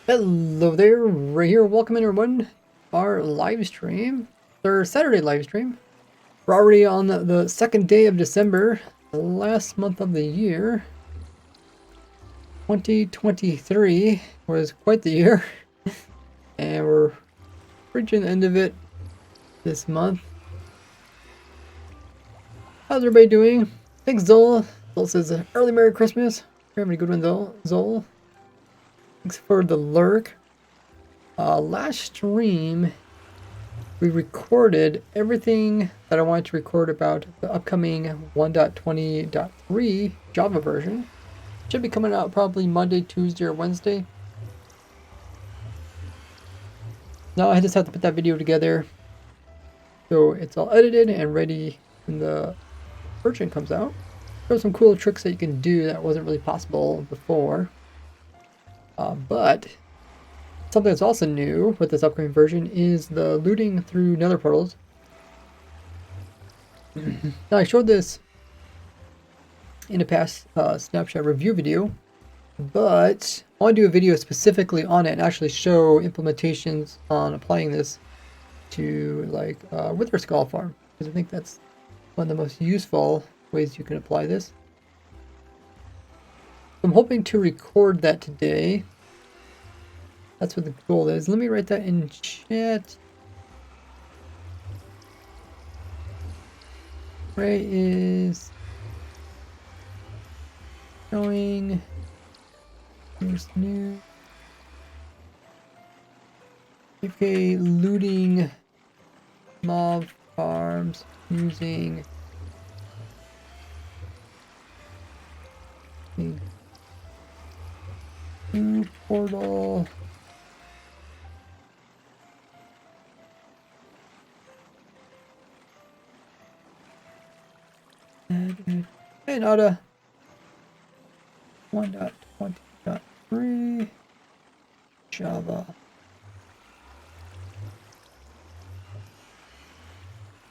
Hello there, right here. Welcome in everyone. Our live stream, our Saturday live stream. We're already on the second day of December, the last month of the year. 2023 was quite the year, and we're reaching the end of it this month. How's everybody doing? Thanks, Zola. Zola says, early Merry Christmas. You're having a good one, Zola. Thanks for the lurk. Last stream, we recorded everything that I wanted to record about the upcoming 1.20.3 Java version. Should be coming out probably Monday, Tuesday, or Wednesday. Now I just have to put that video together so it's all edited and ready when the version comes out. There's some cool tricks that you can do that wasn't really possible before. But something that's also new with this upcoming version is the looting through nether portals. Now I showed this in a past snapshot review video, but I want to do a video specifically on it and actually show implementations on applying this to like Wither Skull farm, because I think that's one of the most useful ways you can apply this. I'm hoping to record that today. That's what the goal is. Let me write that in chat. Ray is showing here's new AFK looting mob farms using the new portal. Hey Nada. 1.20.3 Java.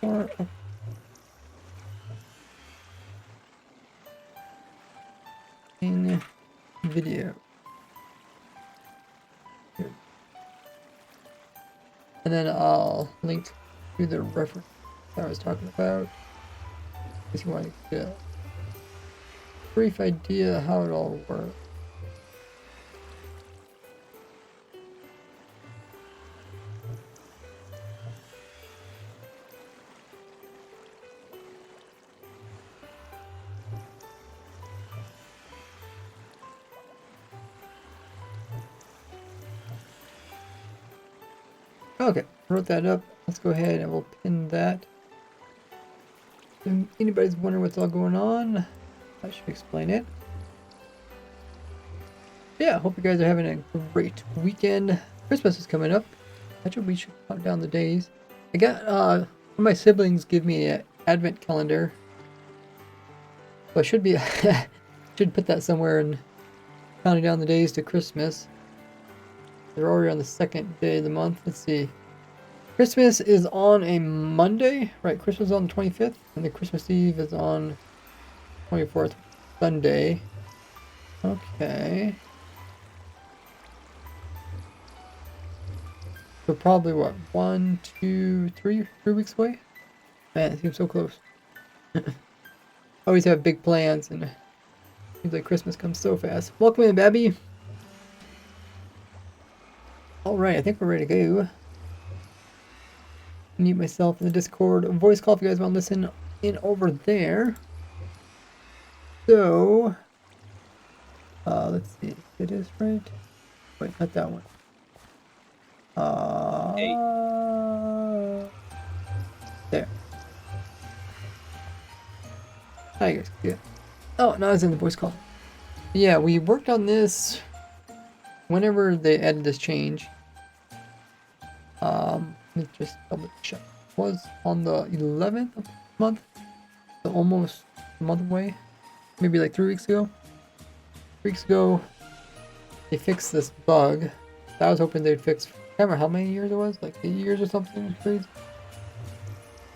Or in video. Here. And then I'll link to the reference that I was talking about. If you want to get a brief idea how it all works. Okay, wrote that up. Let's go ahead and we'll pin that. If anybody's wondering what's all going on, I should explain it. Yeah, hope you guys are having a great weekend. Christmas is coming up. Actually, we should count down the days. I got one of my siblings give me an advent calendar. So I should be should put that somewhere and counting down the days to Christmas. They're already on the second day of the month. Let's see. Christmas is on a Monday, right? Christmas is on the 25th, and the Christmas Eve is on 24th, Sunday. Okay. So probably what, 1, 2, 3 weeks away? Man, it seems so close. Always have big plans, and it seems like Christmas comes so fast. Welcome in, Babby. Alright, I think we're ready to go. Mute myself in the Discord voice call if you guys want to listen in over there. So, let's see if it is right. Wait, not that one. There. Hi guys, yeah. Oh, no, it's in the voice call. Yeah, we worked on this whenever they added this change. Let me just double check. It was on the 11th of the month, so almost a month away. Maybe like 3 weeks ago. 3 weeks ago, they fixed this bug. I was hoping they'd fix. I can't remember how many years it was, like 8 years or something crazy.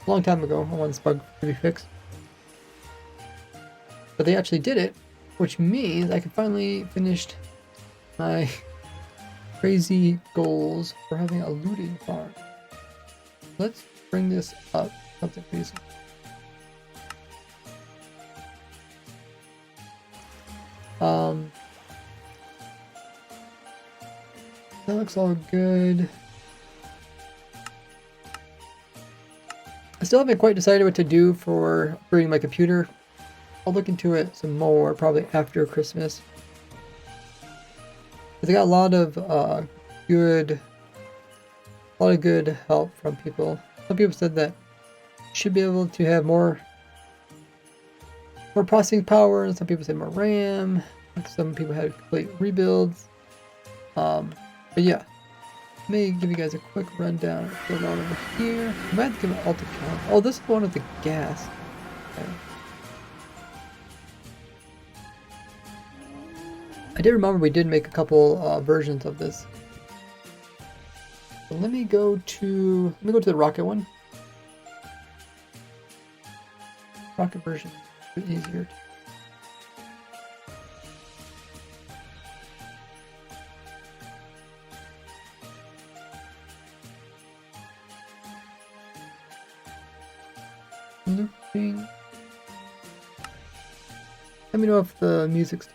A long time ago, I wanted this bug to be fixed. But they actually did it, which means I can finally finish my crazy goals for having a looting farm. Let's bring this up. Something crazy. That looks all good. I still haven't quite decided what to do for upgrading my computer. I'll look into it some more, probably after Christmas. Because I got a lot of good help from people. Some people said that you should be able to have more processing power, and some people said more RAM. Some people had complete rebuilds. But yeah, let me give you guys a quick rundown of what's going on over here. I might have to give an alt account. Oh, this is one with the gas. Okay. I did remember we did make a couple versions of this. So let me go to the rocket one. Rocket version is a bit easier. Looping. Let me know if the music's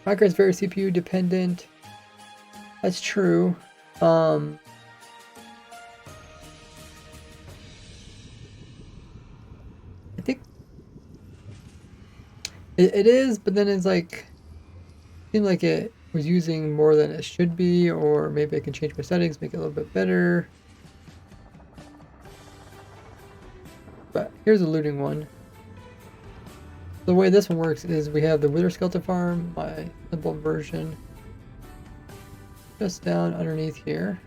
Minecraft is very CPU dependent. That's true. I think it is, but then it's like seemed like it was using more than it should be, or maybe I can change my settings, make it a little bit better. But here's a looting one. The way this one works is we have the Wither Skeleton Farm, my simple version, just down underneath here.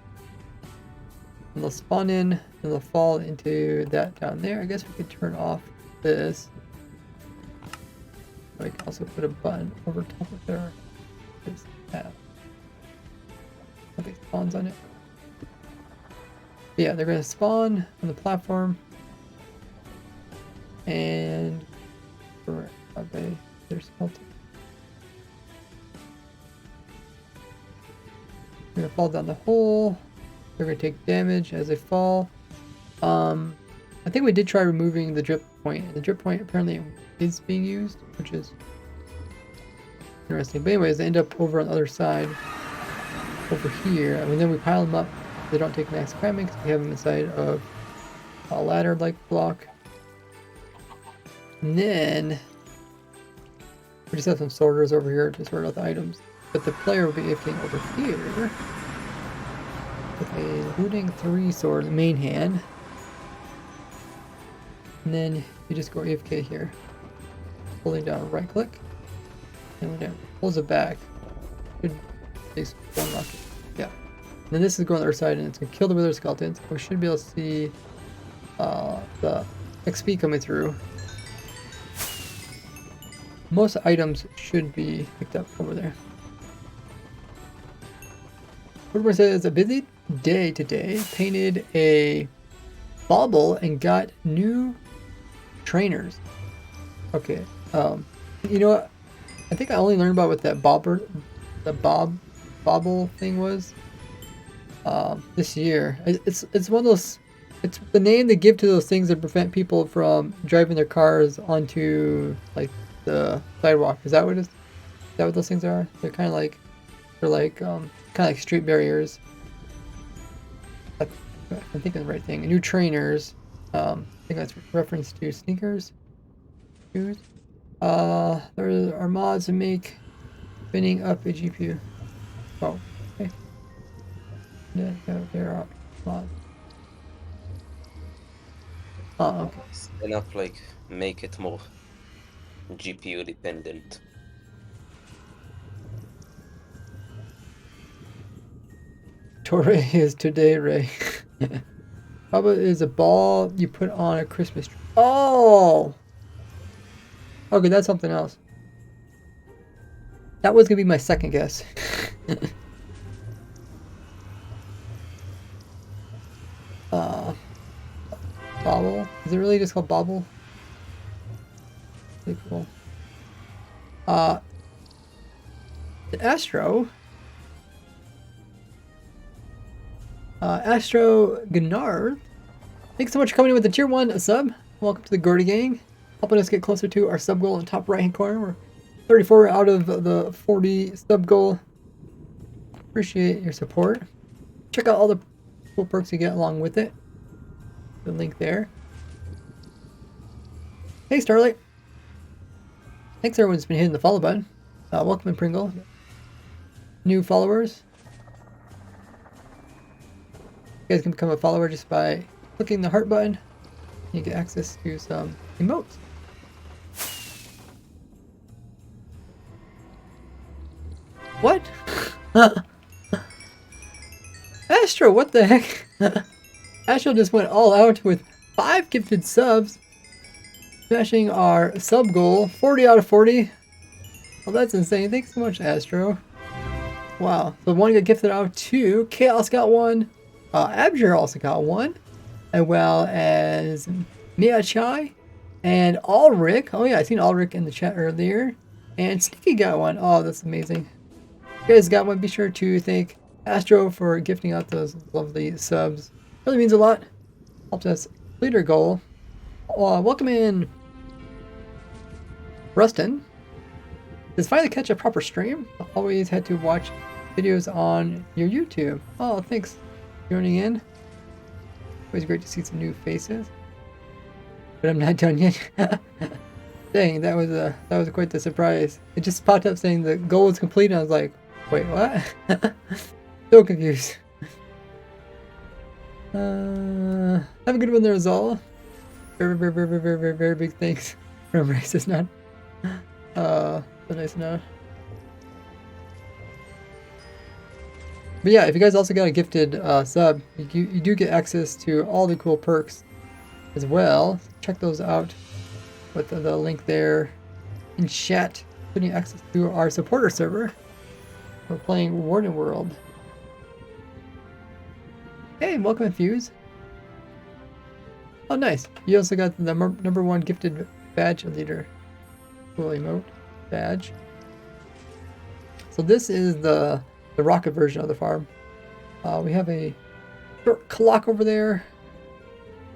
And they'll spawn in and they'll fall into that down there. I guess we could turn off this. I can also put a button over top of there. This tab. Nothing spawns on it. But yeah, they're going to spawn on the platform. And they're smelting. They're gonna fall down the hole. They're gonna take damage as they fall. I think we did try removing the drip point, and the drip point apparently is being used, which is interesting. But anyways, they end up over on the other side, over here, and then we pile them up. They don't take max cramming because we have them inside of a ladder-like block. And then we just have some sorters over here to sort out the items. But the player will be AFKing over here with a looting 3 sword in the main hand. And then you just go AFK here. Holding down right click. And when it pulls it back, it takes one rocket. Yeah. And then this is going on the other side and it's going to kill the wither skeletons. We should be able to see the XP coming through. Most items should be picked up over there. Woodward says it's a busy day today. Painted a bauble and got new trainers. Okay. You know what? I think I only learned about what that bauble thing was this year. It's one of those. It's the name they give to those things that prevent people from driving their cars onto like the sidewalk. Is that what it is? Is that what those things are? They're kind of like kind of like street barriers. I'm thinking the right thing. New trainers. I think that's reference to sneakers, shoes. There are mods to make spinning up a GPU. Oh, okay. Yeah, there are mods. Oh, okay. Enough, like, make it more GPU dependent. Torre is today, Ray. How about is a ball you put on a Christmas tree? Oh! Okay, that's something else. That was gonna be my second guess. Bobble? Is it really just called Bobble? Pretty cool. The Astro. Astro Gnard, thanks so much for coming in with the tier 1 sub. Welcome to the Gordy gang, helping us get closer to our sub goal in the top right hand corner. We're 34 out of the 40 sub goal. Appreciate your support. Check out all the cool perks you get along with it. The link there. Hey Starlight. Thanks everyone who's been hitting the follow button. Welcome in Pringle. New followers. You guys can become a follower just by clicking the heart button. You get access to some emotes. What? Astro, what the heck? Astro just went all out with 5 gifted subs. Smashing our sub goal. 40 out of 40. Well, that's insane. Thanks so much, Astro. Wow. So one got gifted out of 2. Chaos got 1. Abjur also got 1. As well as Mia Chai and Ulrich. Oh yeah, I seen Ulrich in the chat earlier. And Sticky got 1. Oh, that's amazing. If you guys got one, be sure to thank Astro for gifting out those lovely subs. Really means a lot. Helps us complete our goal. Welcome in Rustin. Does finally catch a proper stream? Always had to watch videos on your YouTube. Oh, thanks for joining in. Always great to see some new faces. But I'm not done yet. Dang, that was quite the surprise. It just popped up saying the goal is complete, and I was like, wait, what? So confused. Have a good one there, Zola. Very big thanks from Racist Nut. So nice to know. But yeah, if you guys also got a gifted sub, you do get access to all the cool perks as well. Check those out with the link there in chat, including access to our supporter server. We're playing Warden World. Hey, welcome Infuse. Oh nice, you also got the number 1 gifted badge leader. Cool emote badge. So this is the rocket version of the farm. We have a short clock over there,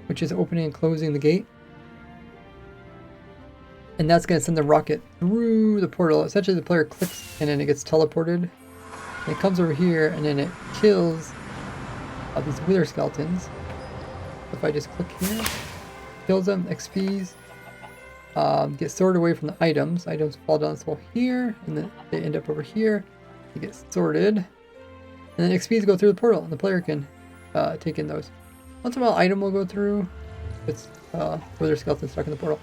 which is opening and closing the gate. And that's going to send the rocket through the portal. Essentially the player clicks and then it gets teleported. And it comes over here and then it kills these wither skeletons. If I just click here, kills them, XPs, get sorted away from the items. Items fall down this hole here, and then they end up over here. They get sorted, and then XPs go through the portal, and the player can take in those. Once in a while, item will go through. It's wither skeleton stuck in the portal.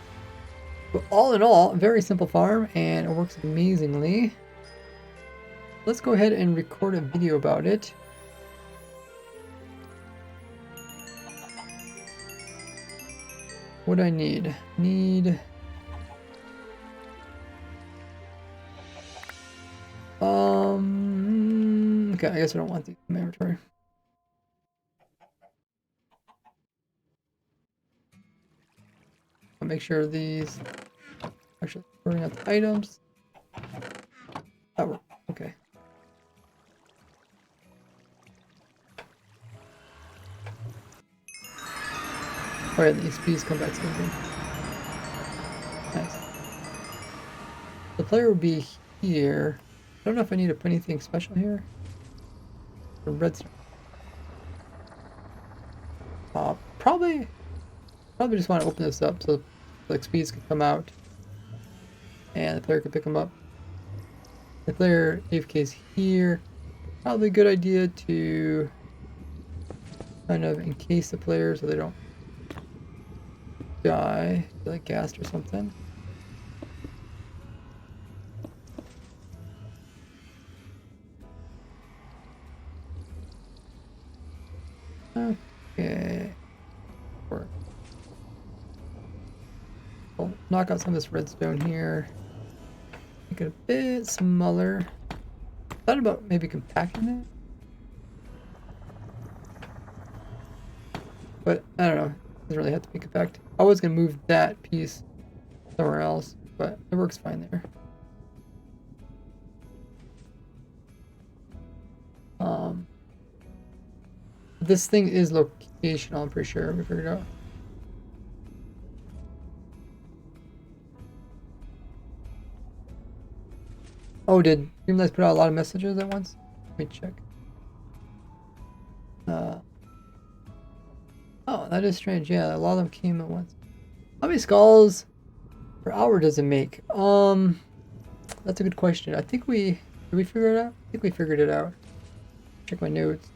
But all in all, very simple farm, and it works amazingly. Let's go ahead and record a video about it. What do I need? Okay, I guess I don't want these in my inventory. I'll make sure these actually sorting out the items. That works. Okay. Oh yeah, the XPs come back to the game. Nice. The player will be here. I don't know if I need to put anything special here. The redstone. Probably just want to open this up so the XPs can come out and the player can pick them up. The player AFK is here. Probably a good idea to kind of encase the player so they don't die, like gassed or something. Okay. We'll knock out some of this redstone here. Make it a bit smaller. Thought about maybe compacting it. But I don't know. Doesn't really have to be compacted. I was gonna move that piece somewhere else, but it works fine there. this thing is locational, I'm pretty sure we figured out. Oh, did Streamlabs put out a lot of messages at once? Let me check. Oh, that is strange. Yeah, a lot of them came at once. How many skulls per hour does it make? That's a good question. I think did we figure it out? I think we figured it out. Check my notes.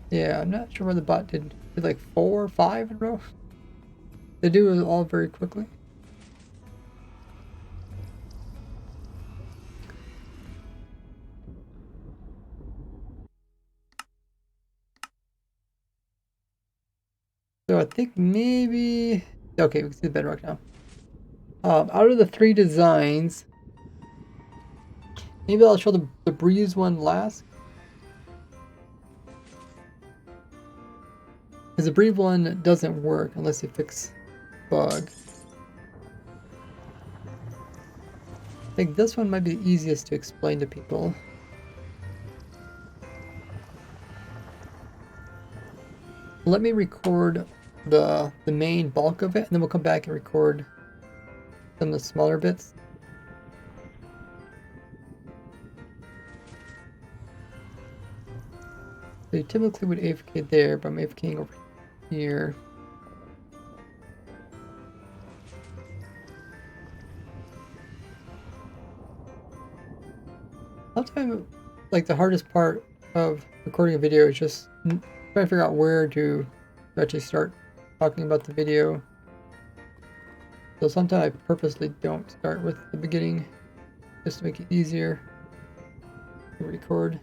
Yeah, I'm not sure where the bot did like 4 or 5 in a row. They do it all very quickly. So I think maybe... Okay, we can see the bedrock now. Out of the 3 designs, maybe I'll show the breeze one last. Because the breeze one doesn't work unless you fix bug. I think this one might be the easiest to explain to people. Let me record the main bulk of it, and then we'll come back and record some of the smaller bits. So you typically would AFK there, but I'm AFKing over here. Sometimes, like, the hardest part of recording a video is just trying to figure out where to actually start talking about the video. So sometimes I purposely don't start with the beginning, just to make it easier to record.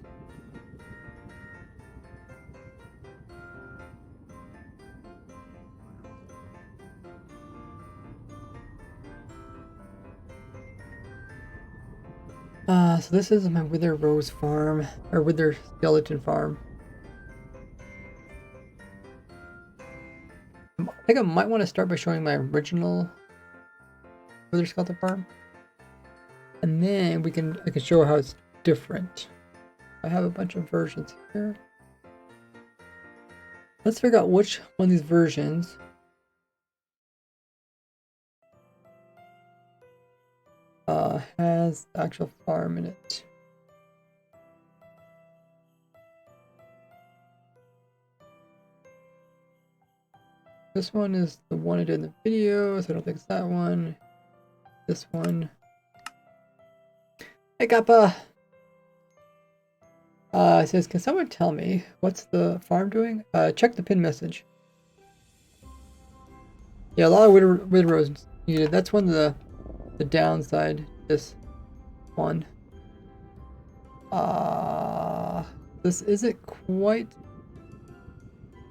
So this is my Wither Rose farm, or Wither Skeleton farm. I think I might want to start by showing my original Wither Skeleton farm. And then I can show how it's different. I have a bunch of versions here. Let's figure out which one of these versions has the actual farm in it. This one is the one I did in the video, so I don't think it's that one. This one. Hey Kappa! It says, can someone tell me what's the farm doing? Check the pin message. Yeah, a lot of Wither Rose needed. That's one of the downside. This one. This isn't quite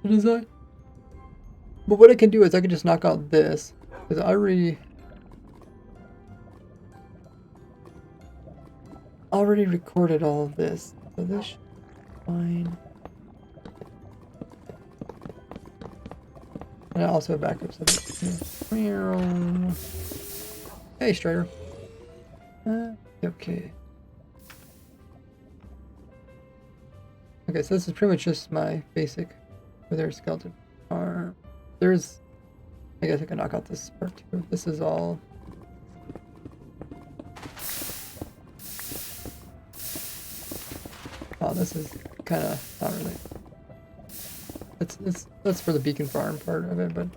the design. But what I can do is I can just knock out this, because I already recorded all of this. So this should be fine. And I also have backups of it. Hey, Strider. Okay. Okay, so this is pretty much just my basic Wither Skeleton farm. There's... I guess I can knock out this part too. This is all... Oh, this is kind of not really... That's for the beacon farm part of it, but...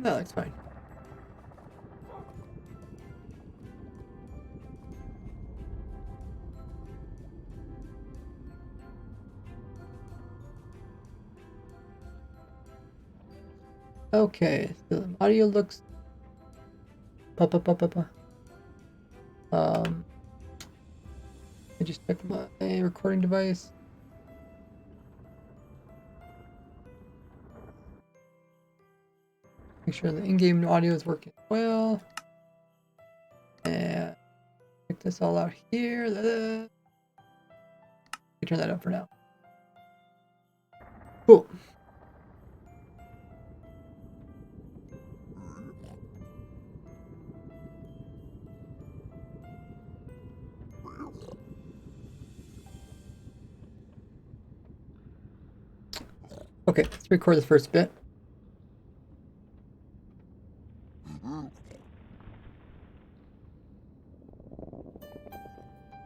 that looks fine. Okay, so the audio looks... I just checked my recording device. Make sure the in-game audio is working well. And check this all out here. We turn that up for now. Cool. Okay, let's record the first bit.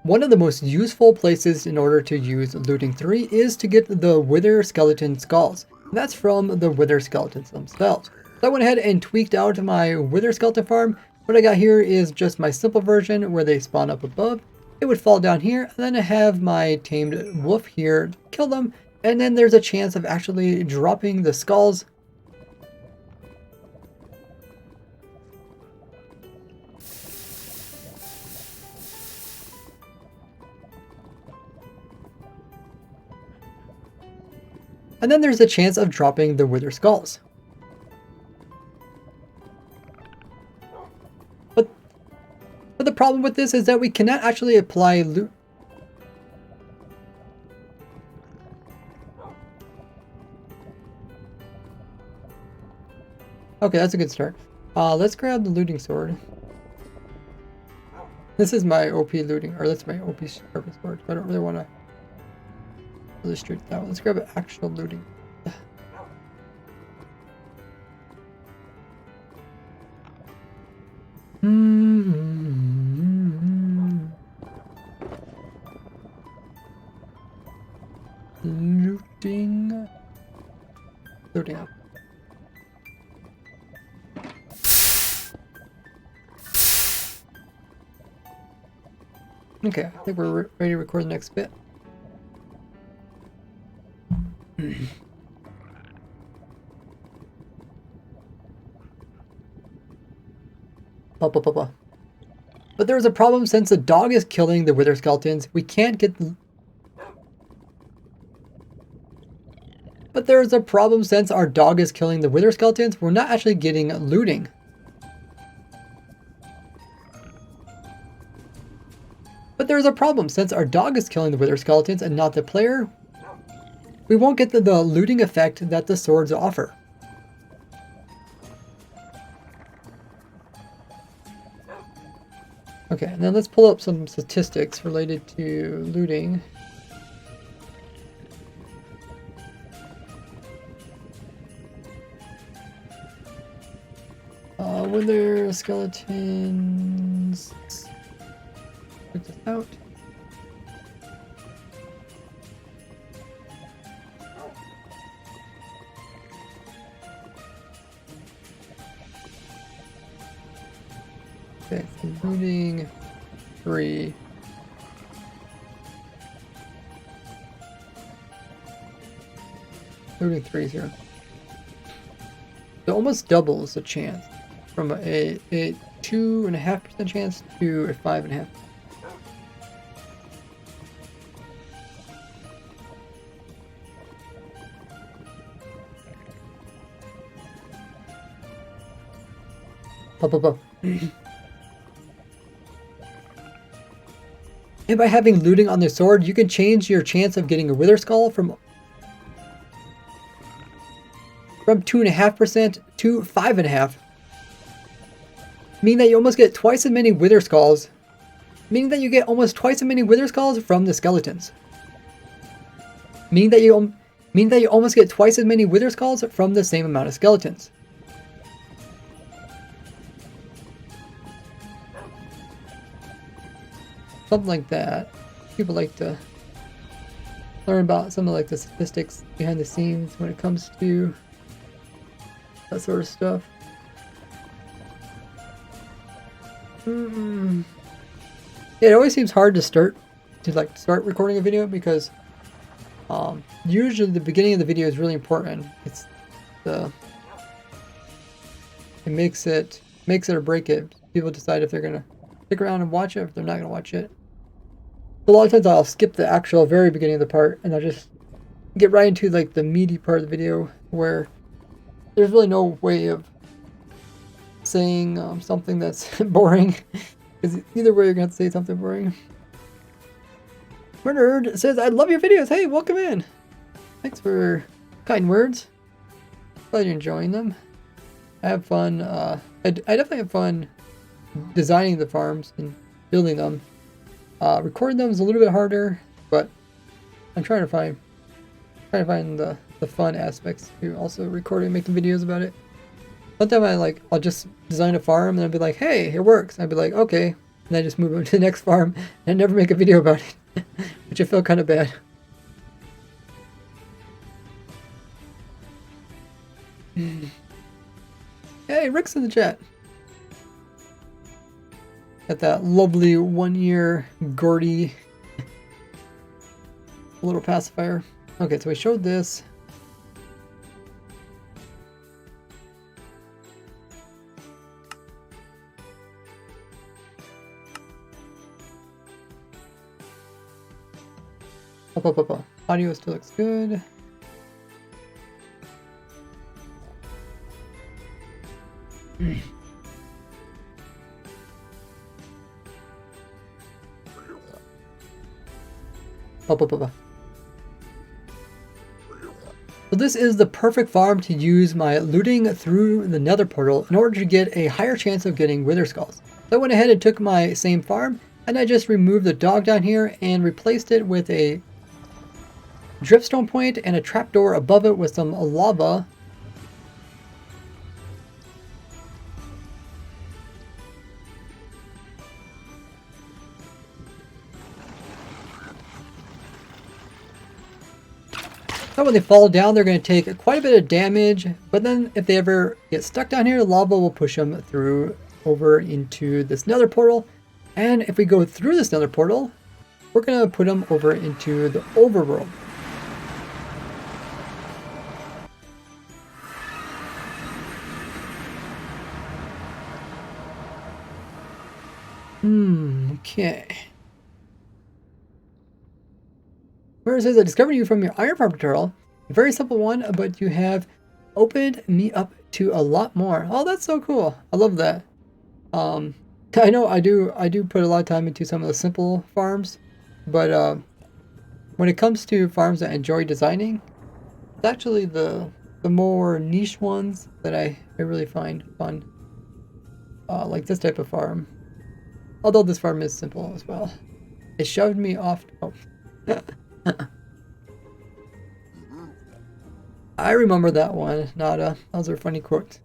One of the most useful places in order to use looting 3 is to get the wither skeleton skulls. And that's from the wither skeletons themselves. So I went ahead and tweaked out my wither skeleton farm. What I got here is just my simple version where they spawn up above. It would fall down here, and then I have my tamed wolf here, kill them, and then there's a chance of actually dropping the skulls. And then there's a chance of dropping the wither skulls. But the problem with this is that we cannot actually apply loot. Okay, that's a good start. Let's grab the looting sword. This is my OP looting, or that's my OP sharpest sword. I don't really want to illustrate that one. Let's grab an actual looting. Looting up. Okay, I think we're ready to record the next bit. But there's a problem since the dog is killing the wither skeletons. We can't get the... But there's a problem since our dog is killing the wither skeletons. We're not actually getting looting. But there's a problem since our dog is killing the wither skeletons and not the player. We won't get the looting effect that the swords offer. Okay, and then let's pull up some statistics related to looting. Wither skeletons. Check this out. Okay, so looting 3. Looting 3 here. It almost doubles the chance from a 2.5% chance to a 5.5%. And by having looting on the sword, you can change your chance of getting a wither skull from 2.5% to 5.5%. Meaning that you almost get twice as many wither skulls. Meaning that you get almost twice as many wither skulls from the skeletons. Meaning that you almost get twice as many wither skulls from the same amount of skeletons. Something like that. People like to learn about some of like the statistics behind the scenes when it comes to that sort of stuff. Yeah, it always seems hard to start recording a video because usually the beginning of the video is really important. It makes it or break it. People decide if they're gonna stick around and watch it or if they're not gonna watch it. A lot of times I'll skip the actual very beginning of the part and I'll just get right into like the meaty part of the video where there's really no way of saying something that's boring, because either way you're gonna have to say something boring. Murdered says, I love your videos. Hey, welcome in. Thanks for kind words. Glad you're enjoying them. I have fun. I definitely have fun designing the farms and building them. Recording them is a little bit harder, but I'm trying to trying to find the fun aspects to also recording and making videos about it. Sometimes I'll just design a farm and I'll be like, hey, it works. I'd be like, okay. And I just move on to the next farm and never make a video about it, which I feel kind of bad. Hey, Rick's in the chat. Got that lovely 1 year Gordy little pacifier. Okay, so we showed this. Up. Audio still looks good. Up. So this is the perfect farm to use my looting through the nether portal in order to get a higher chance of getting wither skulls. So I went ahead and took my same farm and I just removed the dog down here and replaced it with a dripstone point and a trapdoor above it with some lava. So when they fall down, they're going to take quite a bit of damage, but then if they ever get stuck down here, the lava will push them through over into this nether portal. And if we go through this nether portal, we're going to put them over into the overworld. Okay. Where it says, I discovered you from your iron farm tutorial. A very simple one, but you have opened me up to a lot more. Oh, that's so cool. I love that. I know I do put a lot of time into some of the simple farms, but when it comes to farms that I enjoy designing, it's actually the more niche ones that I really find fun. Like this type of farm. Although this farm is simple as well. It shoved me off. Oh. I remember that one, Nada. Those are funny quotes.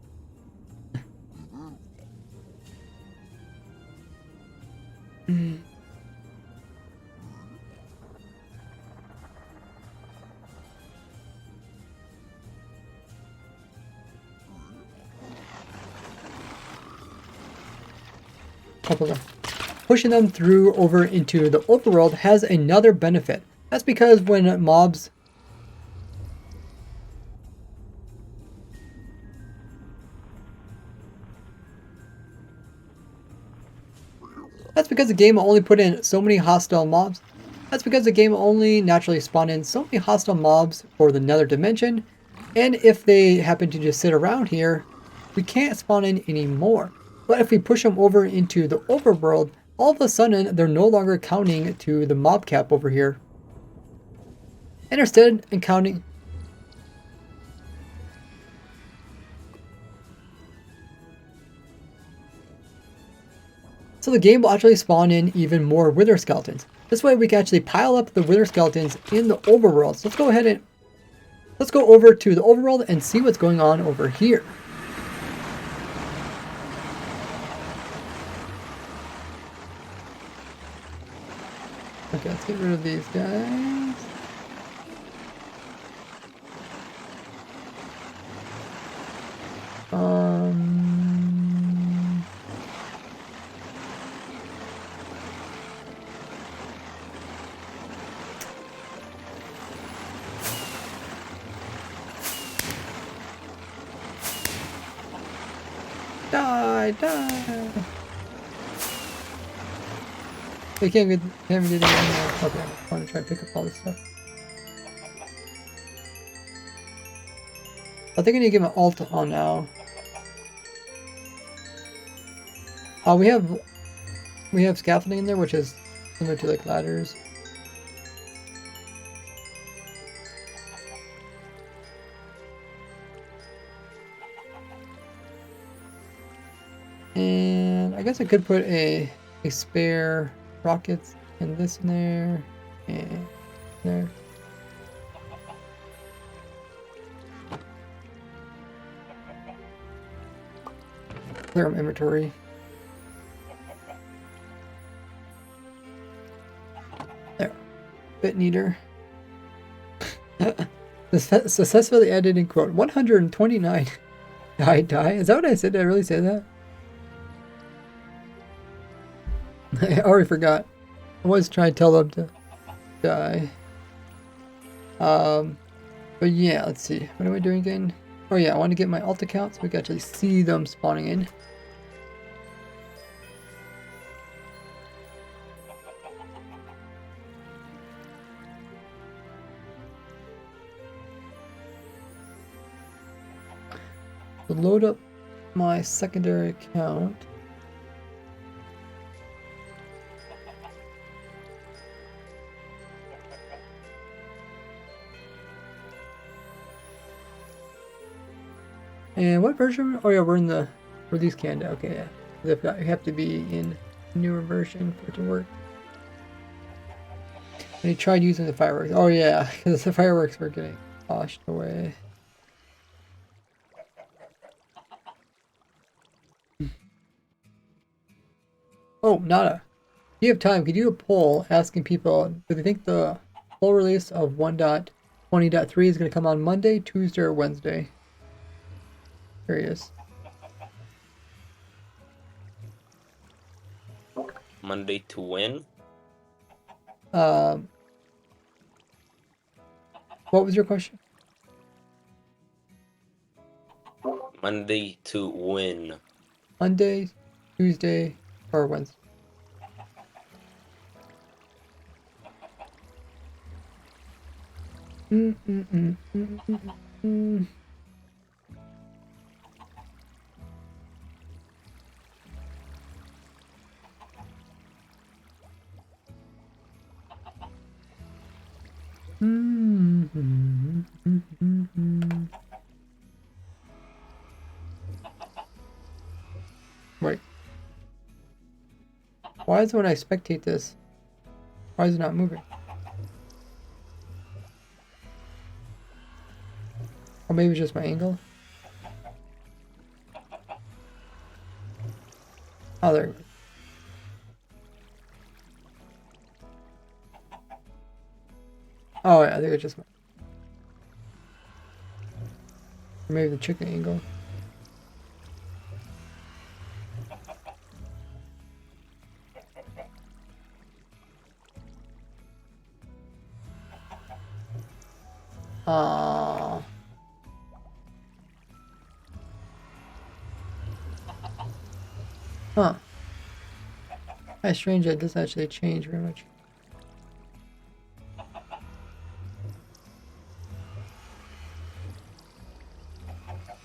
Pushing them through over into the overworld has another benefit. That's because when mobs That's because the game will only put in so many hostile mobs. That's because the game will only naturally spawn in so many hostile mobs for the nether dimension. And if they happen to just sit around here, we can't spawn in any more. But if we push them over into the overworld, all of a sudden they're no longer counting to the mob cap over here. And instead of counting... So the game will actually spawn in even more wither skeletons. This way we can actually pile up the wither skeletons in the overworld. So let's go ahead and let's go over to the overworld and see what's going on over here. Okay, let's get rid of these guys. Die! We can't get anything anymore. Okay, I want to try to pick up all this stuff. I think I need to get my alt on now. We have scaffolding in there, which is similar to like ladders. And I guess I could put a spare rockets and this in there and there. clear my inventory. There. Bit neater. Successfully added in quote 129. Die. Is that what I said? Did I really say that? I already forgot. I was trying to tell them to die. But yeah, let's see. What am I doing again? Oh yeah, I want to get my alt account so we can actually see them spawning in. So load up my secondary account. And what version? Oh yeah, we're in the release candidate. Okay, yeah. You have to be in a newer version for it to work. And he tried using the fireworks. Oh yeah, because the fireworks were getting washed away. Oh, Nada. If you have time, could you do a poll asking people, do they think the full release of 1.20.3 is going to come on Monday, Tuesday, or Wednesday? Curious. Monday to win? What was your question? Monday to win. Monday, Tuesday, or Wednesday? Wait. Why is it when I spectate this? Why is it not moving? Or maybe it's just my angle? Oh, there it goes. Oh, yeah, I think it's just my... Or maybe the chicken angle. Huh. That's strange that it doesn't actually change very much.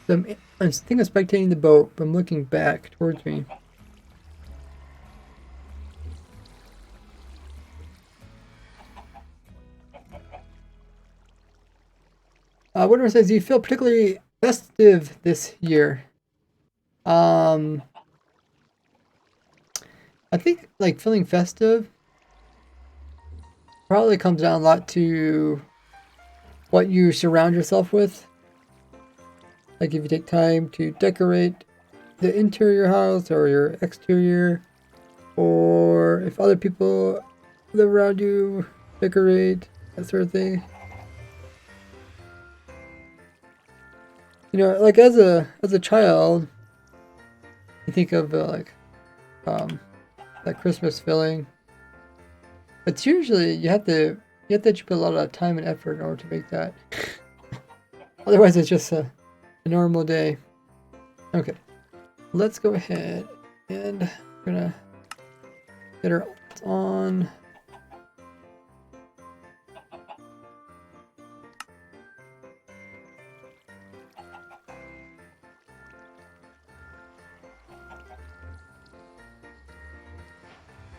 I'm thinking of spectating the boat, but I'm looking back towards me. Whitmer says, do you feel particularly festive this year? I think like feeling festive probably comes down a lot to what you surround yourself with. Like if you take time to decorate the interior house or your exterior, or if other people live around you decorate, that sort of thing. You know, like as a child, you think of that Christmas feeling. But usually you have to put a lot of time and effort in order to make that. Otherwise, it's just a normal day. Okay, let's go ahead and we're gonna get our alt on.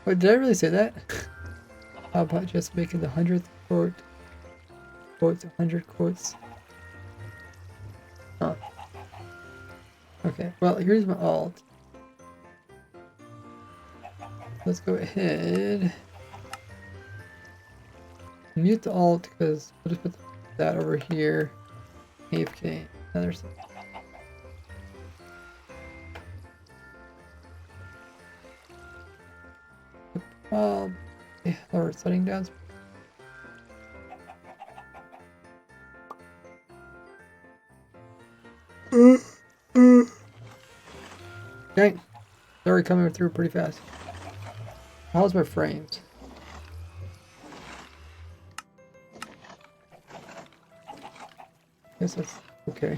Wait, did I really say that? How about just making the 100th quotes 100 quotes? Huh. Okay, well, here's my alt. Let's go ahead. Mute the alt because we'll just put that over here. AFK. Another stuff. Yeah, or setting down. Dang, they're already coming through pretty fast. How's my frames? Guess that's okay.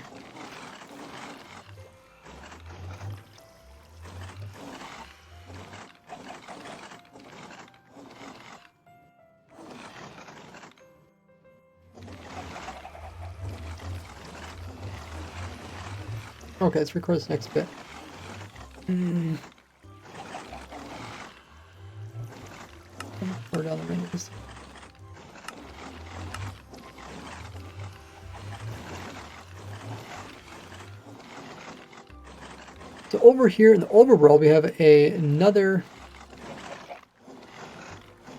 Okay, let's record this next bit. Or down the ranges. So over here in the overworld, we have another.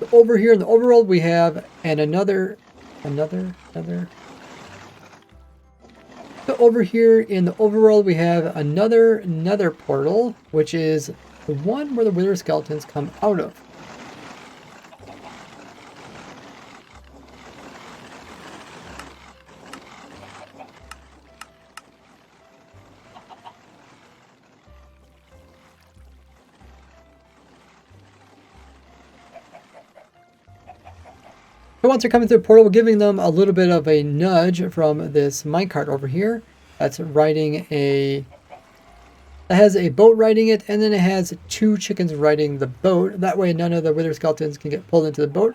So over here in the overworld, we have another. So over here in the overworld, we have another portal, which is the one where the wither skeletons come out of. So once they're coming through the portal, we're giving them a little bit of a nudge from this minecart over here. That's riding a... It has a boat riding it, and then it has 2 chickens riding the boat. That way none of the wither skeletons can get pulled into the boat.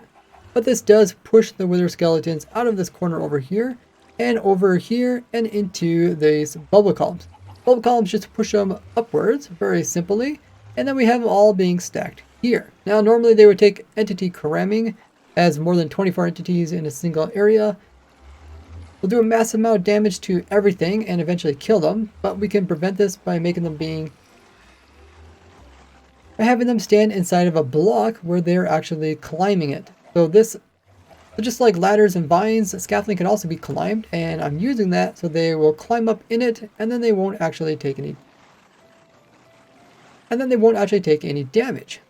But this does push the wither skeletons out of this corner over here, and over here, and into these bubble columns. Bubble columns just push them upwards, very simply, and then we have them all being stacked here. Now normally they would take entity cramming, as more than 24 entities in a single area. We'll do a massive amount of damage to everything and eventually kill them, but we can prevent this by making them by having them stand inside of a block where they're actually climbing it. So just like ladders and vines, scaffolding can also be climbed, and I'm using that so they will climb up in it, and then they won't actually take any damage.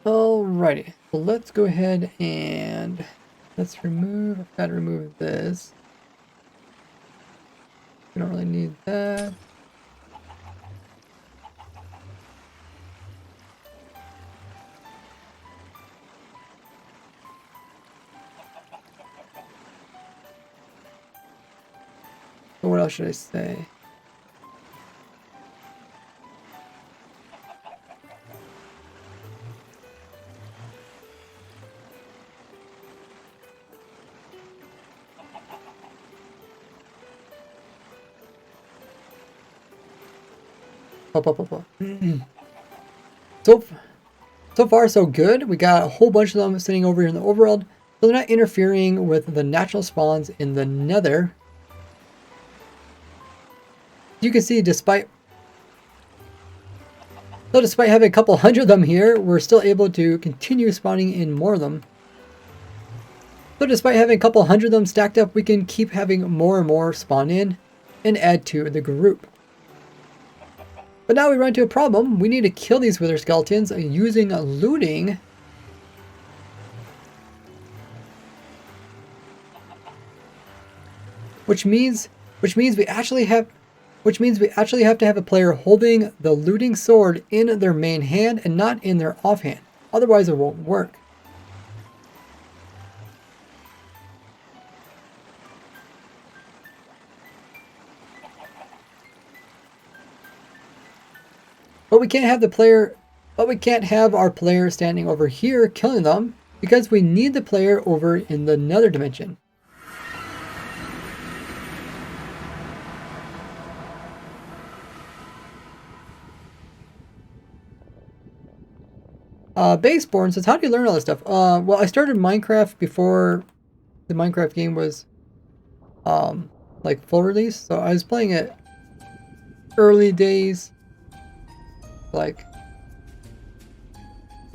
Alrighty, so let's go ahead and let's remove, I've got to remove this. We don't really need that. So what else should I say? So far so good. We got a whole bunch of them sitting over here in the overworld, so they're not interfering with the natural spawns in the nether. You can see despite having a couple hundred of them here, we're still able to continue spawning in more of them. So despite having a couple hundred of them stacked up, we can keep having more and more spawn in and add to the group. But now we run into a problem. We need to kill these wither skeletons using looting. Which means we actually have to have a player holding the looting sword in their main hand and not in their offhand. Otherwise it won't work. But we can't have our player standing over here killing them, because we need the player over in the nether dimension. Baseborn says, how do you learn all this stuff? Well, I started Minecraft before the Minecraft game was like full release, so I was playing it early days, like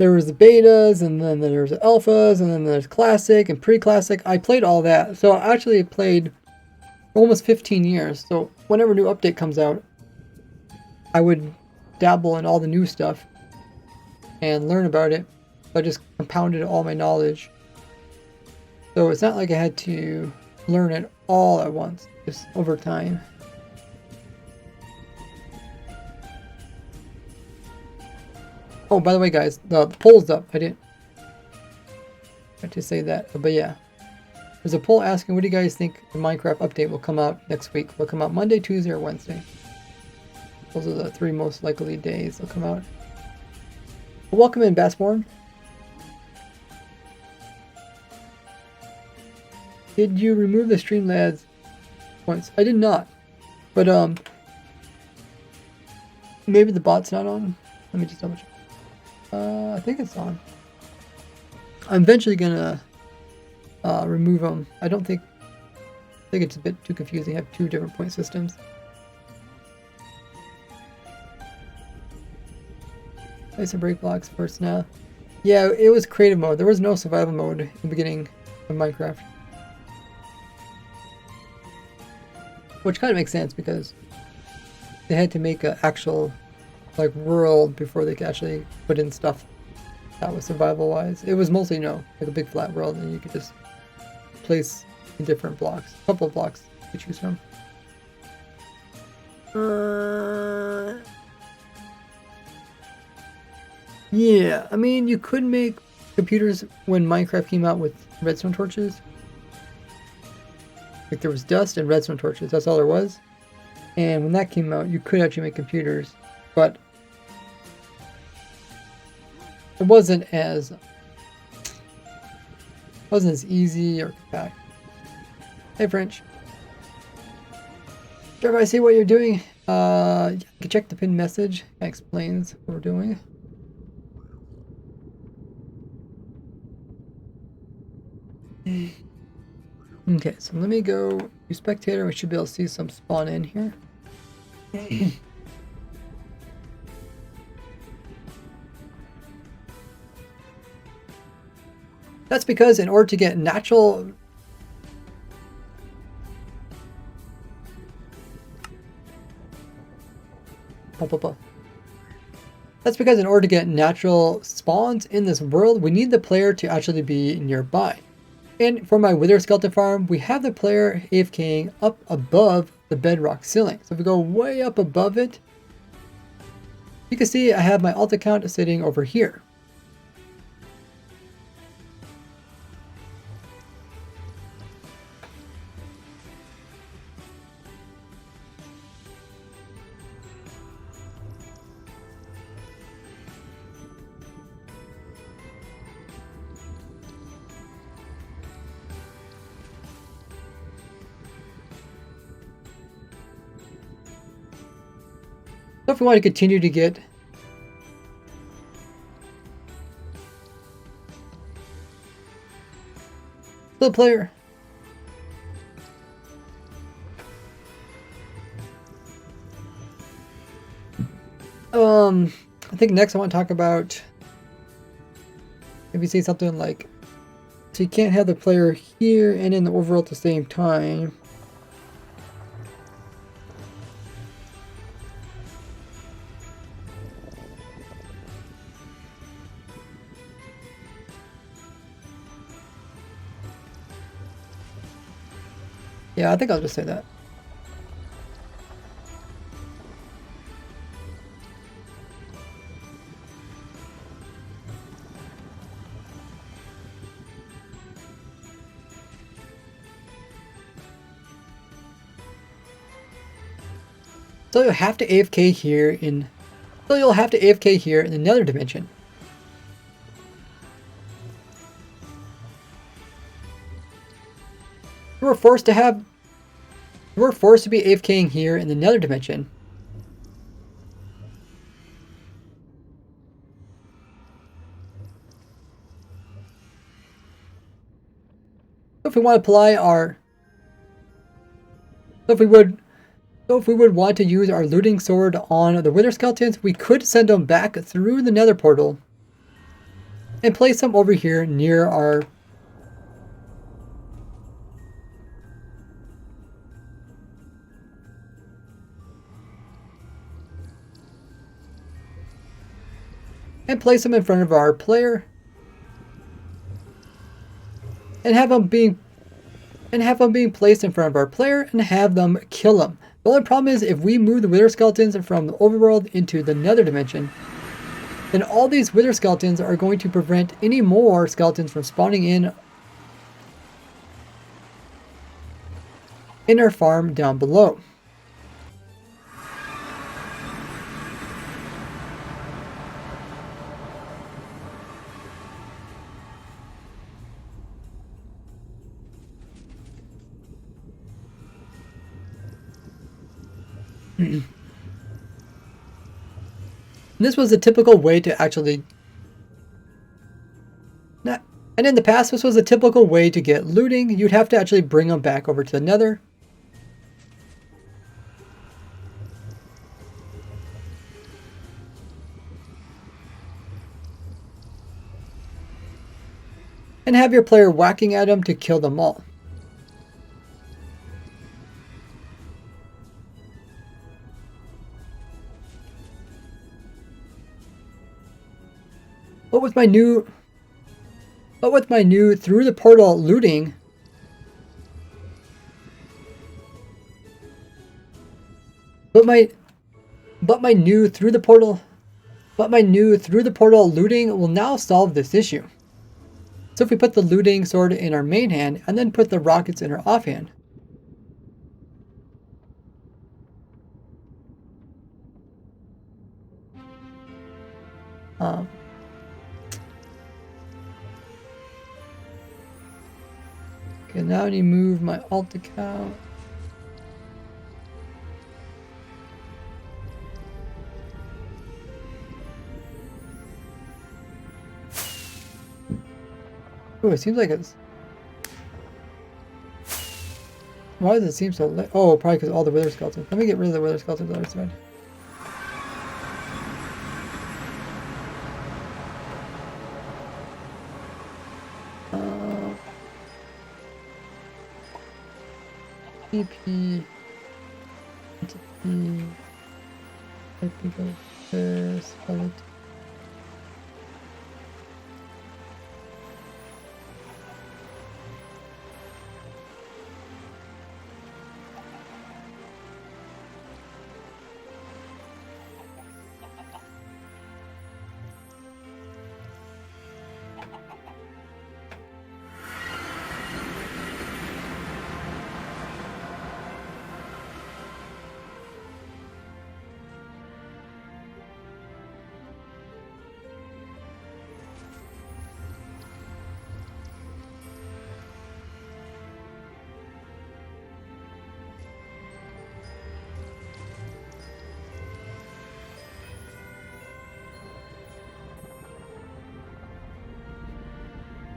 there was the betas, and then there's the alphas, and then there's classic and pre-classic. I played all that, so I actually played almost 15 years. So whenever a new update comes out, I would dabble in all the new stuff and learn about it. So I just compounded all my knowledge. So it's not like I had to learn it all at once, just over time. Oh, by the way, guys, the poll's up. I didn't have to say that, but yeah. There's a poll asking, what do you guys think the Minecraft update will come out next week? Will it come out Monday, Tuesday, or Wednesday? Those are the 3 most likely days they'll come out. Well, welcome in, Bassborn. Did you remove the Streamlabs points? I did not, but maybe the bot's not on. Let me just double check. I think it's on. I'm eventually gonna remove them. I think it's a bit too confusing. I have 2 different point systems. Place a break blocks first now. Yeah, it was creative mode. There was no survival mode in the beginning of Minecraft. Which kind of makes sense because they had to make an actual like world before they could actually put in stuff that was survival wise. It was mostly like a big flat world, and you could just place in different blocks, a couple of blocks to choose from. Yeah, I mean, you could make computers when Minecraft came out with redstone torches. Like there was dust and redstone torches, that's all there was. And when that came out, you could actually make computers, but it wasn't as easy or compact. Hey French. Sure, I see what you're doing. You can check the pinned message. That explains what we're doing. Okay, so let me go to spectator. We should be able to see some spawn in here. That's because in order to get natural That's because in order to get natural spawns in this world, we need the player to actually be nearby. And for my wither skeleton farm, we have the player AFKing up above the bedrock ceiling. So if we go way up above it, you can see I have my alt account sitting over here. So if we want to continue to get the player, I think next I want to talk about if you say something like, so you can't have the player here and in the overall at the same time. Yeah, I think I'll just say that. So you'll have to AFK here in the nether dimension. We're forced to be AFKing here in the nether dimension. So if we want to apply our, so if we would want to use our looting sword on the wither skeletons, we could send them back through the nether portal and place them over here near our and place them in front of our player and have them being placed in front of our player and have them kill them. The only problem is if we move the wither skeletons from the overworld into the nether dimension, then all these wither skeletons are going to prevent any more skeletons from spawning in our farm down below. This was a typical way to actually... And in the past, this was a typical way to get looting. You'd have to actually bring them back over to the nether. And have your player whacking at them to kill them all. But with my new through the portal looting, but my new through the portal looting will now solve this issue. So if we put the looting sword in our main hand and then put the rockets in our offhand, okay, now I need to move my alt account. Oh, it seems like it's... Why does it seem so late? Oh, probably because all the wither skeletons. Let me get rid of the wither skeletons on the other side. EP... Entity... Typical skeleton.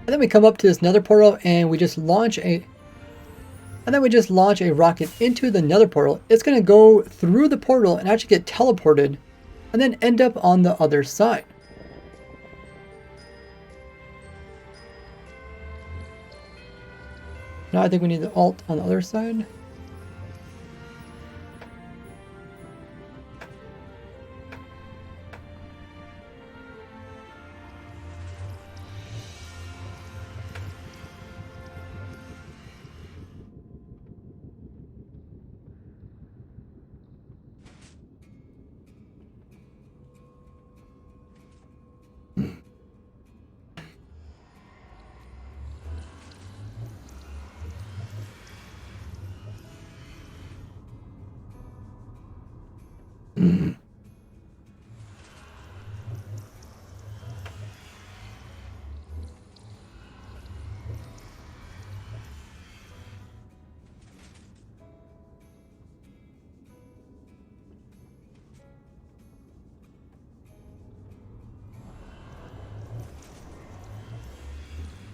And then we come up to this nether portal and we just launch a rocket into the nether portal. It's going to go through the portal and actually get teleported and then end up on the other side. Now I think we need the alt on the other side.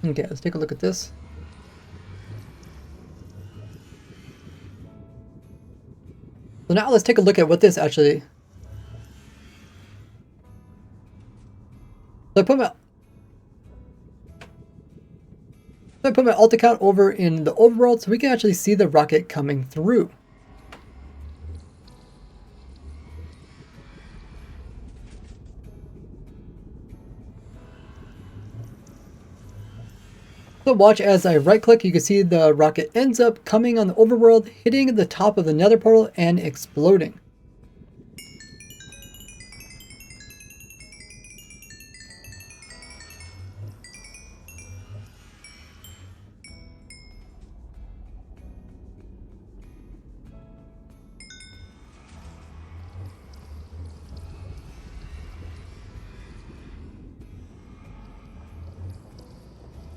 Okay, let's take a look at this. So now let's take a look at what this actually... So So I put my alt account over in the overworld so we can actually see the rocket coming through. So watch as I right click, you can see the rocket ends up coming on the overworld, hitting the top of the nether portal and exploding.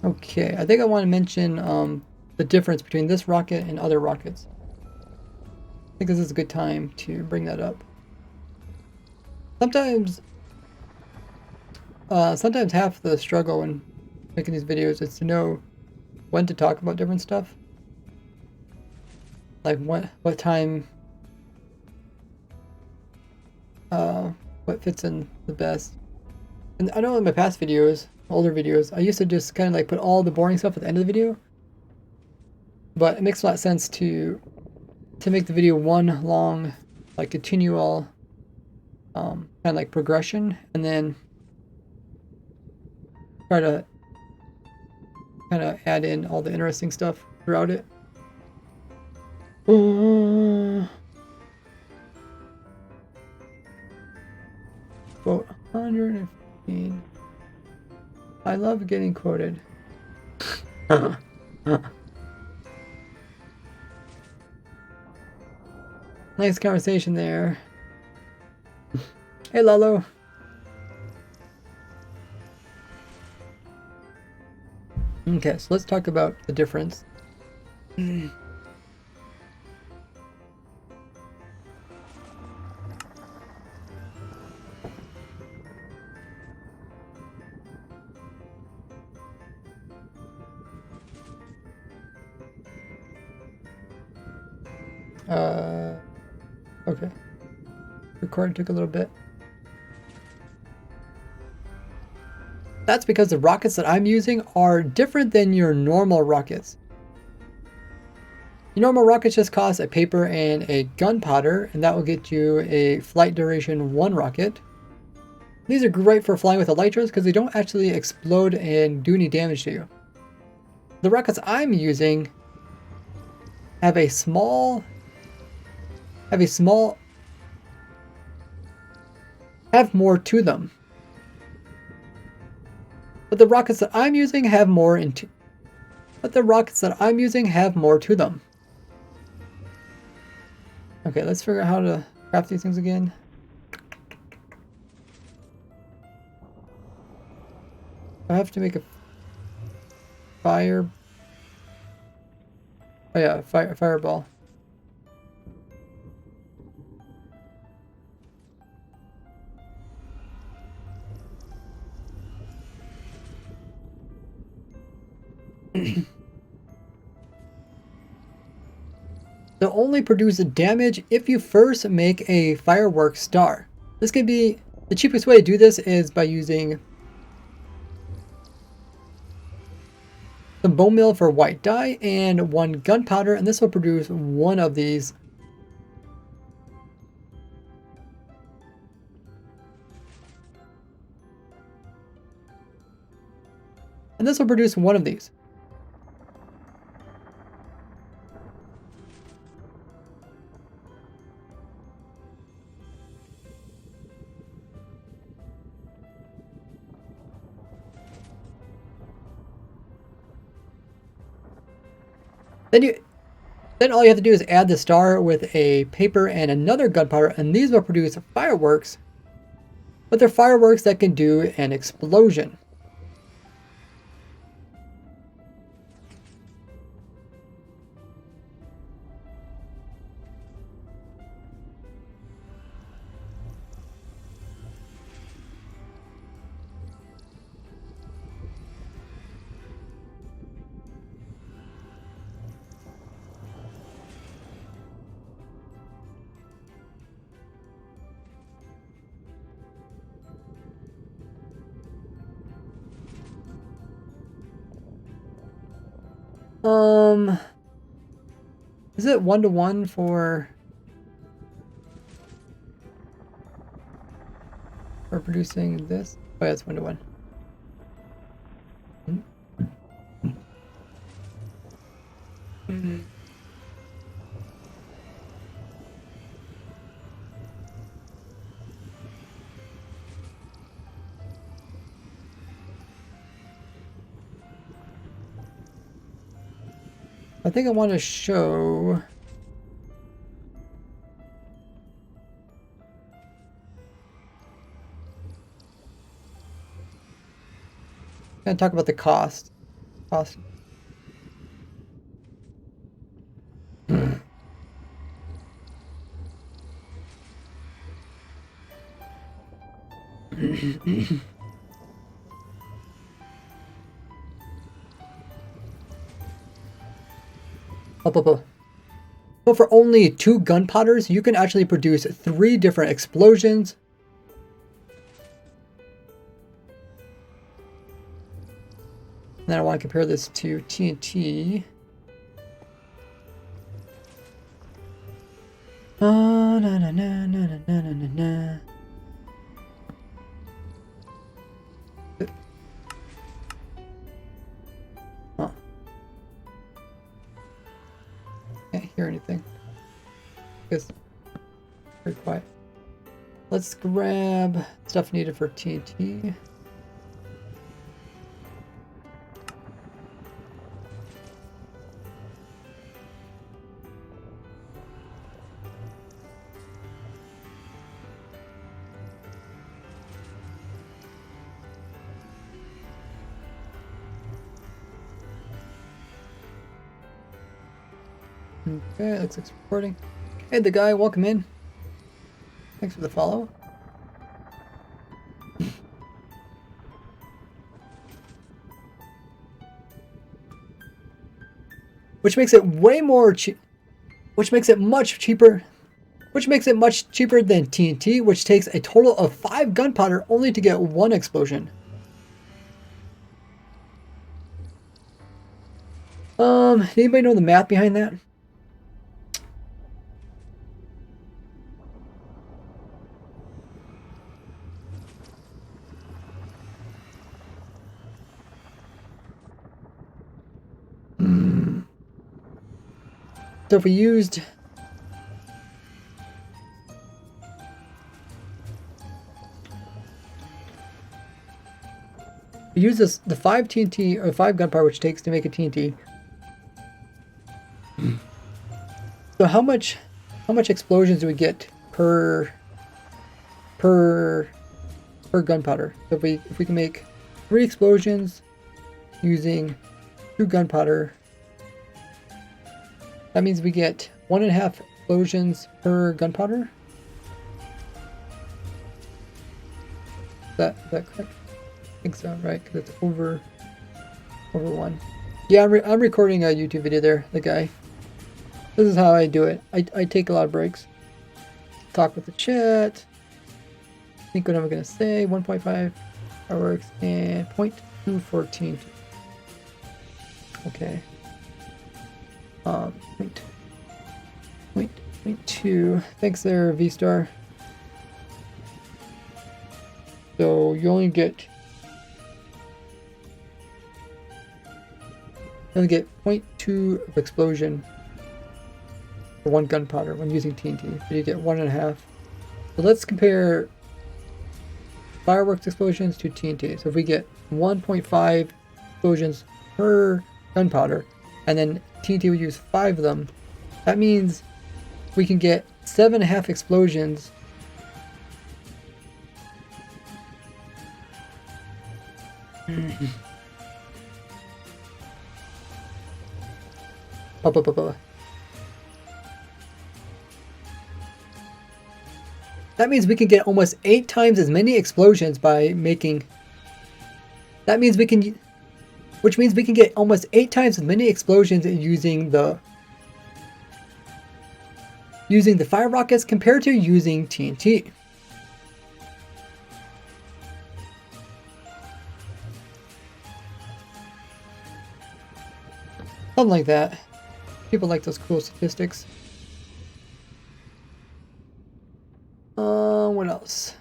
Okay, I think I want to mention the difference between this rocket and other rockets. I think this is a good time to bring that up. Sometimes half the struggle when making these videos is to know when to talk about different stuff. Like what time, what fits in the best. And I know in my past videos, older videos, I used to just kind of like put all the boring stuff at the end of the video. But it makes a lot of sense to make the video one long, like continual, kind of like progression, and then try to kind of add in all the interesting stuff throughout it. Quote 115. I love getting quoted. Nice conversation there. Hey Lalo. Okay, so let's talk about the difference. Okay. Recording took a little bit. That's because the rockets that I'm using are different than your normal rockets. Your normal rockets just cost a paper and a gunpowder, and that will get you a flight duration 1 rocket. These are great for flying with elytras because they don't actually explode and do any damage to you. The rockets I'm using have more to them. But the rockets that I'm using have more to them. Okay, let's figure out how to craft these things again. I have to make a fire. Oh yeah, fireball. They'll only produce damage if you first make a firework star. This can be the cheapest way to do this is by using some bone meal for white dye and 1 gunpowder, and this will produce 1 of these. And this will produce 1 of these. Then all you have to do is add the star with a paper and another gunpowder, and these will produce fireworks, but they're fireworks that can do an explosion. Is it 1-to-1 for producing this? Oh yeah, it's 1-to-1. I think I want to show. I'm gonna talk about the cost. Cost. Up, up, up. So for only 2 gunpowders, you can actually produce 3 different explosions. And then I want to compare this to TNT. Na na na na na na na na. Huh. Can't hear anything. It's very quiet. Let's grab stuff needed for TNT. Okay, looks like it's recording. Hey, the guy, welcome in. Thanks for the follow. Which makes it way more cheap. Which makes it much cheaper. Which makes it much cheaper than TNT, which takes a total of 5 gunpowder only to get 1 explosion. Anybody know the math behind that? So if we used this the 5 TNT or 5 gunpowder which it takes to make a TNT. So how much explosions do we get per gunpowder? So if we can make 3 explosions using 2 gunpowder, that means we get 1.5 explosions per gunpowder. Is that correct? I think so, right? Because it's over 1. Yeah, I'm recording a YouTube video there, the guy. This is how I do it. I take a lot of breaks. Talk with the chat. Think what I'm going to say. 1.5 fireworks and 0.214. Okay. Point 2. Thanks there, V-Star. So you only get 0.2 of explosion for 1 gunpowder when using TNT. So you get 1.5. So let's compare fireworks explosions to TNT. So if we get 1.5 explosions per gunpowder, and then TNT would use 5 of them, that means we can get 7.5 explosions That means we can get almost 8 times as many explosions by making. Which means we can get almost 8 times as many explosions using the fire rockets compared to using TNT. Something like that. People like those cool statistics. What else?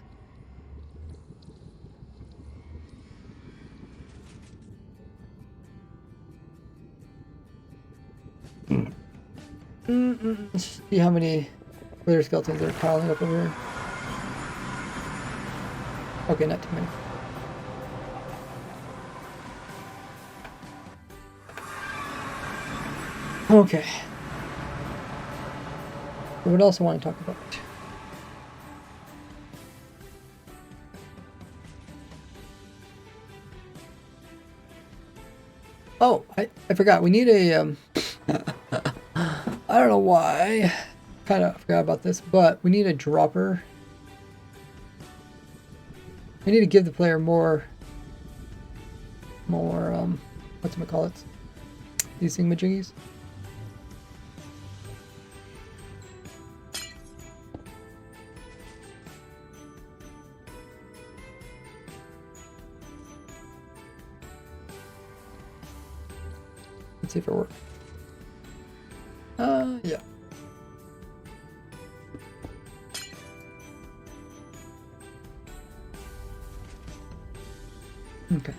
Let's see how many wither skeletons are piling up over here. Okay, not too many. Okay. What else I want to talk about? Oh, I forgot. We need a I don't know why. Kind of forgot about this, but we need a dropper. We need to give the player more whatchamacallit? These thingamajiggies. Let's see if it works. Yeah. Okay.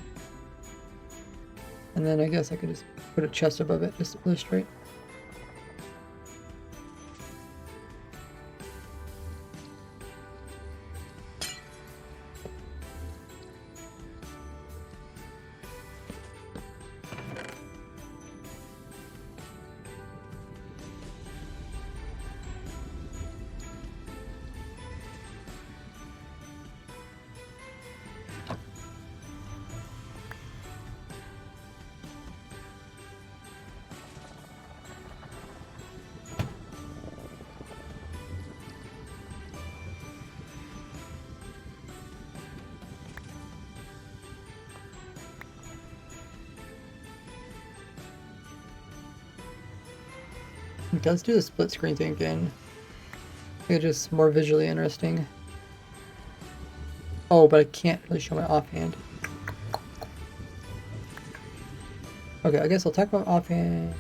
And then I guess I could just put a chest above it just to illustrate. Okay, let's do the split screen thing again. It's just more visually interesting. Oh, but I can't really show my offhand. Okay, I guess I'll talk about offhand.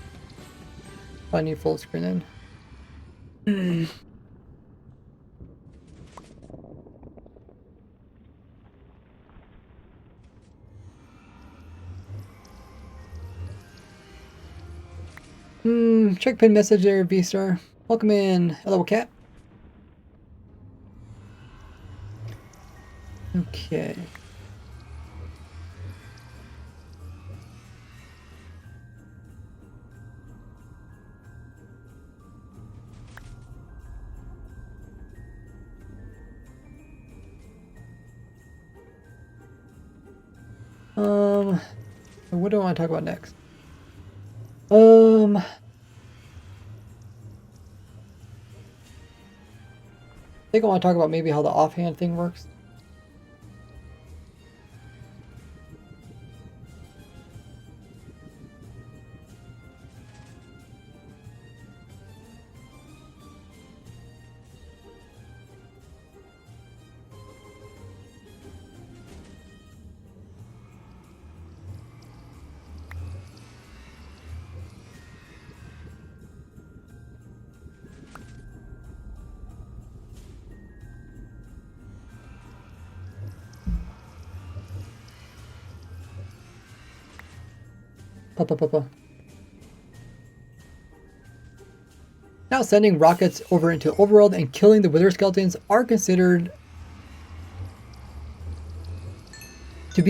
I need full screen then. Check pin message there, V-Star. Welcome in. Hello, cat. Okay. What do I want to talk about next? I think I want to talk about maybe how the offhand thing works. Now sending rockets over into overworld and killing the wither skeletons are considered to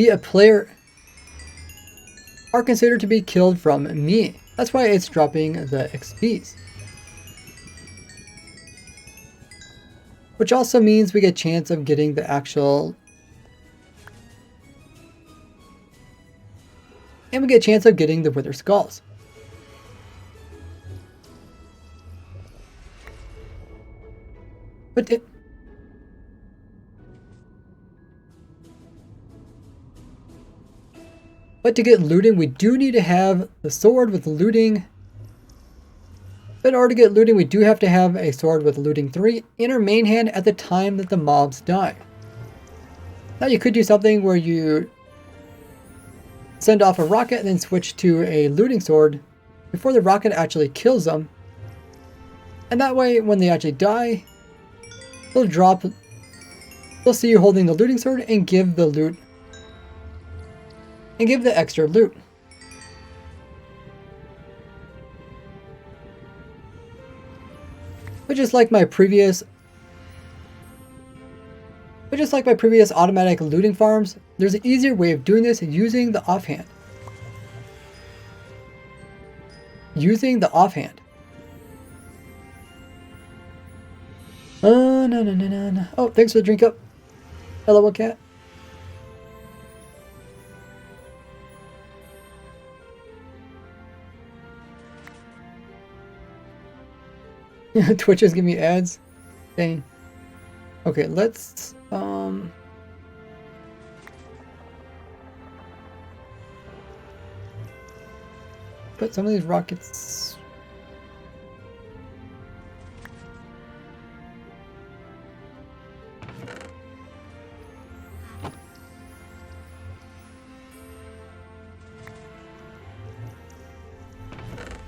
be killed from me. That's why it's dropping the XPs. Which also means we get a chance of getting the actual... And we get a chance of getting the wither skulls. But to get looting, we do need to have the sword with looting. But in order to get looting, we do have to have a sword with looting 3 in our main hand at the time that the mobs die. Now you could do something where you send off a rocket and then switch to a looting sword before the rocket actually kills them. And that way, when they actually die, they'll see you holding the looting sword and give the loot, and give the extra loot. But just like my previous automatic looting farms, there's an easier way of doing this using the offhand. No. Oh, thanks for the drink up. Hello, cat. Twitch is giving me ads. Dang. Okay, let's put some of these rockets.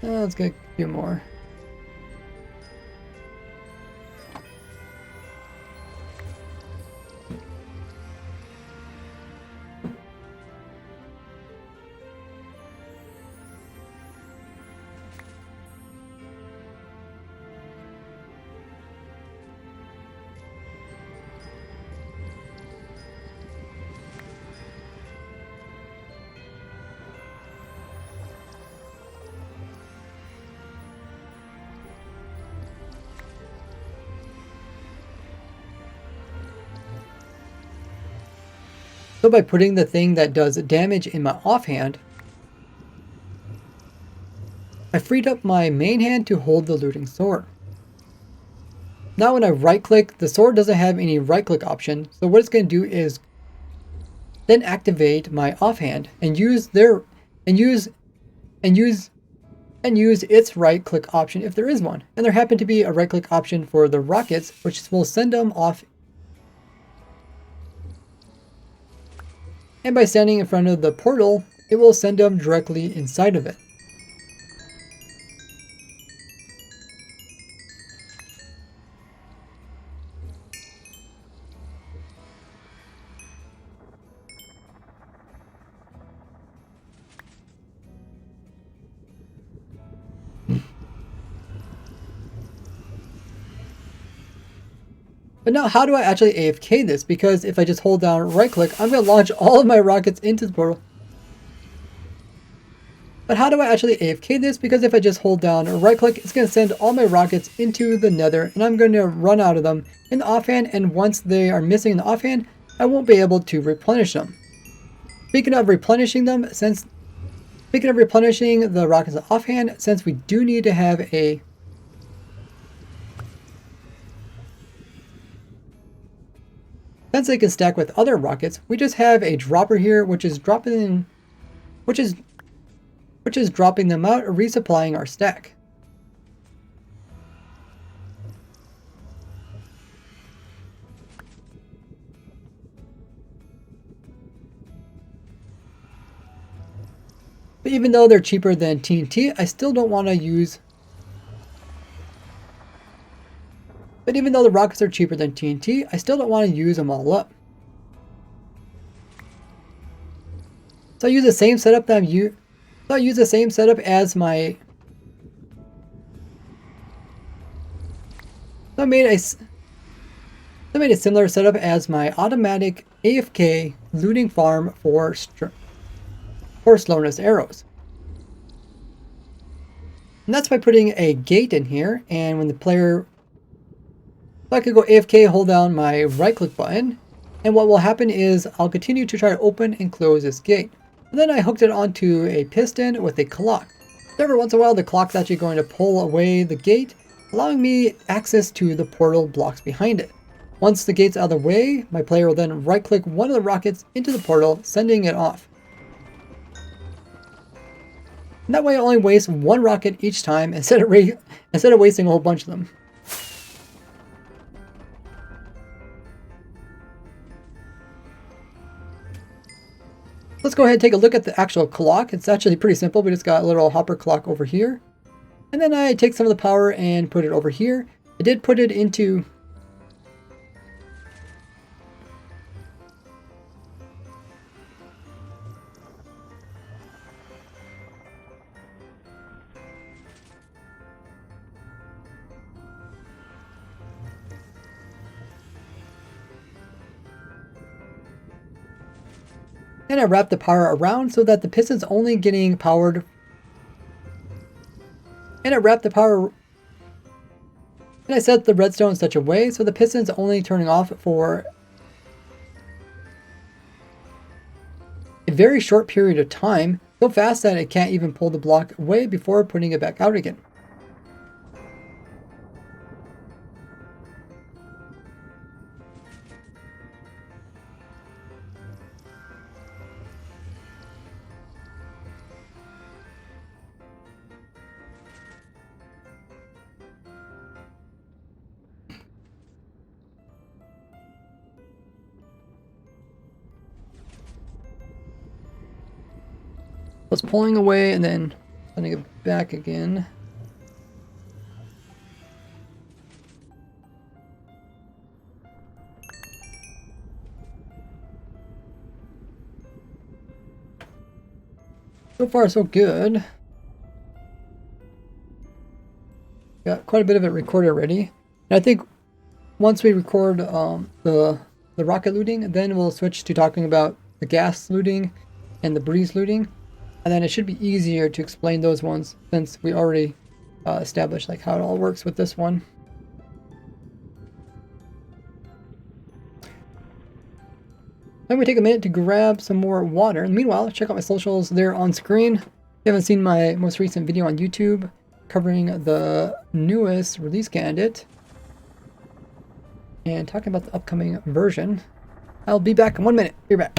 Let's get a few more. So by putting the thing that does damage in my offhand, I freed up my main hand to hold the looting sword. Now when I right click, the sword doesn't have any right click option, so what it's going to do is then activate my offhand and use its right click option if there is one. And there happened to be a right click option for the rockets, which will send them off. And by standing in front of the portal, it will send them directly inside of it. But now how do I actually AFK this? Because if I just hold down right click, I'm going to launch all of my rockets into the portal. But how do I actually AFK this? Because if I just hold down right click, it's going to send all my rockets into the nether, and I'm going to run out of them in the offhand, and once they are missing in the offhand, I won't be able to replenish them. Speaking of replenishing the rockets offhand, since we do need to have a since they can stack with other rockets, we just have a dropper here, which is dropping them out, resupplying our stack. But even though they're cheaper than TNT, I still don't want to use. But even though the rockets are cheaper than TNT, I still don't want to use them all up. So I use the same setup that I made a similar setup as my automatic AFK looting farm for slowness arrows. And that's by putting a gate in here, and when the player, so I could go AFK, hold down my right click button, and what will happen is I'll continue to try to open and close this gate. And then I hooked it onto a piston with a clock. So every once in a while the clock's actually going to pull away the gate, allowing me access to the portal blocks behind it. Once the gate's out of the way, my player will then right click one of the rockets into the portal, sending it off. And that way I only waste one rocket each time instead of wasting a whole bunch of them. let's go ahead and take a look at the actual clock. It's actually pretty simple. We just got a little hopper clock over here. And then I take some of the power and put it over here. I did put it into... And I wrap the power around so that the piston's only getting powered. And I wrap the power. And I set the redstone in such a way so the piston's only turning off for a very short period of time, so fast that it can't even pull the block away before putting it back out again. It's pulling away and then letting it back again. So far, so good. Got quite a bit of it recorded already. And I think once we record the rocket looting, then we'll switch to talking about the gas looting and the breeze looting. And then it should be easier to explain those ones since we already established like how it all works with this one. Then we take a minute to grab some more water. And meanwhile, check out my socials there on screen. If you haven't seen my most recent video on YouTube covering the newest release candidate and talking about the upcoming version, I'll be back in 1 minute. Be back.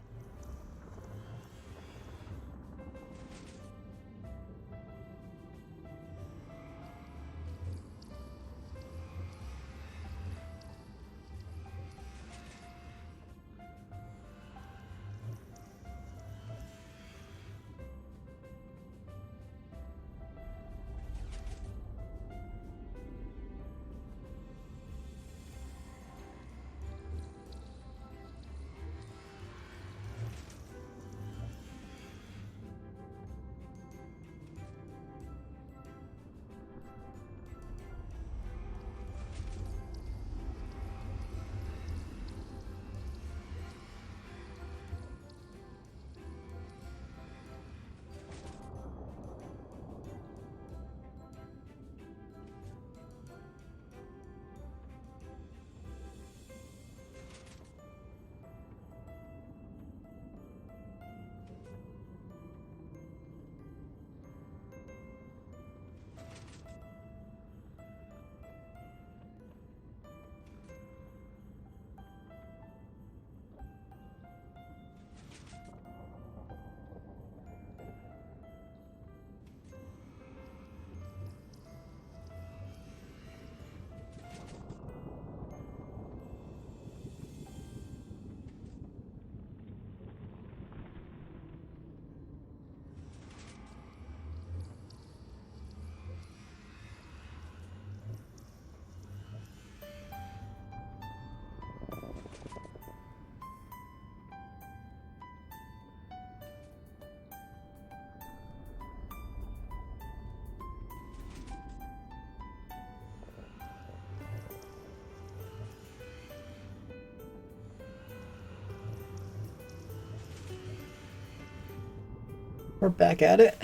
We're back at it.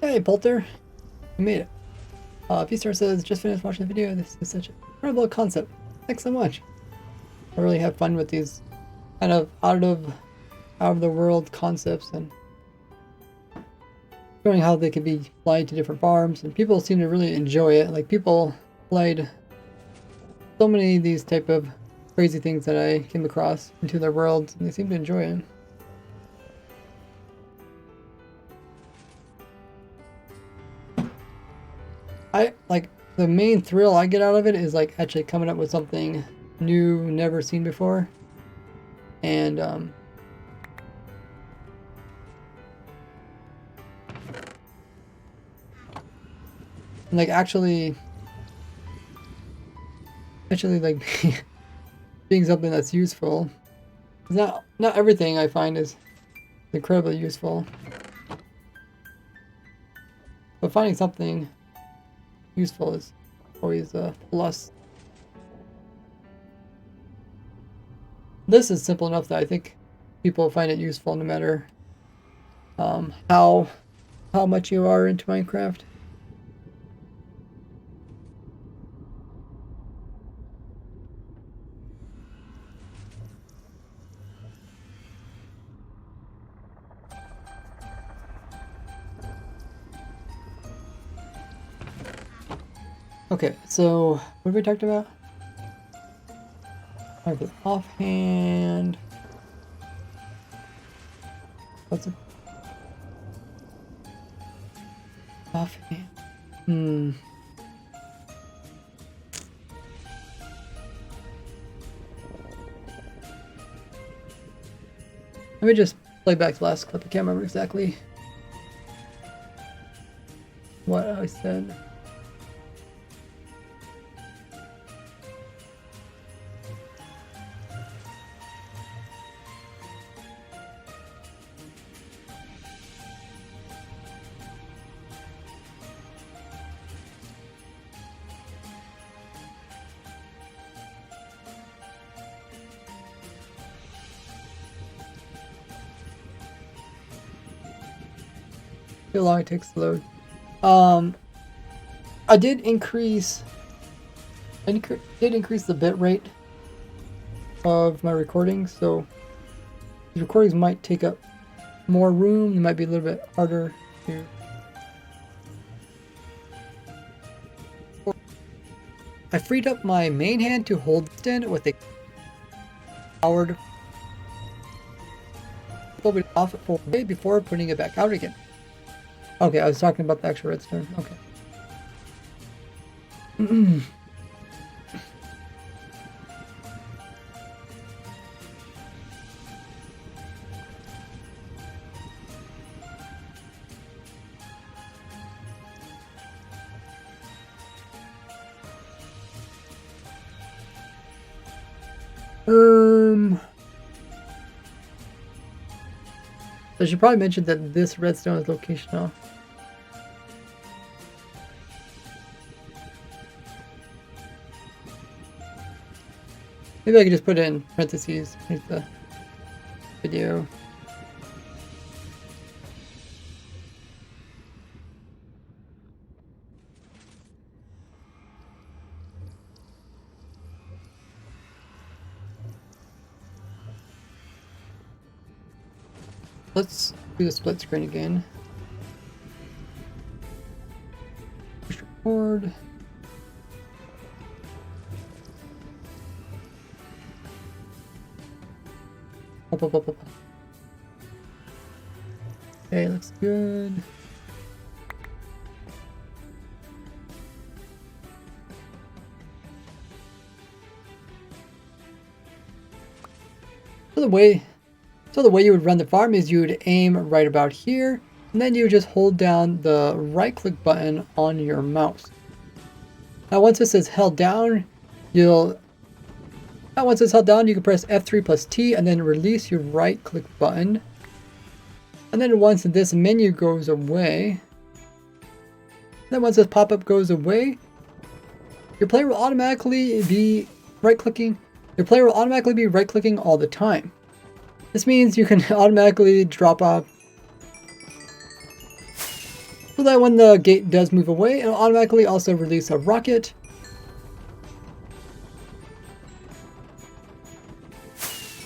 Hey, Polter. You made it. V-Star says, just finished watching the video. This is such an incredible concept. Thanks so much. I really have fun with these kind of out of the world concepts and showing how they can be applied to different farms, and people seem to really enjoy it. Like, people applied so many of these type of crazy things that I came across into their worlds, and they seem to enjoy it. I like the main thrill I get out of it is like actually coming up with something new, never seen before. and like actually like being something that's useful. Not everything I find is incredibly useful, but finding something useful is always a plus. This is simple enough that I think people find it useful no matter how much you are into Minecraft. Okay, so what have we talked about? Alright, for the offhand. What's it? Offhand. Let me just play back the last clip. I can't remember exactly what I said. See how long it takes to load. I did increase the bit rate of my recordings, so the recordings might take up more room. It might be a little bit harder to. I freed up my main hand to hold stand with a powered off it for a day before putting it back out again. Okay, I was talking about the actual redstone. Okay. I should probably mention that this redstone is locational. Maybe I could just put it in parentheses with the video. Let's do the split screen again. Push record. Up. Okay, looks good. So the way you would run the farm is you would aim right about here, and then you would just hold down the right click button on your mouse. Now once this is held down, you can press F3 plus T and then release your right click button. And then once this menu goes away, once this pop-up goes away, your player will automatically be right-clicking. All the time. This means you can automatically drop off, so that when the gate does move away, it'll automatically also release a rocket.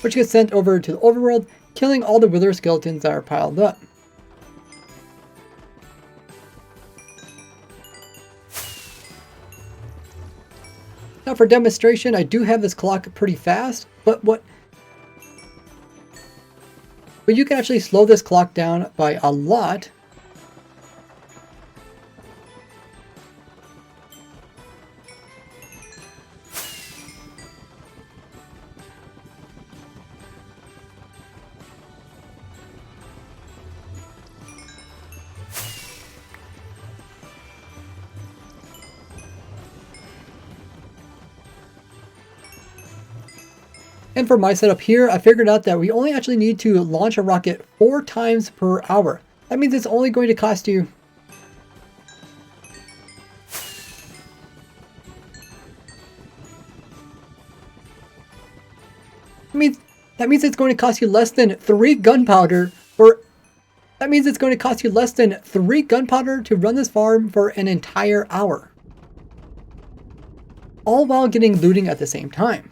Which gets sent over to the overworld, killing all the wither skeletons that are piled up. Now for demonstration, I do have this clock pretty fast, but you can actually slow this clock down by a lot. And for my setup here, I figured out that we only actually need to launch a rocket 4 times per hour. That means it's only going to cost you... That means it's going to cost you less than 3 gunpowder for... That means it's going to cost you less than 3 gunpowder to run this farm for an entire hour. All while getting looting at the same time.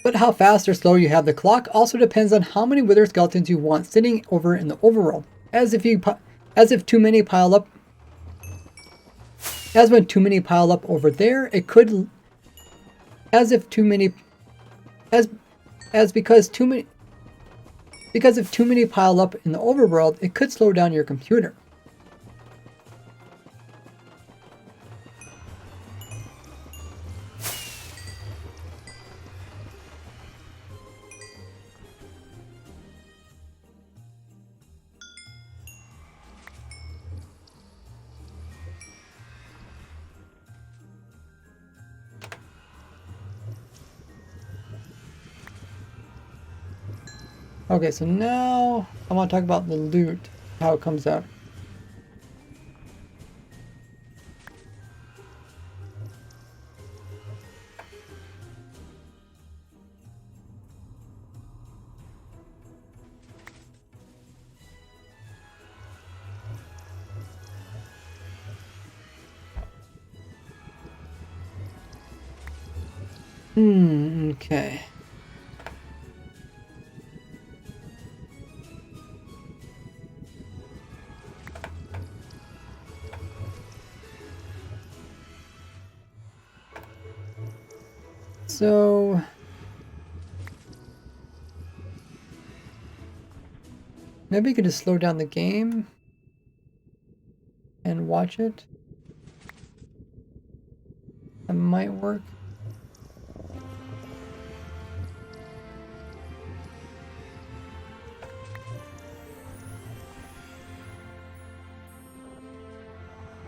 But how fast or slow you have the clock also depends on how many wither skeletons you want sitting over in the overworld. As if too many pile up, as when too many pile up over there, it could, as if too many, because if too many pile up in the overworld, it could slow down your computer. Okay, so now I want to talk about the loot, how it comes out. Okay. So maybe you could just slow down the game and watch it. That might work.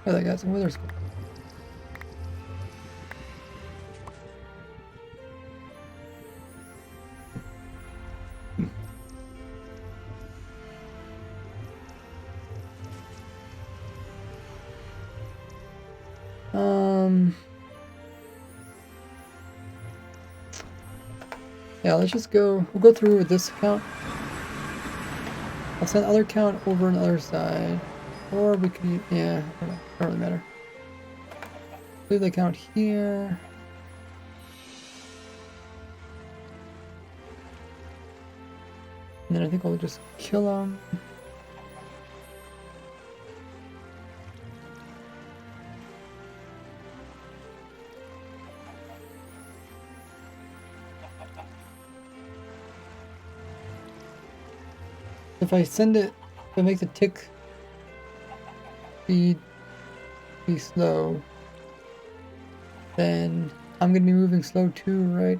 Oh, that got some wither skeletons. Yeah, let's just go, we'll go through with this account. I'll send the other account over on the other side. Or we could, yeah, I don't know, don't really matter. Leave the account here. And then I think we'll just kill them. If I send it, if it makes the tick speed be slow, then I'm gonna be moving slow too, right?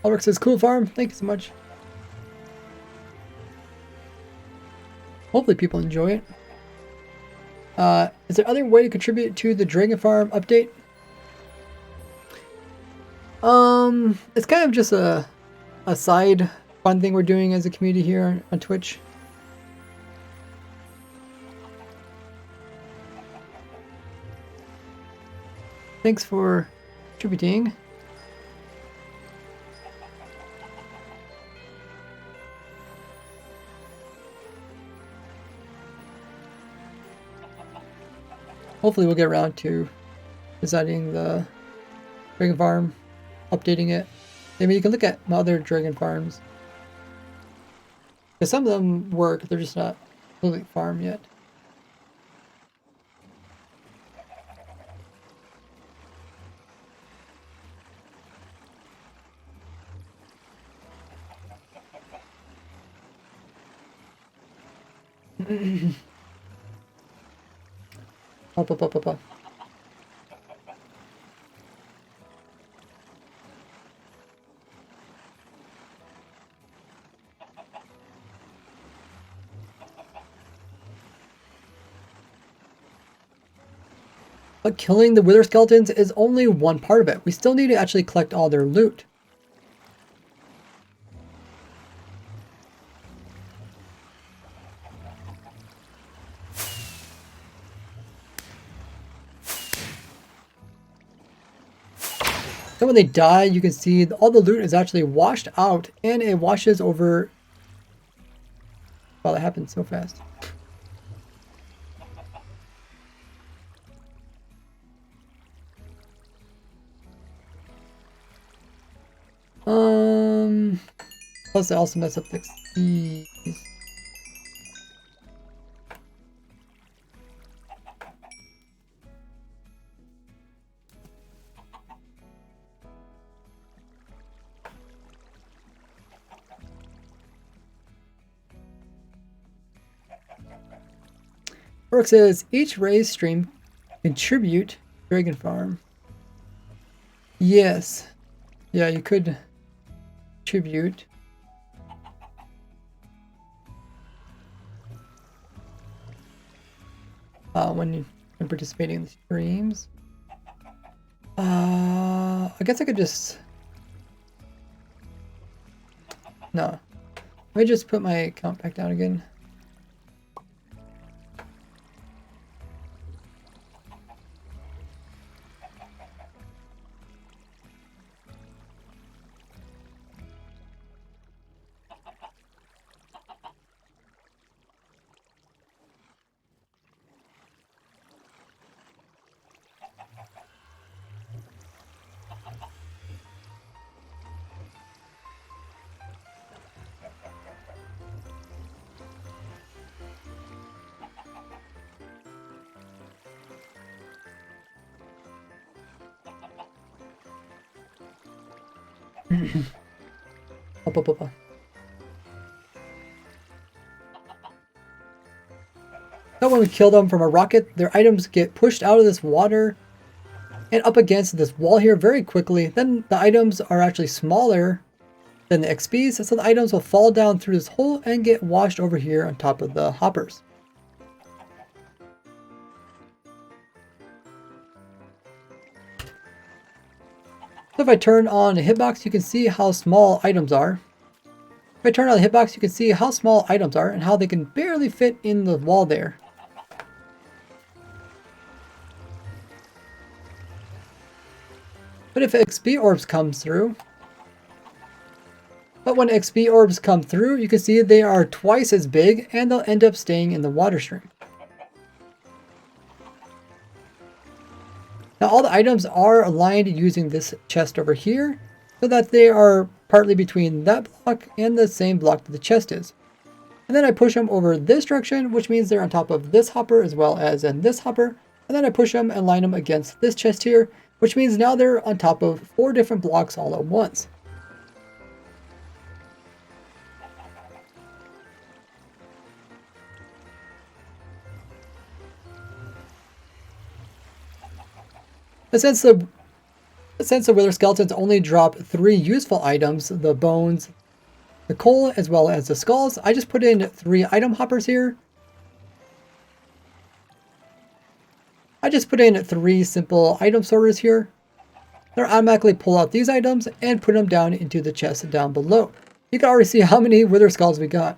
Ulrich says, cool farm, thank you so much. Hopefully people enjoy it. Is there other way to contribute to the Dragon Farm update? It's kind of just a side fun thing we're doing as a community here on Twitch. Thanks for contributing. Hopefully we'll get around to designing the Dragon Farm, updating it. I mean, you can look at my other Dragon Farms. Because some of them work, they're just not fully farmed yet. Up. But killing the wither skeletons is only one part of it. We still need to actually collect all their loot. So when they die, you can see all the loot is actually washed out, and it washes over. Wow, that happened so fast. Plus they also mess up the keys. Work says each raise stream contribute Dragon Farm. Yes. Yeah, you could contribute. When participating in the streams. I guess I could just... No. Let me just put my account back down again. Up. Now when we kill them from a rocket, their items get pushed out of this water and up against this wall here very quickly. Then the items are actually smaller than the XPs, so the items will fall down through this hole and get washed over here on top of the hoppers. So if I turn on the hitbox, you can see how small items are. If I turn on the hitbox, you can see how small items are and how they can barely fit in the wall there. But if XP orbs comes through, when XP orbs come through, you can see they are twice as big and they'll end up staying in the water stream. Now all the items are aligned using this chest over here so that they are partly between that block and the same block that the chest is. And then I push them over this direction, which means they're on top of this hopper as well as in this hopper. And then I push them and line them against this chest here, which means now they're on top of 4 different blocks all at once. Since the wither skeletons only drop 3 useful items, the bones, the coal, as well as the skulls, I just put in 3 item hoppers here. I just put in 3 simple item sorters here. They'll automatically pull out these items and put them down into the chest down below. You can already see how many wither skulls we got.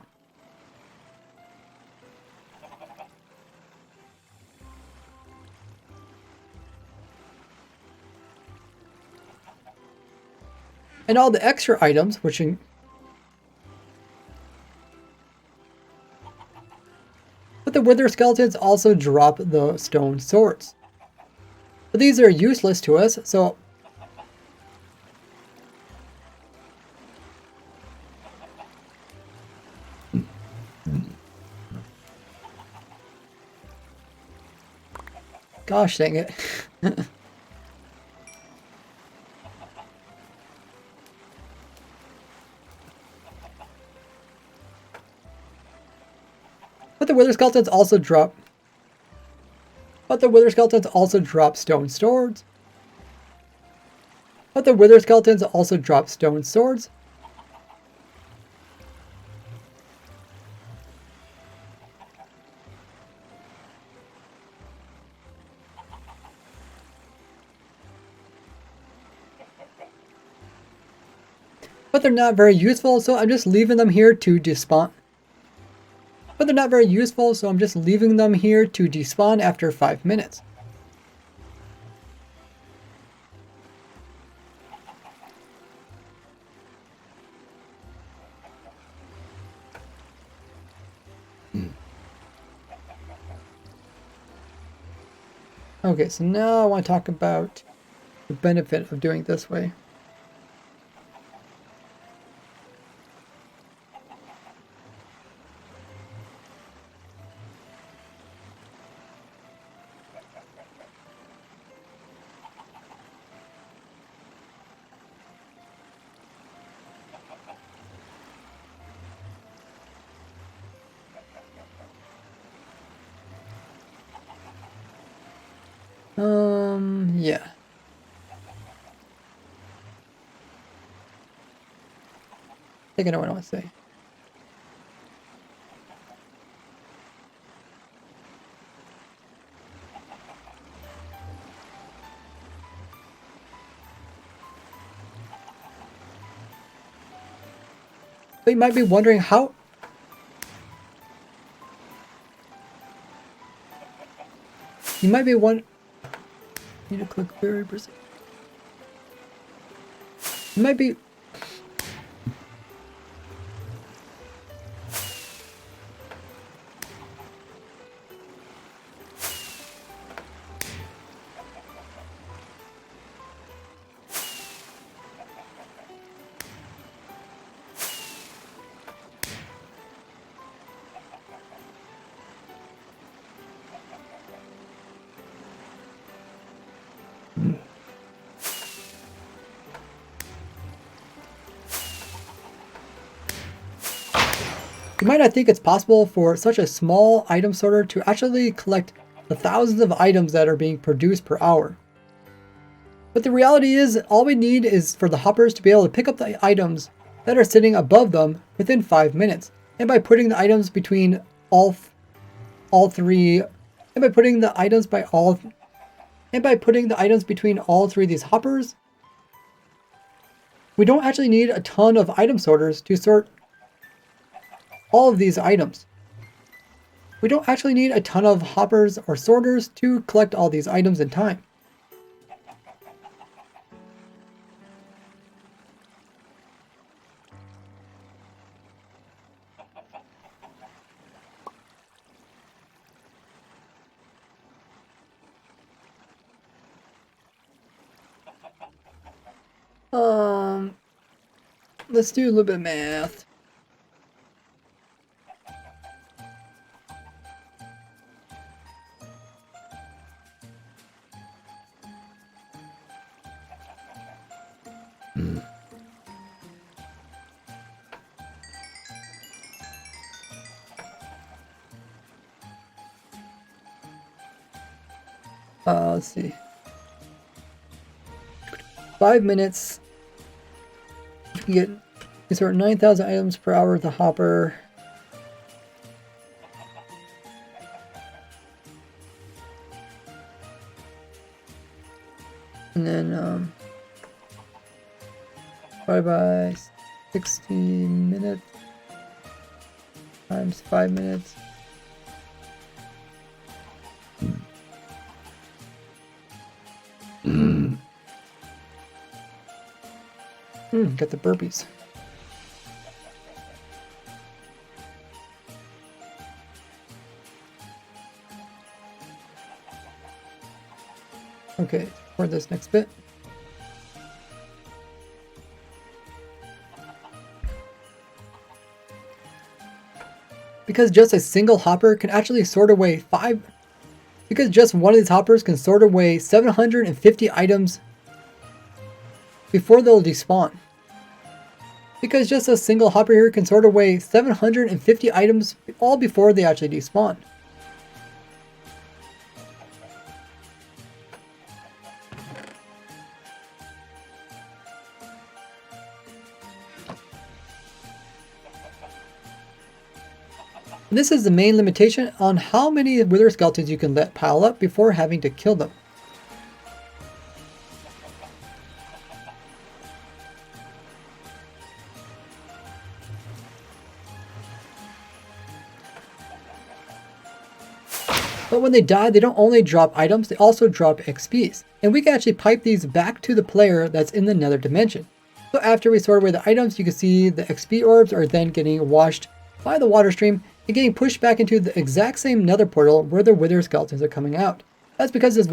And all the extra items, but the wither skeletons also drop the stone swords. But these are useless to us, so gosh dang it. But the wither skeletons also drop. But the wither skeletons also drop stone swords. But the wither skeletons also drop stone swords. But they're not very useful, so I'm just leaving them here to despawn. But they're not very useful, so I'm just leaving them here to despawn after 5 minutes. Okay, so now I want to talk about the benefit of doing it this way. Yeah. I think I know what I want to say. But you might be wondering how... You might be wondering... Need to click very precise. You might be... You might not think it's possible for such a small item sorter to actually collect the thousands of items that are being produced per hour. But the reality is, all we need is for the hoppers to be able to pick up the items that are sitting above them within 5 minutes. And by putting the items between all three, and by putting the items between all three of these hoppers, we don't actually need a ton of item sorters to sort all of these items. We don't actually need a ton of hoppers or sorters to collect all these items in time. Let's do a little bit of math. Let's see. 5 minutes. You sort 9,000 items per hour with the hopper. And then divided by 60 minutes times 5 minutes. Got the burpees. Okay, for this next bit. Because just a single hopper can actually sort away because just one of these hoppers can sort away 750 items before they'll despawn. because just a single hopper here can sort away 750 items all before they actually despawn. And this is the main limitation on how many Wither Skeletons you can let pile up before having to kill them. But when they die, they don't only drop items, they also drop XPs. And we can actually pipe these back to the player that's in the nether dimension. So after we sort away the items, you can see the XP orbs are then getting washed by the water stream and getting pushed back into the exact same nether portal where the Wither Skeletons are coming out. That's because this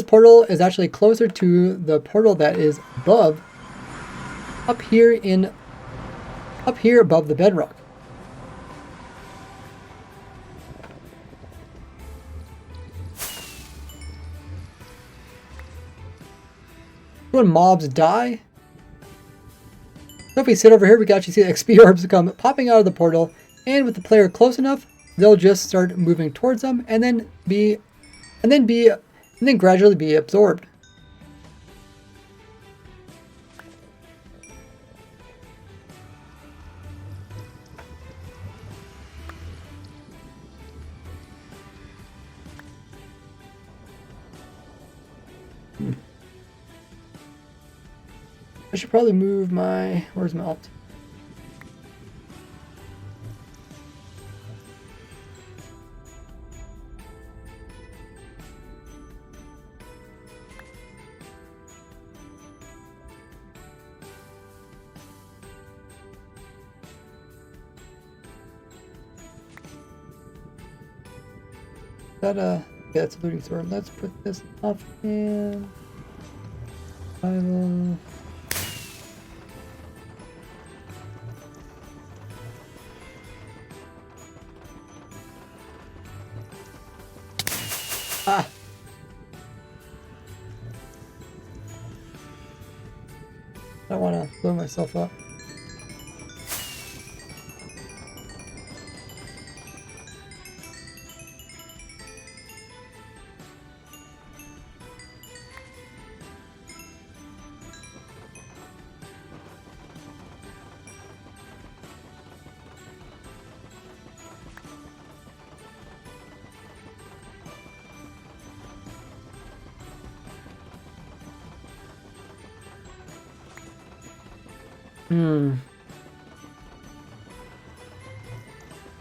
portal is actually closer to the portal that is above, up here above the bedrock. When mobs die, so if we sit over here, we can actually see the XP orbs come popping out of the portal, and with the player close enough, they'll just start moving towards them and then gradually be absorbed. I should probably move my... Where's my alt? Yeah, it's a looting sword. Let's put this up in... Bible... Ah! I don't want to blow myself up.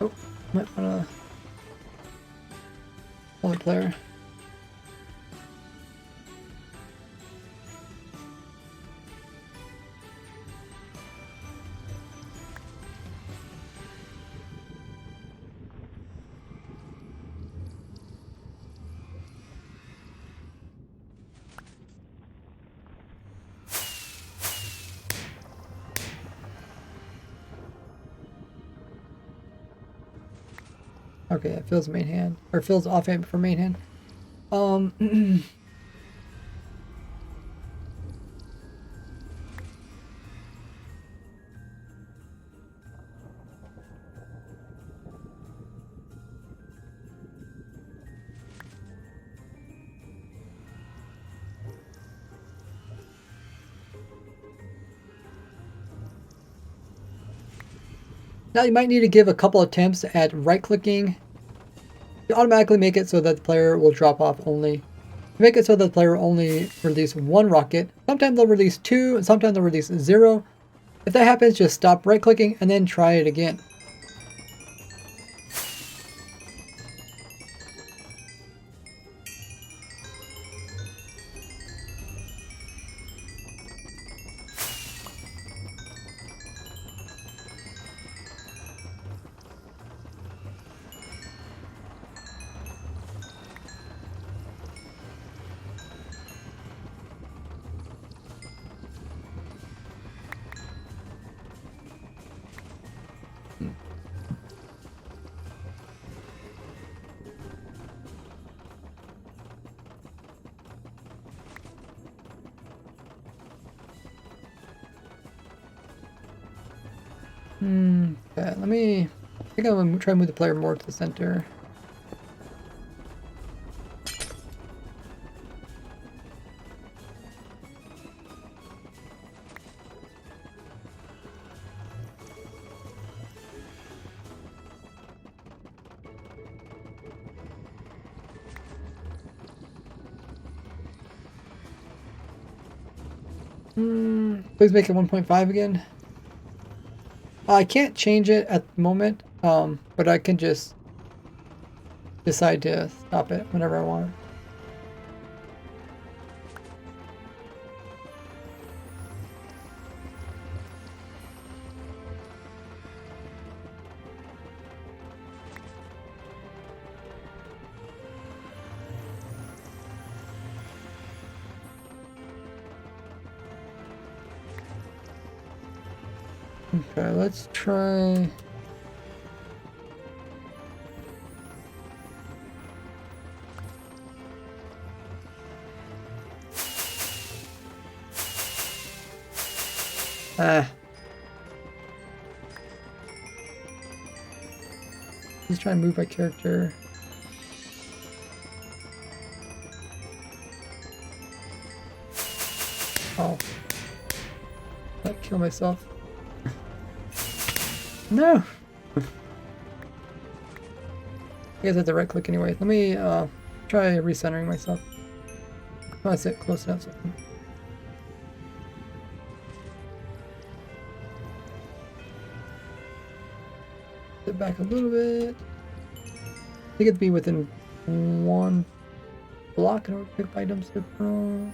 Oh, might wanna multiplayer. Okay, it fills main hand, or fills off hand for main hand. Now you might need to give a couple attempts at right-clicking to automatically make it so that the player will drop off only. Make it so that the player will only release one rocket. Sometimes they'll release 2, and sometimes they'll release 0. If that happens, just stop right-clicking and then try it again. Okay, let me... I think I'm gonna try to move the player more to the center. Please make it 1.5 again. I can't change it at the moment, but I can just decide to stop it whenever I want. Okay, let's try... Ah. Just try and move my character. Oh. I kill myself. No! I guess I have to right click anyway. Let me try recentering myself. I want to sit close enough so I can... Sit back a little bit. I think it'd be within one block in order to pick items to throw.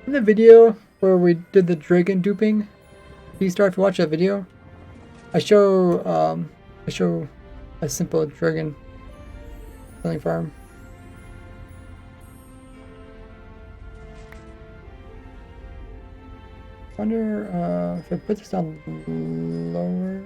In the video where we did the dragon duping, you start to watch that video. I show a simple dragon killing farm. Wonder if I put this on lower.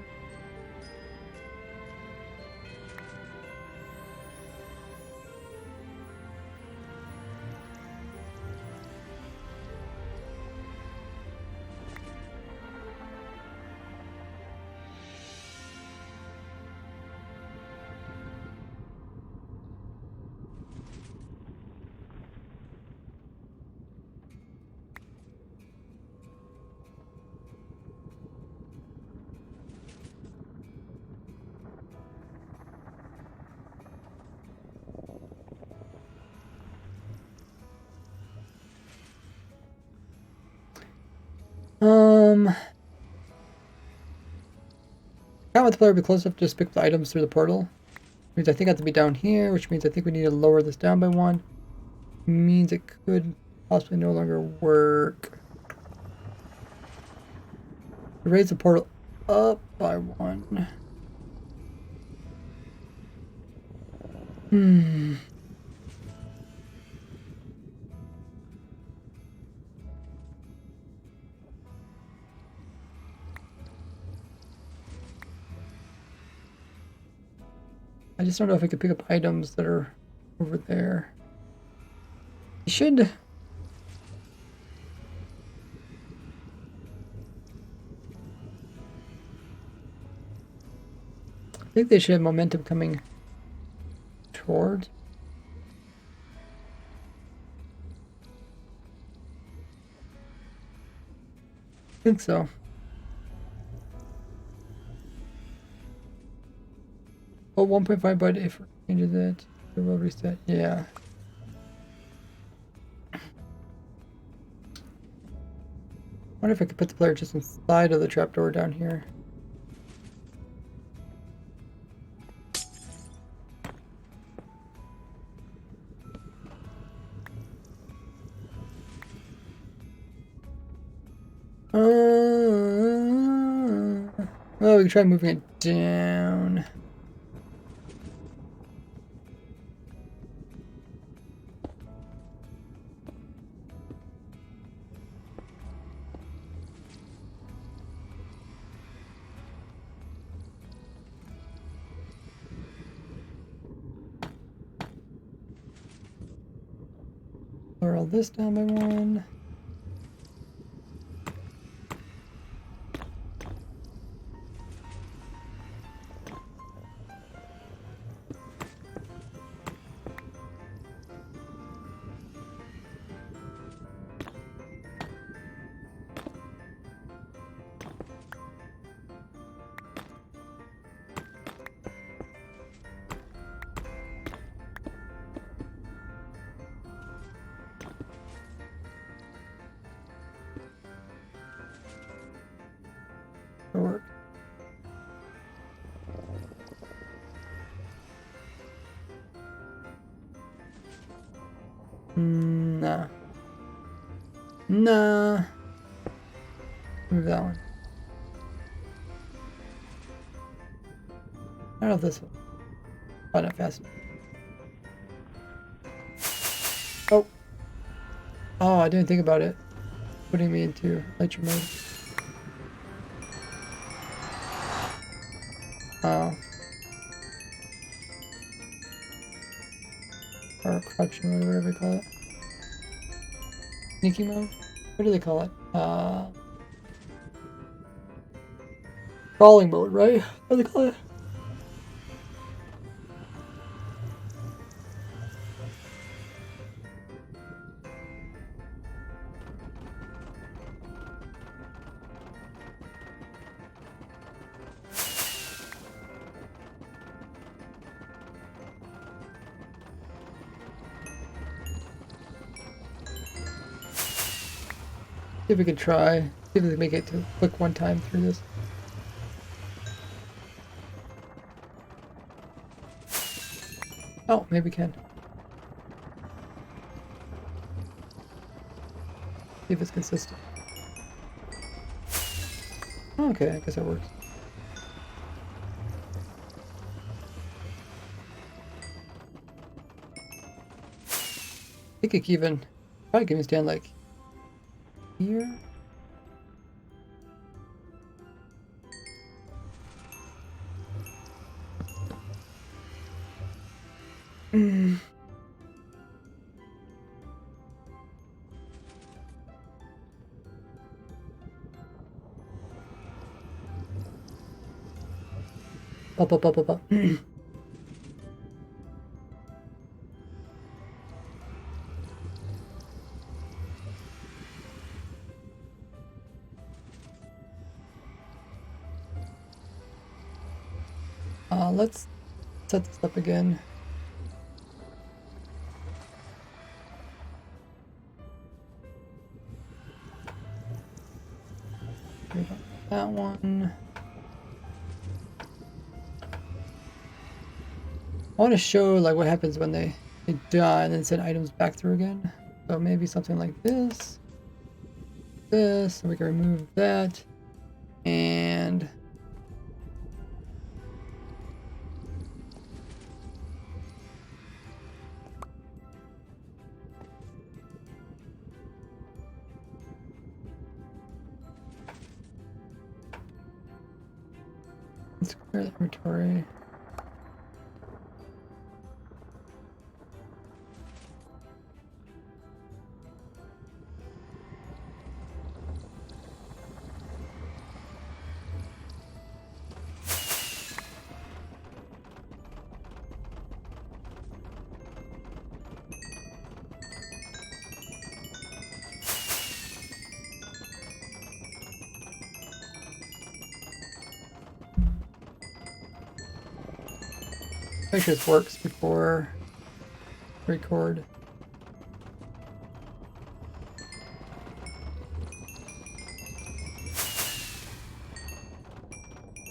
I want the player to be close enough to just pick the items through the portal. Means I think I have to be down here, which means I think we need to lower this down by one. Means it could possibly no longer work. Raise the portal up by one. I just don't know if I could pick up items that are over there. You should... I think they should have momentum coming towards. I think so. Oh, 1.5, but if it changes it, it will reset. Yeah. Wonder if I could put the player just inside of the trapdoor down here. Well, we can try moving it down. Lower all this down by 1. Work. Nah. Nah. Move that one. I don't know if this will. Oh, not fast enough. Oh. Oh, I didn't think about it. Putting me into ledger mode. Oh. Or crouch mode, or whatever they call it. Sneaky mode? What do they call it? Crawling mode, right? What do they call it? See if we can try. See if we can make it to click one time through this. Oh, maybe we can. See if it's consistent. Okay, I guess that works. I think it can even probably can stand like here. Up, up, up, up, up. Let's set this up again. That one. I want to show like what happens when they die and then send items back through again. So maybe something like this. This, and we can remove that. And let's clear the inventory. Make sure this works before record.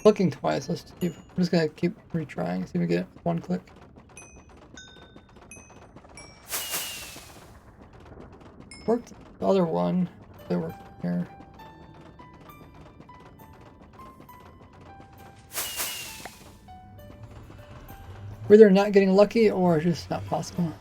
Clicking twice. Let's see. I'm just gonna keep retrying. See if we get it with one click. Worked the other one. That worked here. We're either not getting lucky or just not possible.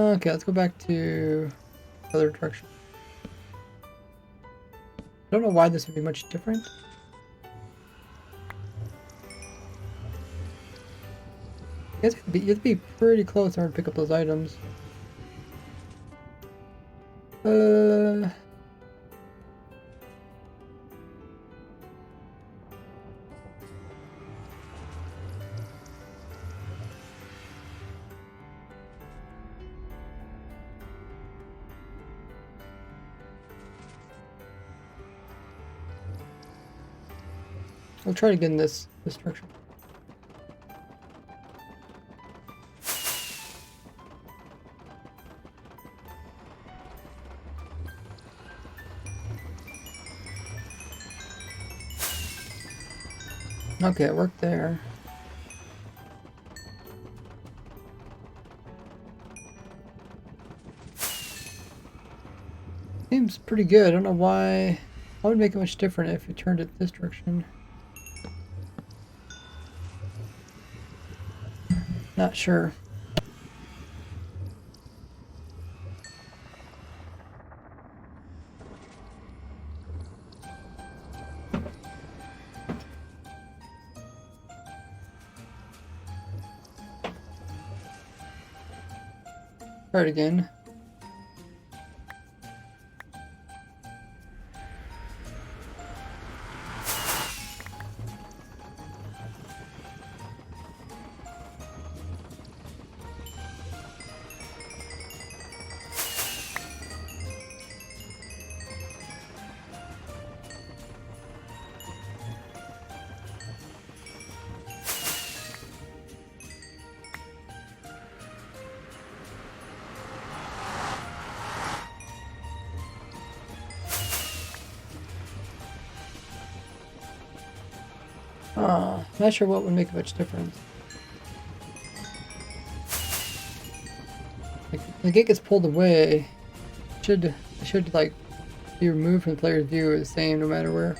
Okay, let's go back to the other direction. I don't know why this would be much different. You have to be pretty close in order to pick up those items. I'll try to get in this direction. Okay, it worked there. Seems pretty good. I don't know why. I would make it much different if it turned it this direction. Not sure. Try it again. Not sure what would make much difference. Like, the gate gets pulled away. It should like be removed from the player's view the same no matter where.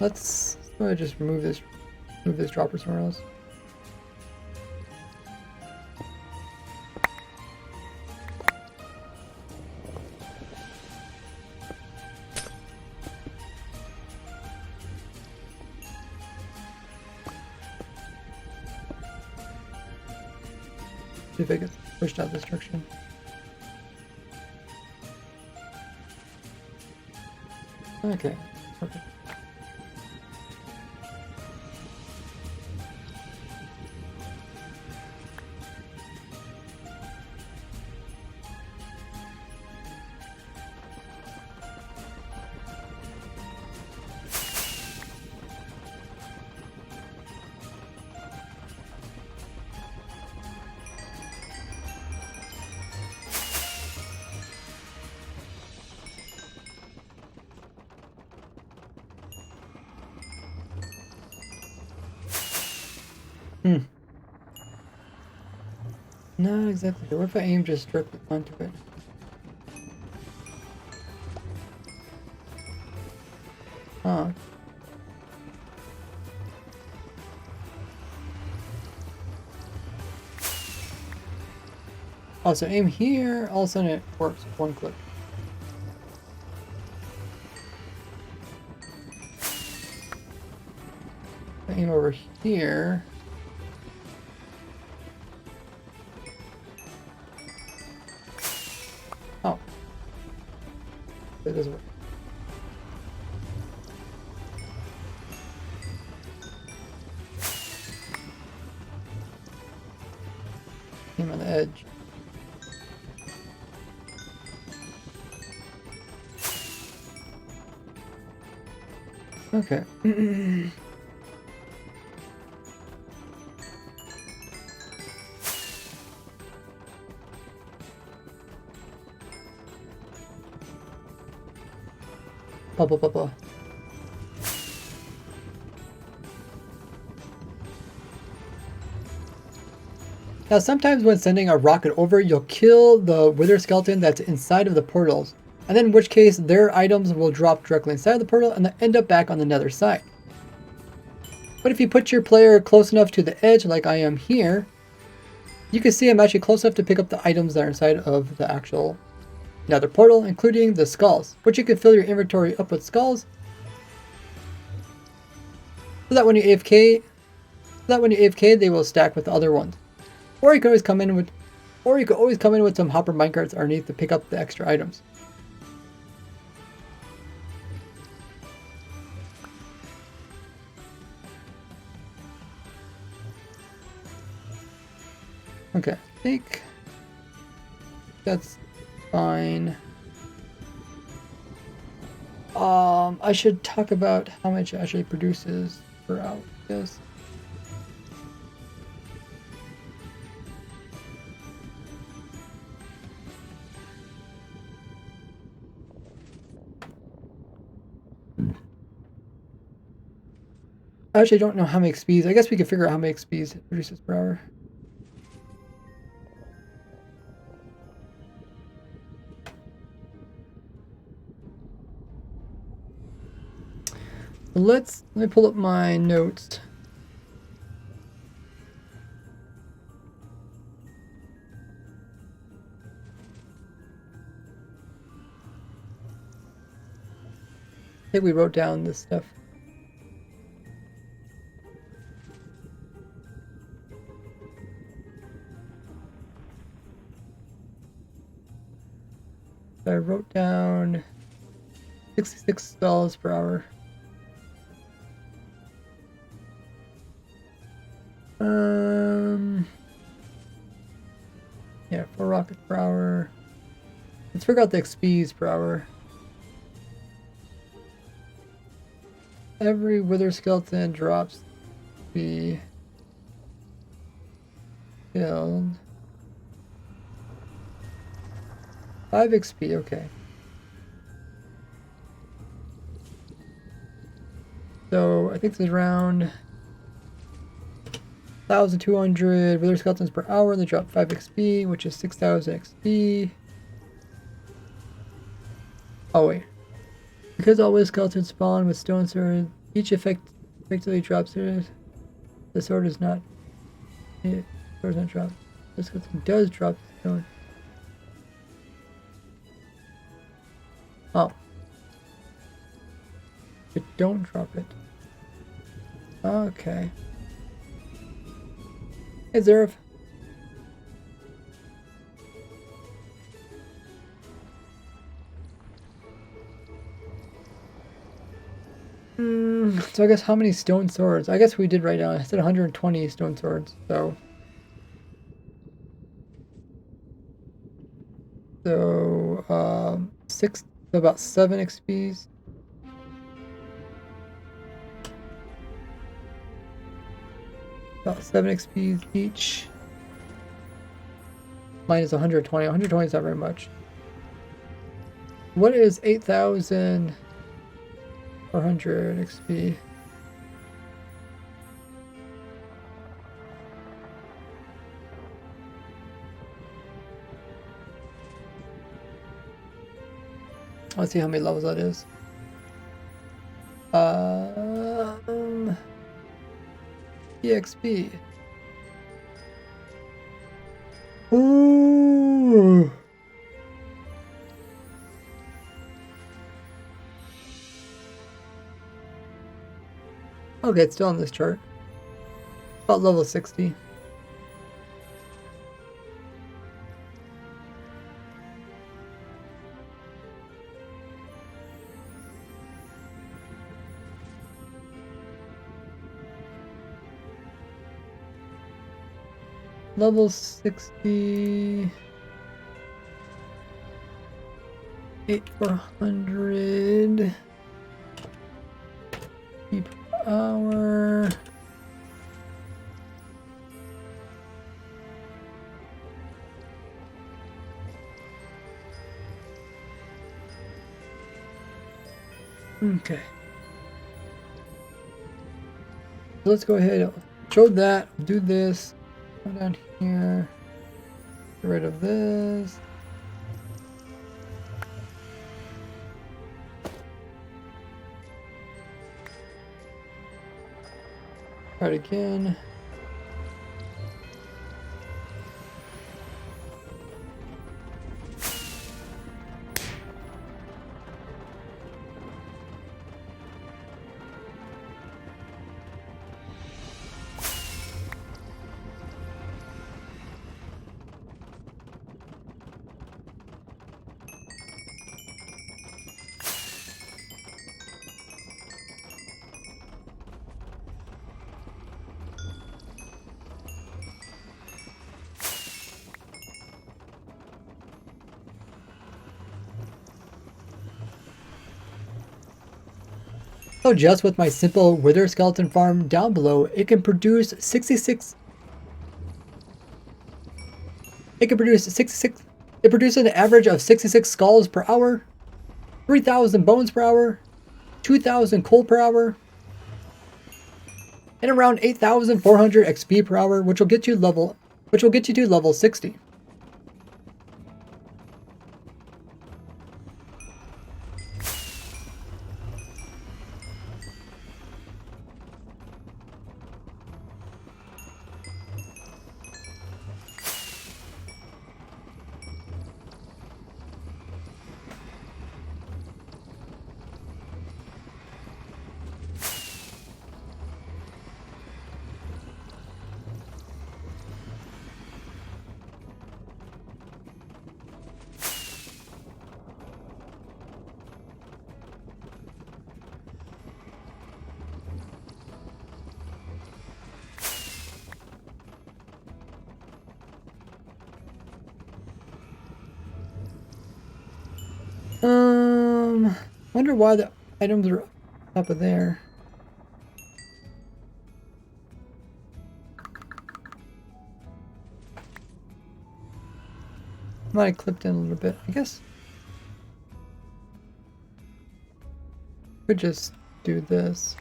Let's go ahead and just move this dropper somewhere else. See if it gets pushed out this direction. Okay, perfect. Not exactly sure. What if I aim just directly onto it? Huh. Oh, so aim here, all of a sudden it works with one click. If I aim over here. Oh. It doesn't work. Aim on the edge. Okay. Blah. Now, sometimes when sending a rocket over, you'll kill the wither skeleton that's inside of the portals, and then in which case their items will drop directly inside the portal and then end up back on the nether side. But if you put your player close enough to the edge, like I am here, you can see I'm actually close enough to pick up the items that are inside of the actual nether portal, including the skulls, which you can fill your inventory up with skulls, so that when you AFK, they will stack with the other ones. Or you can always come in with some hopper minecarts underneath to pick up the extra items. Okay, I think that's fine. I should talk about how much it actually produces per hour. Yes. I actually don't know how many XPs. I guess we can figure out how many XPs it produces per hour. Let me pull up my notes. I think we wrote down this stuff. I wrote down $66 per hour. Yeah, 4 rockets per hour. Let's figure out the XPs per hour. Every wither skeleton drops the killed. 5 XP, okay. So I think it's around 1,200 wither skeletons per hour. They drop 5 XP, which is 6,000 XP. Oh wait. Because all wither skeletons spawn with stone sword, each effectively drops their. The sword is not. It does not drop. The skeleton does drop the stone. Oh. It don't drop it. Okay. Hey, Zerv. So I guess how many stone swords? I guess we did write down. I said 120 stone swords. So six. So about 7 XPs. About 7 XPs each. Mine is 120. 120 is not very much. What is 8,400 XP? Let's see how many levels that is. EXP. Ooh. Okay, it's still on this chart. About level 60. Level 60. 8,400. Per hour. Okay. So let's go ahead and show that. Do this. Come down here. Get rid of this. Try it again. So just with my simple wither skeleton farm down below, it can produce 66. It produces an average of 66 skulls per hour, 3,000 bones per hour, 2,000 coal per hour, and around 8,400 XP per hour, which will get you to level 60. Wonder why the items are up of there. Might have clipped in a little bit, I guess. Could just do this.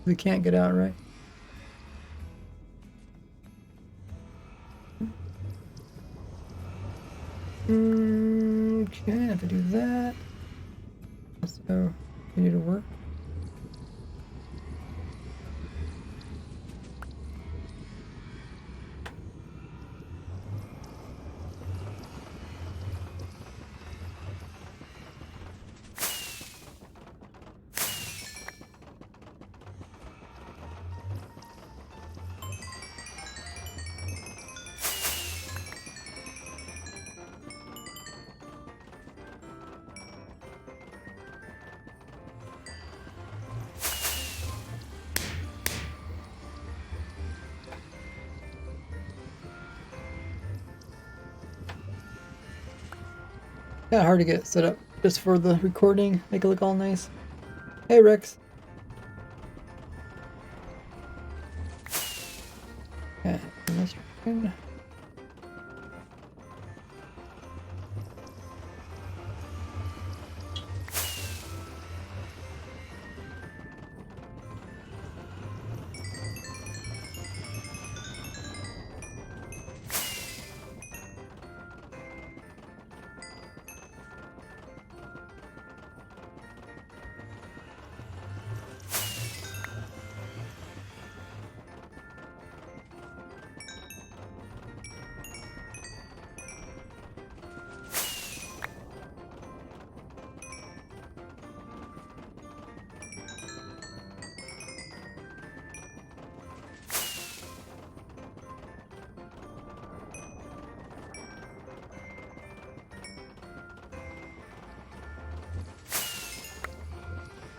We can't get out, right? Okay, I have to do that. So we need to work. Kind of hard to get set up just for the recording, make it look all nice. Hey Rex. Okay, this one.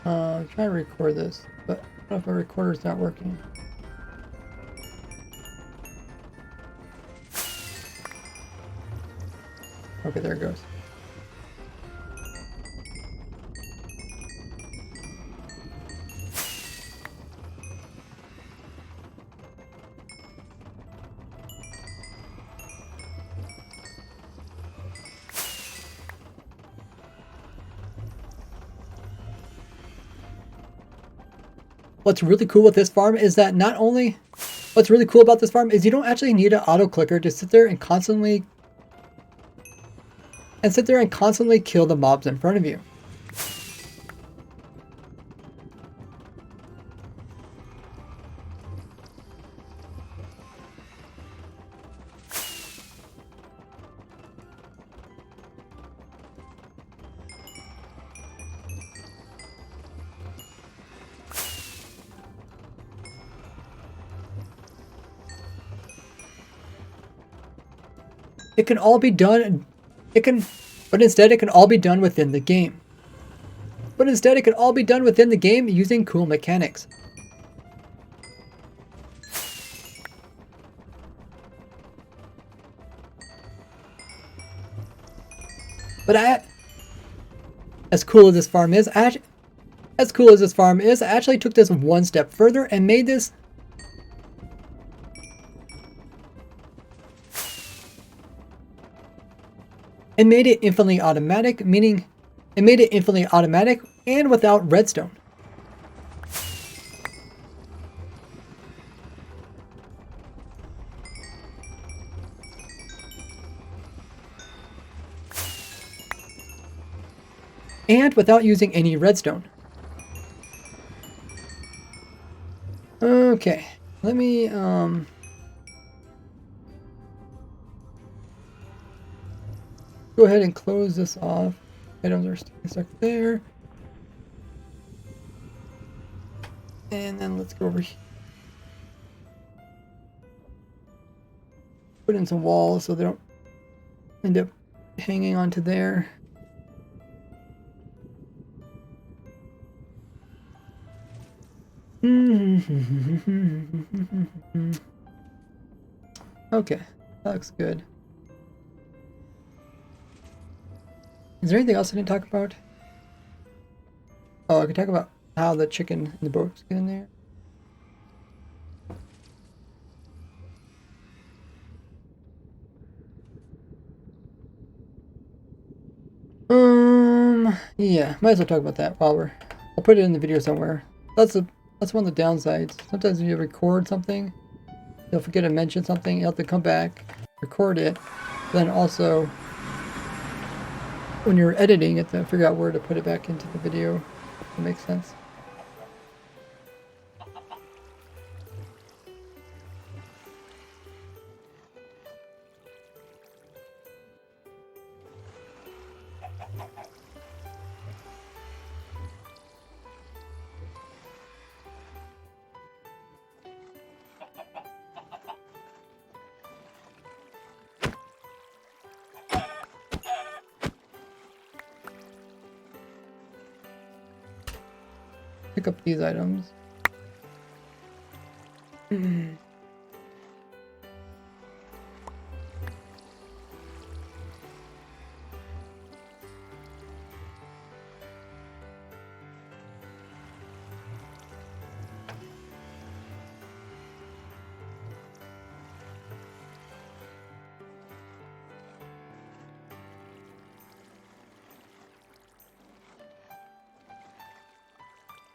I'm trying to record this, but I don't know if my recorder's not working. Okay, there it goes. What's really cool with this farm is that not only what's really cool about this farm is you don't actually need an auto clicker to sit there and constantly kill the mobs in front of you. It can all be done, but instead it can all be done within the game. Using cool mechanics. But as cool as this farm is, I actually took this one step further and made this infinitely automatic, meaning it made it infinitely automatic and without redstone. And without using any redstone. Okay, let me go ahead and close this off. Items are stuck there. And then let's go over here. Put in some walls so they don't end up hanging onto there. Okay, that looks good. Is there anything else I didn't talk about? Oh, I could talk about how the chicken and the boats get in there. Yeah, might as well talk about that while I'll put it in the video somewhere. That's one of the downsides. Sometimes when you record something, you'll forget to mention something, you have to come back, record it, then also when you're editing, you have to figure out where to put it back into the video. If that makes sense. Pick up these items.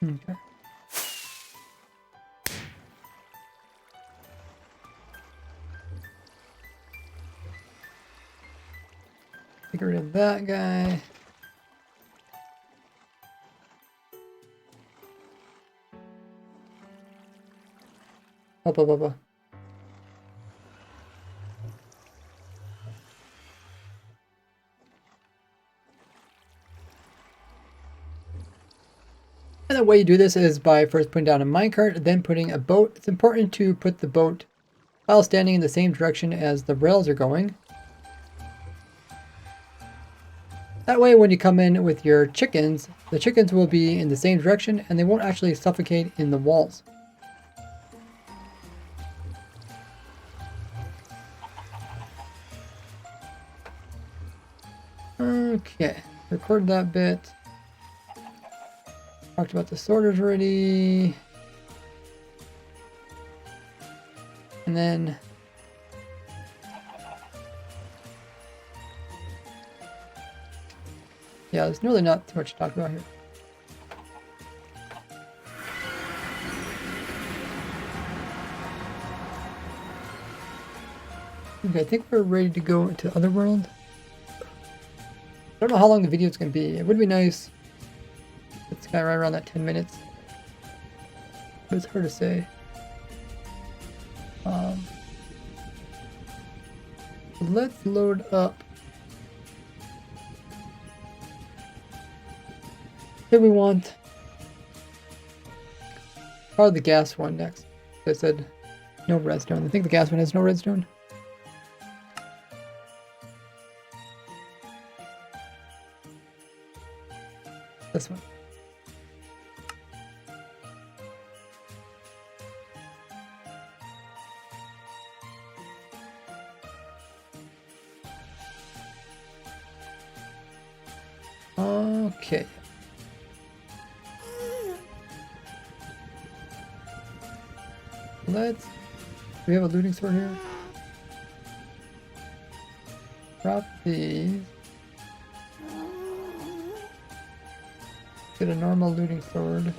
Okay. Get rid of that guy. Up. And the way you do this is by first putting down a minecart, then putting a boat. It's important to put the boat while standing in the same direction as the rails are going. That way when you come in with your chickens, the chickens will be in the same direction and they won't actually suffocate in the walls. Okay, record that bit. Talked about the sorters already. And then yeah, there's really not too much to talk about here. Okay, I think we're ready to go into Otherworld. I don't know how long the video is going to be. It would be nice. It's kind of right around that 10 minutes. But it's hard to say. Let's load up. Here we want probably the gas one next. I said no redstone. I think the gas one has no redstone. This one. Okay. Let's. Do we have a looting sword here? Drop these. Get a normal looting sword.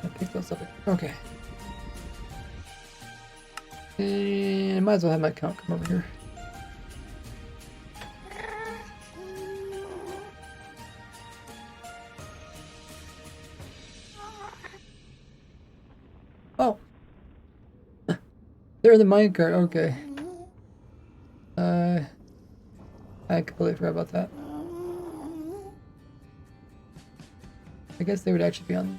I'll pick those up. Okay. And I might as well have my count come over here. Oh. They're the minecart, okay. I completely forgot about that. I guess they would actually be on.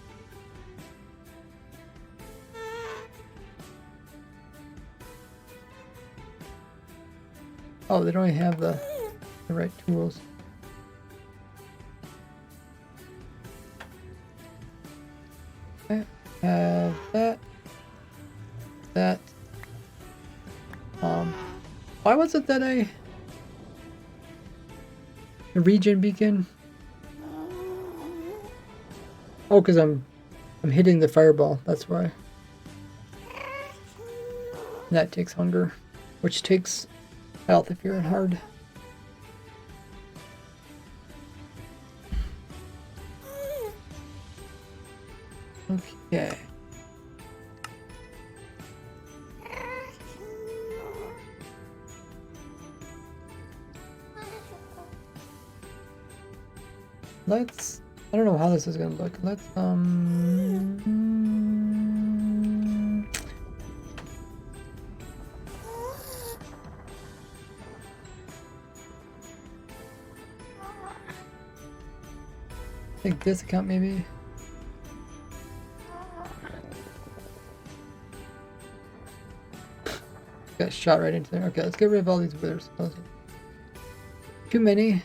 Oh, they don't even have the right tools. Okay, have that. That. Why was it that a regen beacon? Oh, because I'm hitting the fireball. That's why. That takes hunger, which takes health if you're in hard. Okay. Let's. I don't know how this is gonna look. Let's take this account maybe. Got shot right into there. Okay, let's get rid of all these withers. Too many.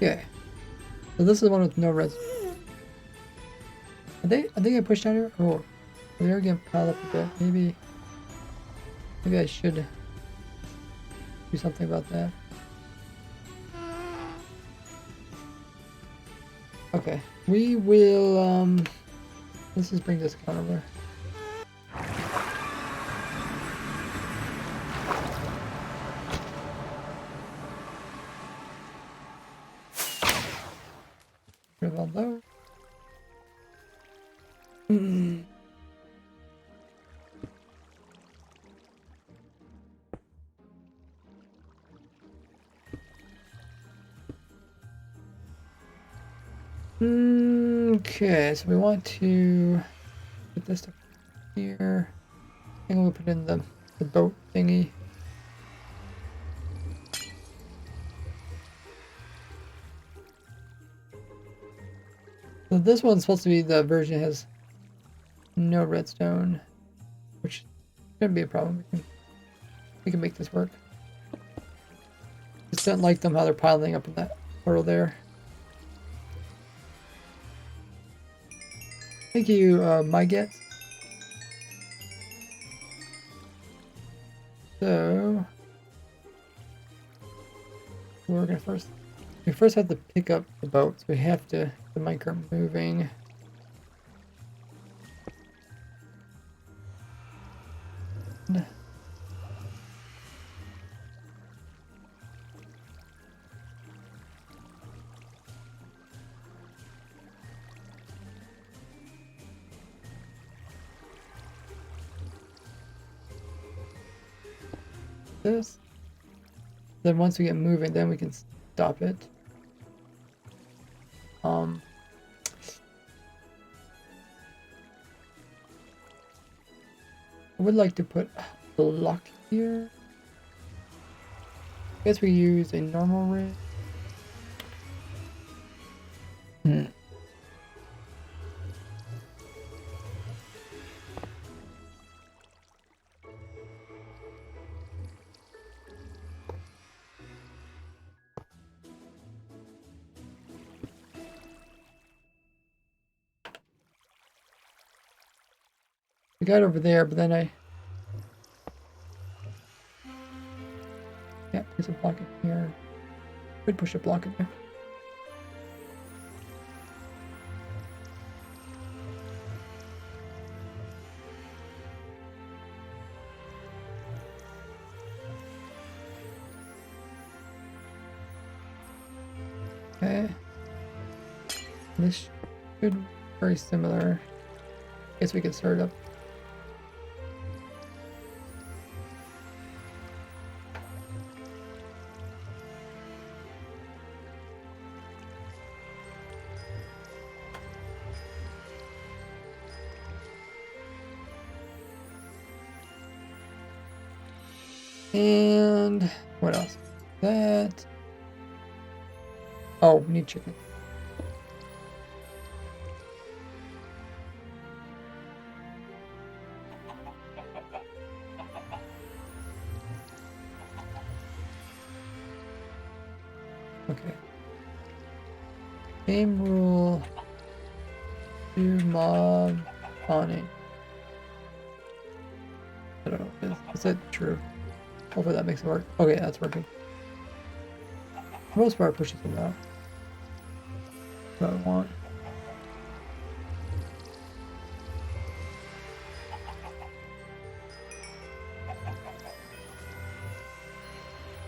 Okay. So this is the one with no res. Are they getting pushed down here? Oh, they're getting piled up a bit. Maybe I should do something about that. Okay, we will let's just bring this account over. Rid of all those. Okay, so we want to put this stuff here. I think we'll put in the boat thingy. So this one's supposed to be the version that has no redstone, which shouldn't be a problem. We can make this work. Just don't like them how they're piling up in that portal there. Thank you, my get. So we're gonna we first have to pick up the boats. We have to get the minecart moving. This. Then once we get moving, then we can stop it. I would like to put a block here. I guess we use a normal rig. We got over there, but then I can't place a block in here. Could push a block in there. Okay. This should be very similar. Guess we could start up. And what else? That. Oh, we need chicken. Okay. Game rule. Do mob spawning. I don't know. Is that true? Hopefully that makes it work. Okay, that's working. For the most part, pushes them out. That's what I want.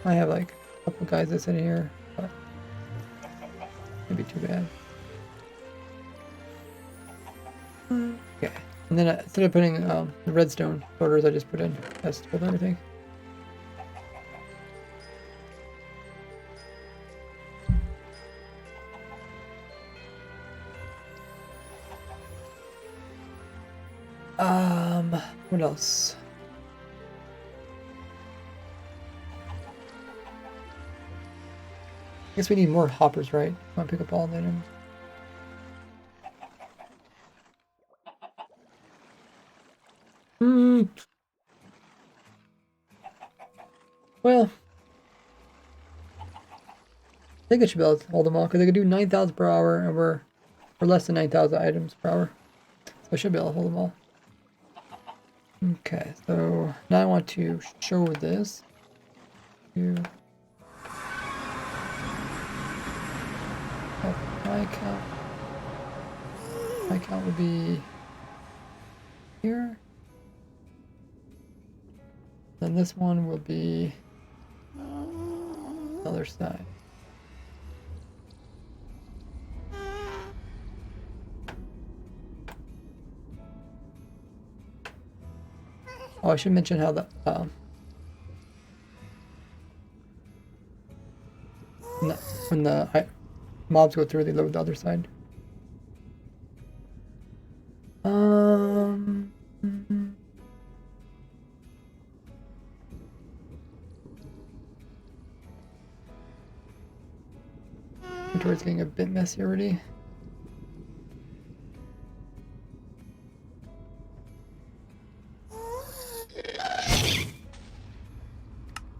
I have like a couple guys that's in here, but maybe too bad. Okay, and then instead of putting the redstone borders, I just put in test with everything. What else? I guess we need more hoppers, right? Want to pick up all the items? Well, I think I should be able to hold them all because I could do 9,000 per hour, and we're less than 9,000 items per hour, so I should be able to hold them all. Okay, so now I want to show this. My count. My count would be here. Then this one will be the other side. Oh, I should mention how the when the mobs go through, they load the other side. Inventory's getting a bit messy already.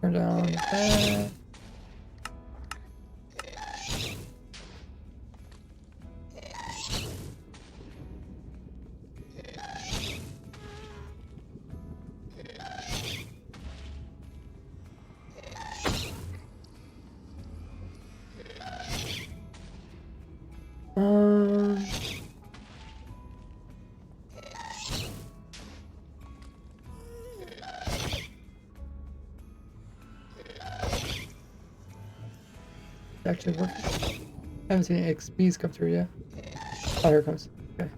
Turn down that. actually working. I haven't seen any XPs come through yet. Oh, here it comes. Okay.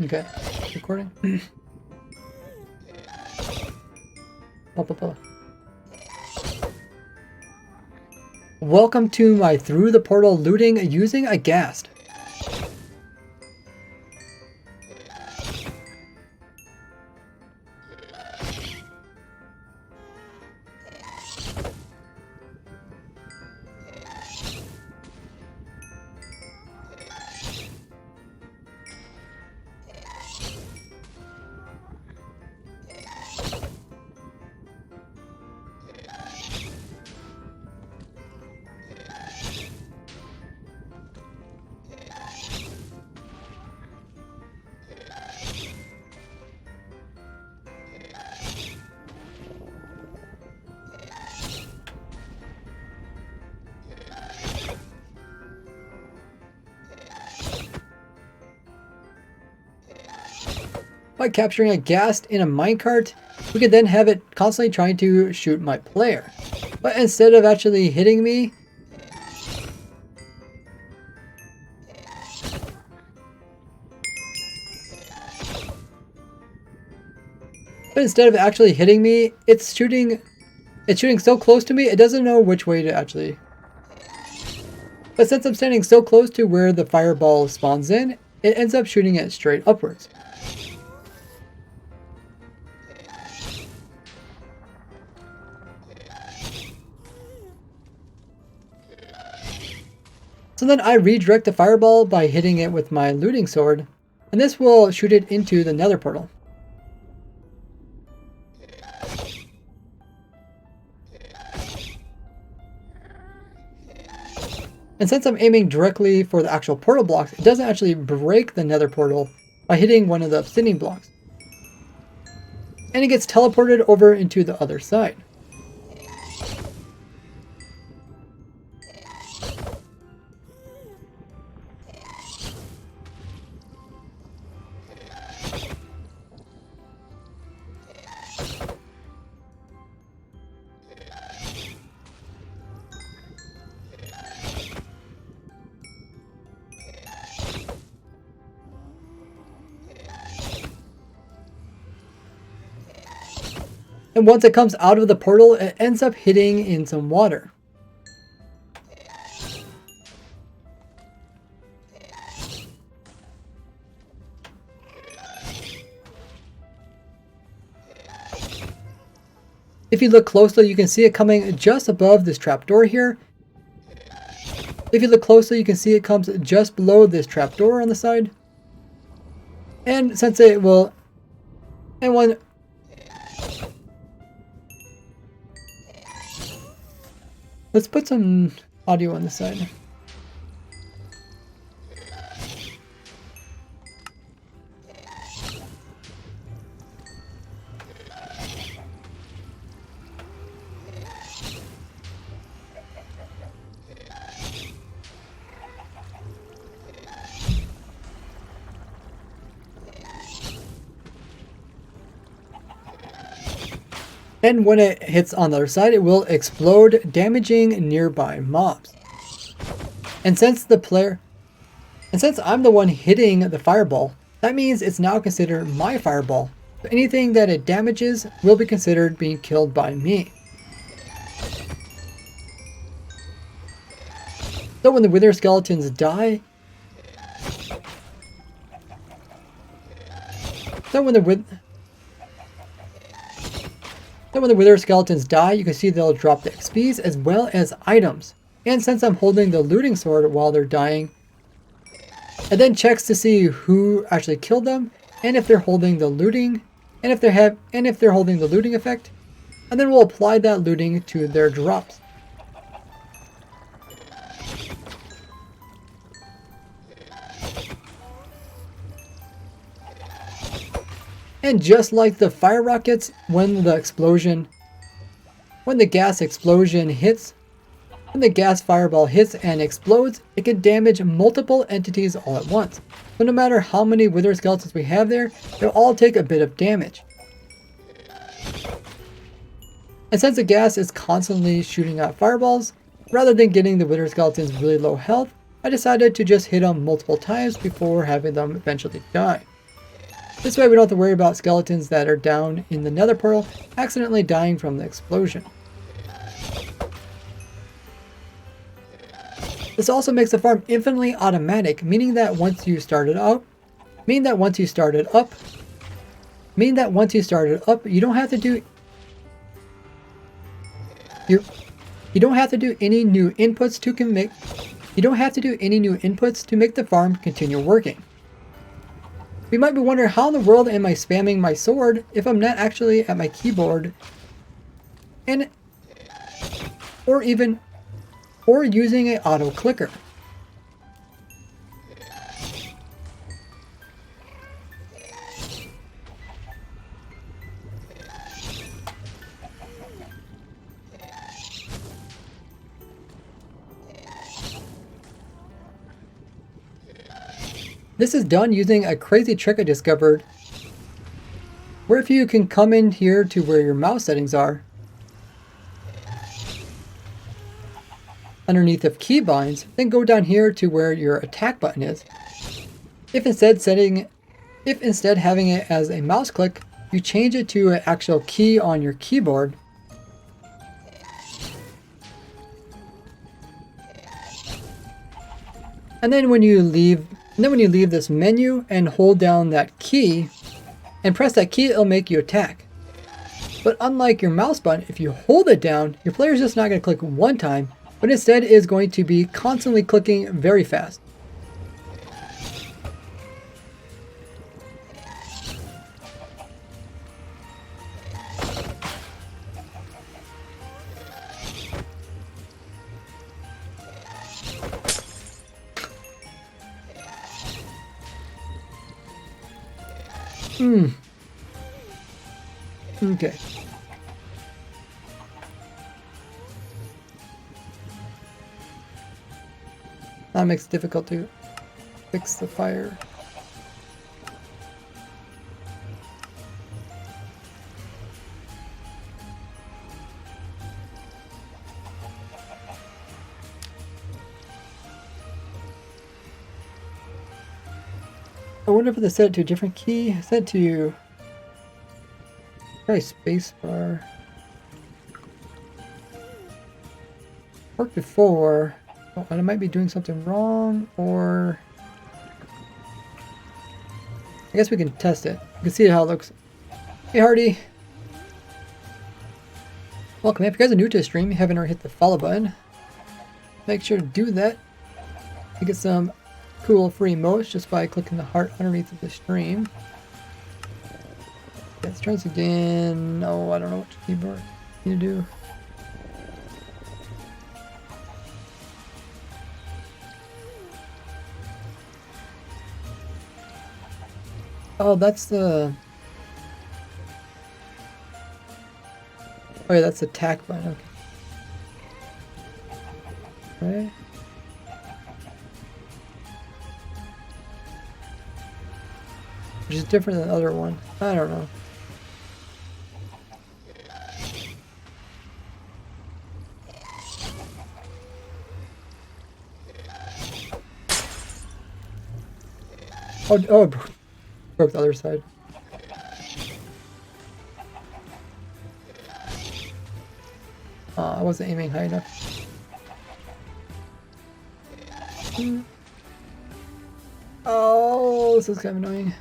Okay, recording. Welcome to my through the portal looting using a ghast. By capturing a ghast in a minecart, we could then have it constantly trying to shoot my player. But instead of actually hitting me, it's shooting so close to me, it doesn't know which way to actually. But since I'm standing so close to where the fireball spawns in, it ends up shooting it straight upwards. So then I redirect the fireball by hitting it with my looting sword, and this will shoot it into the nether portal. And since I'm aiming directly for the actual portal blocks, it doesn't actually break the nether portal by hitting one of the obsidian blocks. And it gets teleported over into the other side. And once it comes out of the portal, it ends up hitting in some water. If you look closely, you can see it coming just above this trapdoor here. If you look closely, you can see it comes just below this trapdoor on the side. And since it will... And when... Let's put some audio on the side. And when it hits on the other side, it will explode, damaging nearby mobs. And since I'm the one hitting the fireball, that means it's now considered my fireball. So anything that it damages will be considered being killed by me. So when the wither skeletons die, when the wither skeletons die, you can see they'll drop the XPs as well as items. And since I'm holding the looting sword while they're dying, it then checks to see who actually killed them and if they're holding the looting, and if they're holding the looting effect, and then we'll apply that looting to their drops. And just like the fire rockets, when the gas explosion hits, when the gas fireball hits and explodes, it can damage multiple entities all at once. So no matter how many wither skeletons we have there, they'll all take a bit of damage. And since the gas is constantly shooting out fireballs, rather than getting the wither skeletons really low health, I decided to just hit them multiple times before having them eventually die. This way we don't have to worry about skeletons that are down in the nether portal accidentally dying from the explosion. This also makes the farm infinitely automatic, meaning that once you start it up, you don't have to do any new inputs to make the farm continue working. You might be wondering, how in the world am I spamming my sword if I'm not actually at my keyboard or using an auto clicker? This is done using a crazy trick I discovered, where if you can come in here to where your mouse settings are, underneath of keybinds, then go down here to where your attack button is. If instead having it as a mouse click, you change it to an actual key on your keyboard, and then when you leave this menu and hold down that key and press that key, it'll make you attack. But unlike your mouse button, if you hold it down, your player's just not going to click one time, but instead is going to be constantly clicking very fast. Okay. That makes it difficult to fix the fire. I wonder if they set it to a different key. Set it to probably spacebar. Worked before. Oh, and I might be doing something wrong, or I guess we can test it. You can see how it looks. Hey Hardy! Welcome. If you guys are new to the stream, you haven't already hit the follow button, make sure to do that. You get some cool free emotes just by clicking the heart underneath of the stream. Let's try this again. No, I don't know what keyboard you do. Oh, that's the... Oh yeah, that's the attack button, okay. Right. Which is different than the other one. I don't know. Oh, it broke the other side. I wasn't aiming high enough. Oh, this is kind of annoying.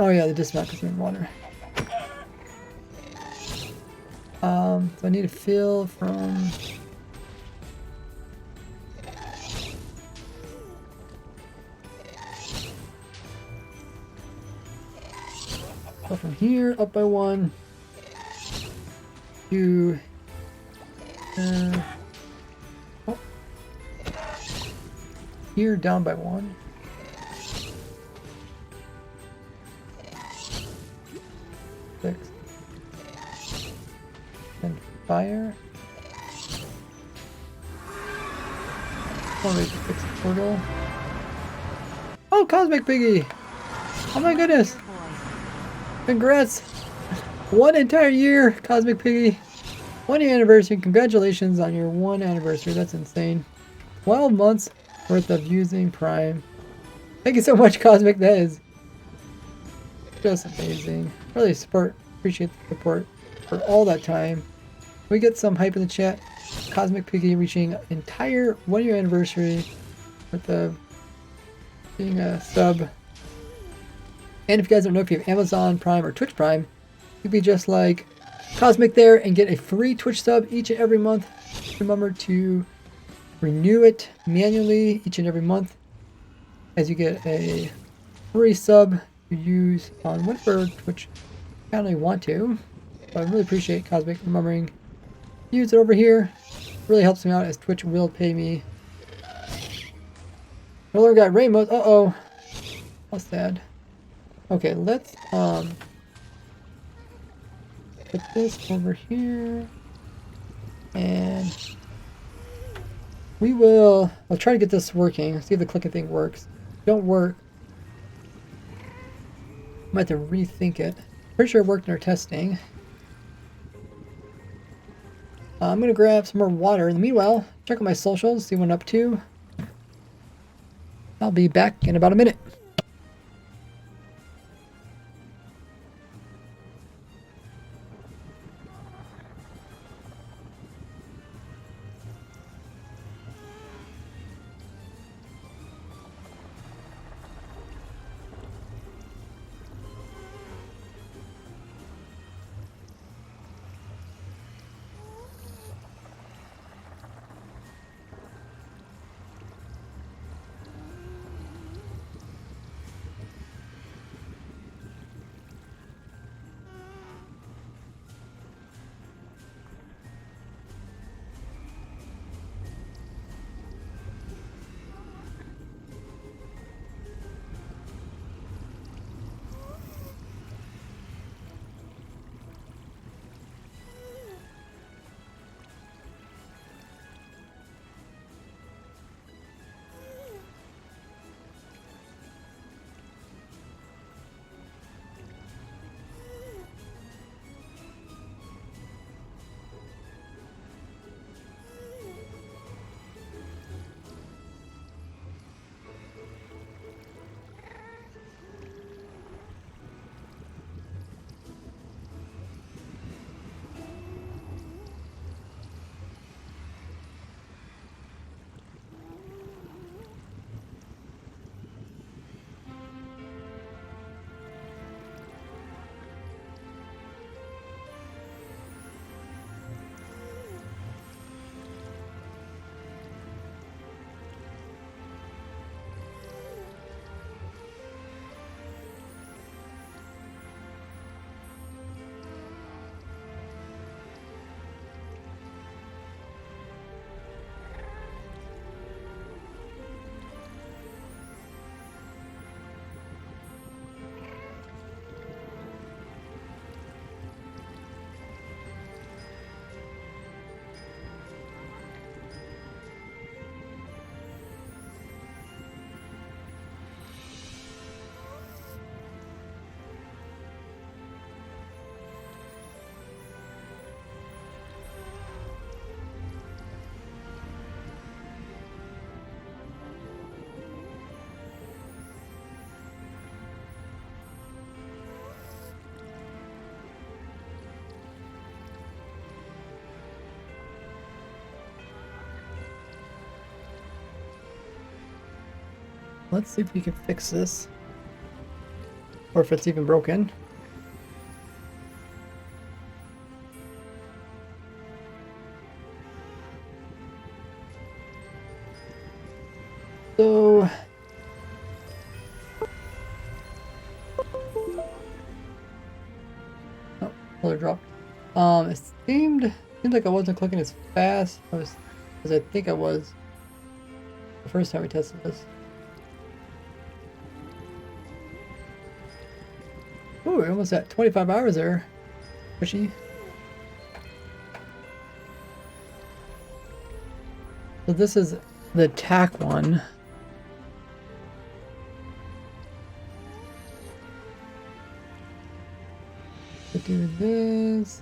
Oh yeah, the dismount because we're in water. So I need to fill from... So from here, up by 1. To... oh. Here, down by 1. Six. And fire. Already fix the portal. Oh, Cosmic Piggy! Oh my goodness! Congrats! 1 entire year, Cosmic Piggy! 1-year anniversary. Congratulations on your 1 anniversary. That's insane. 12 months worth of using Prime. Thank you so much, Cosmic. That is just amazing. Really appreciate the support for all that time. We get some hype in the chat. Cosmic Piggy reaching entire 1-year anniversary with being a sub. And if you guys don't know, if you have Amazon Prime or Twitch Prime, you'd be just like Cosmic there and get a free Twitch sub each and every month. Remember to renew it manually each and every month as you get a free sub to use on whatever Twitch channel you want to. So I really appreciate Cosmic remembering to use it over here. Really helps me out as Twitch will pay me. No longer got rainbows. Uh-oh. How sad. Okay, let's put this over here. And I'll try to get this working. See if the clicking thing works. Don't work. Might have to rethink it. Pretty sure it worked in our testing. I'm gonna grab some more water. In the meanwhile, check out my socials, see what I'm up to. I'll be back in about a minute. Let's see if we can fix this. Or if it's even broken. So... Oh, another drop. It seemed like I wasn't clicking as fast as I think I was the first time we tested this. Ooh, we're almost at 25 hours there. Pushy. So this is the attack one. To do this.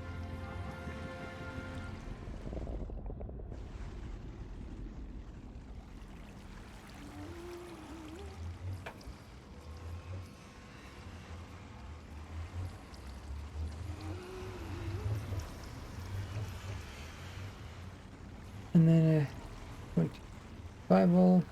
And then survival.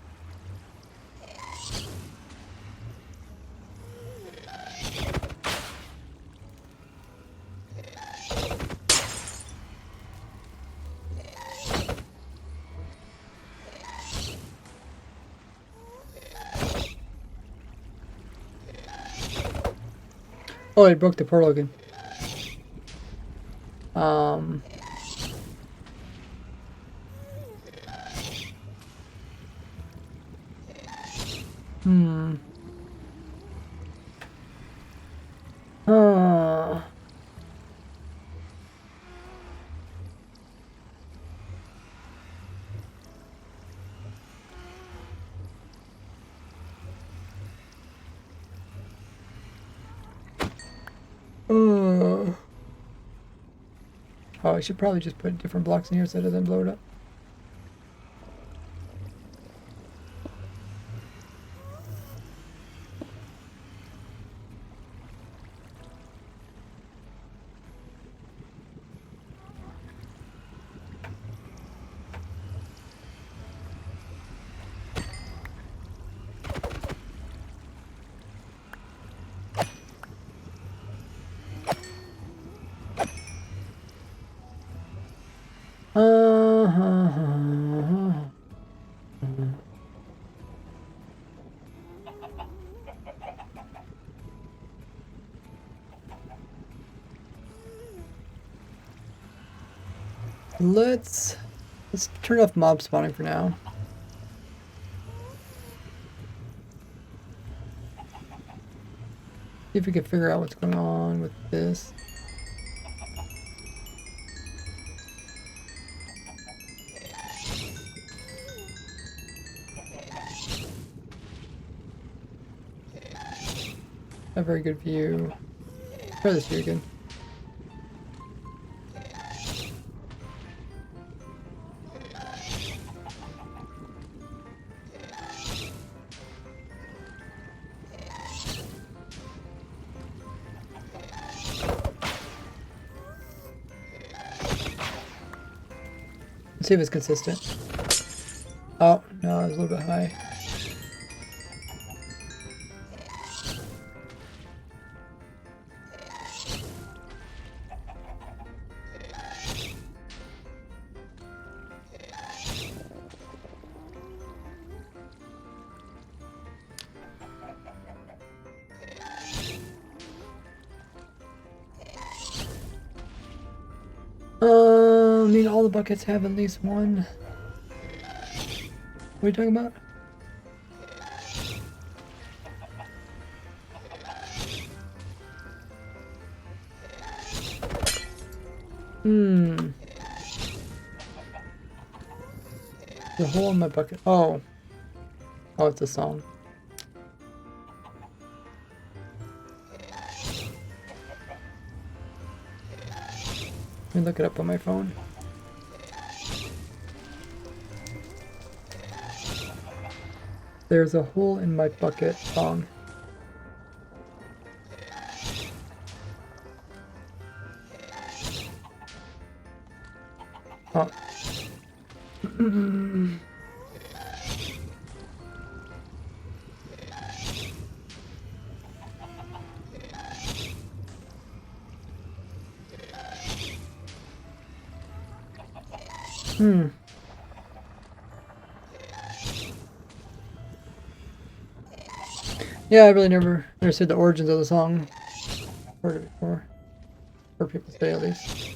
Oh, it broke the portal again. Hmm. Uh. Oh, I should probably just put different blocks in here so it doesn't blow it up. Let's turn off mob spawning for now. See if we can figure out what's going on with this. A very good view. Try this view again. Let's see if it's consistent. Oh, no, it's a little bit high. I mean, all the buckets have at least one. What are you talking about? The hole in my bucket. Oh. Oh, it's a song. Let me look it up on my phone. There's a hole in my bucket song. Oh. Hmm. Yeah, I really never understood the origins of the song. Heard it before. Heard people say at least.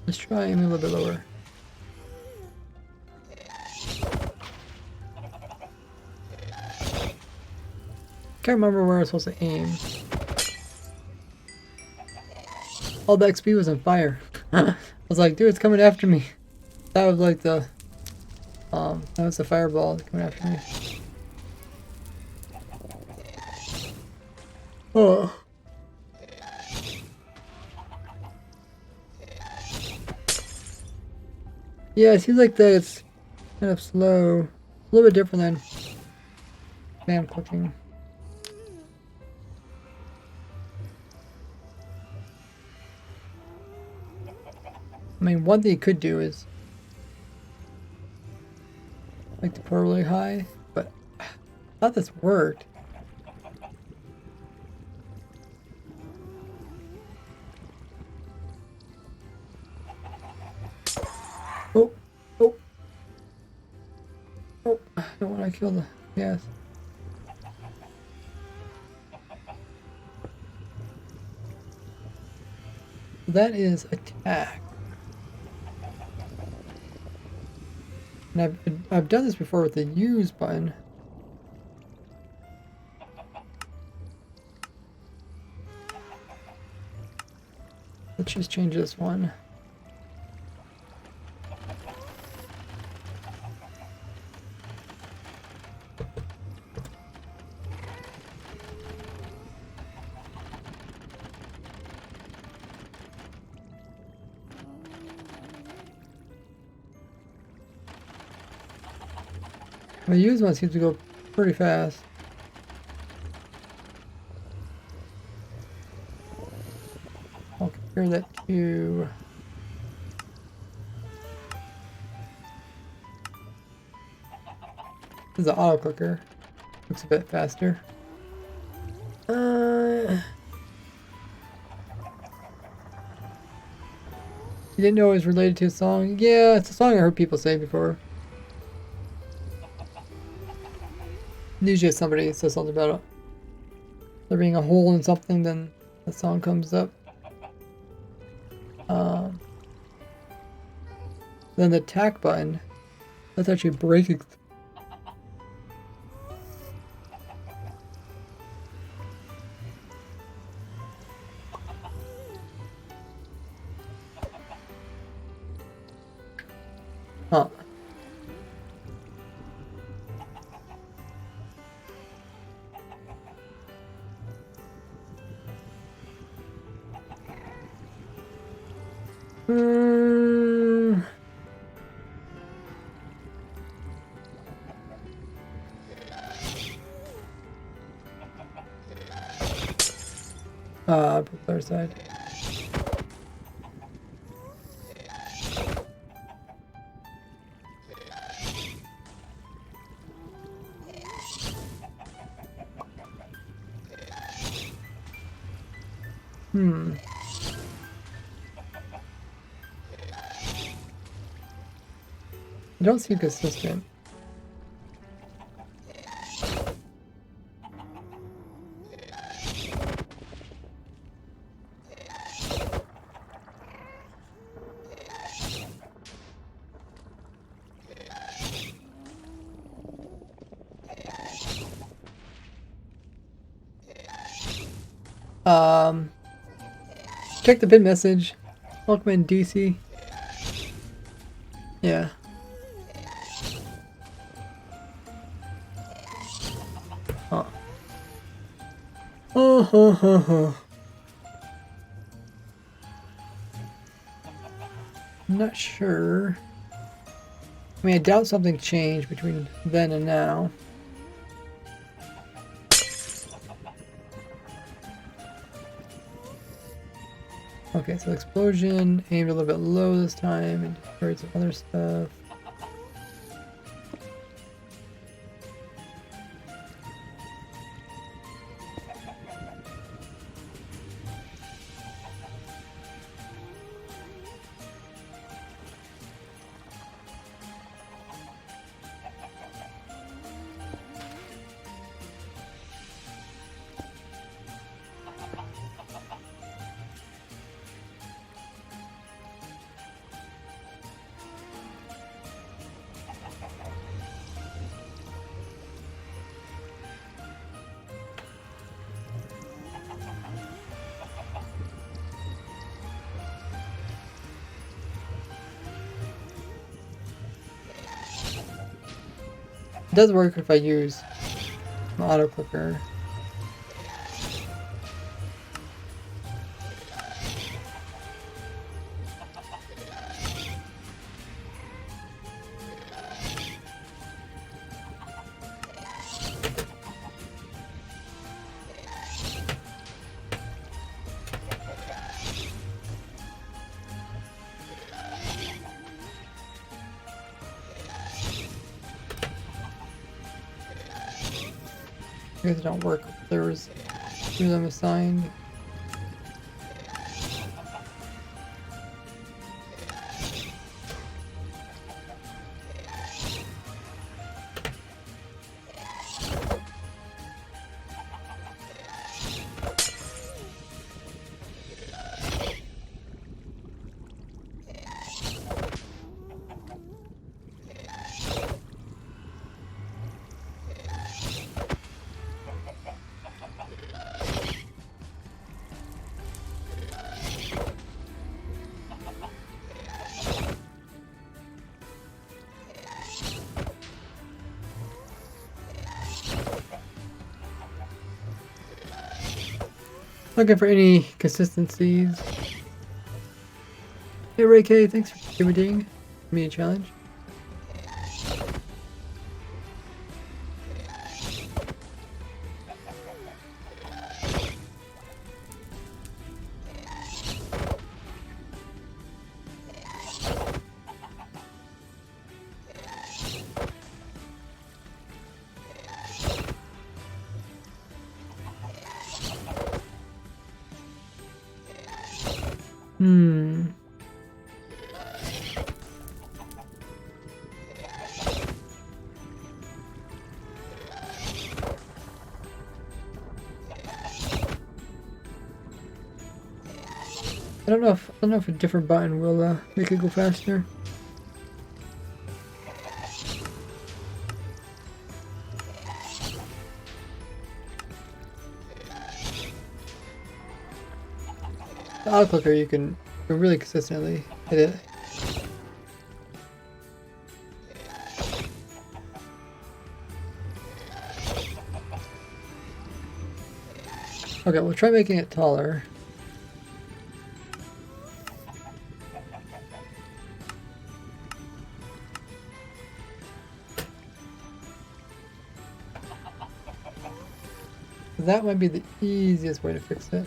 Let's try aiming a little bit lower. Can't remember where I was supposed to aim. All the XP was on fire. I was like, dude, it's coming after me. That was like the that was the fireball coming after me. Oh. Yeah, it seems like that it's kind of slow. A little bit different than spam clicking. I mean, one thing you could do is like to put really high, but I thought this worked. Oh, oh, oh! I don't want to kill the gas. That is attack. And I've done this before with the use button. Let's just change this one. The use one seems to go pretty fast. I'll compare that to this is the auto clicker. Looks a bit faster. You didn't know it was related to a song? Yeah, it's a song I heard people say before. Usually if somebody says something about there being a hole in something, then the song comes up. Then the attack button, that's actually breaking. Huh. Other side. I don't seem consistent. Check the bid message. Welcome in DC. Yeah. Huh. Oh, ho, ho, ho. I'm not sure. I mean, I doubt something changed between then and now. Okay, so explosion aimed a little bit low this time and destroyed some other stuff. It does work if I use an auto clicker. I guess it don't work if there was two of them assigned. Looking for any consistencies. Hey Ray K, thanks for giving me a challenge. I don't know if a different button will make it go faster. The auto clicker you can really consistently hit it. Okay, we'll try making it taller. That might be the easiest way to fix it.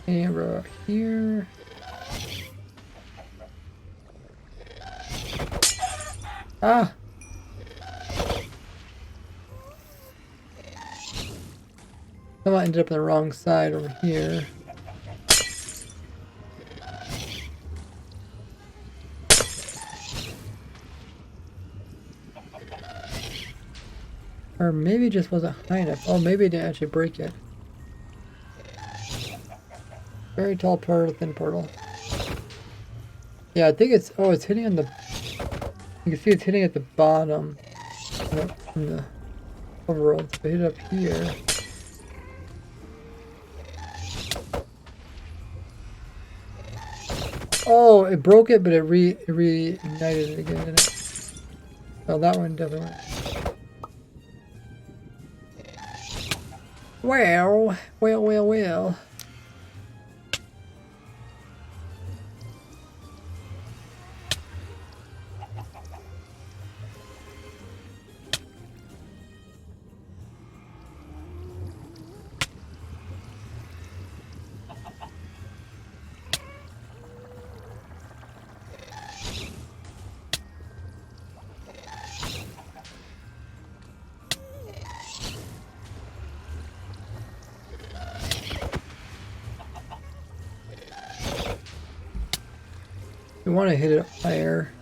Camera here. Ah! Somehow ended up on the wrong side over here. Or maybe it just wasn't high enough. Oh, maybe it didn't actually break it. Very tall portal, thin portal. Yeah, I think it's... Oh, it's hitting on the... You can see it's hitting at the bottom. In the overworld. So hit it up here. Oh, it broke it, but it reignited it again, didn't it? Oh, that one definitely went. Well. We want to hit it higher.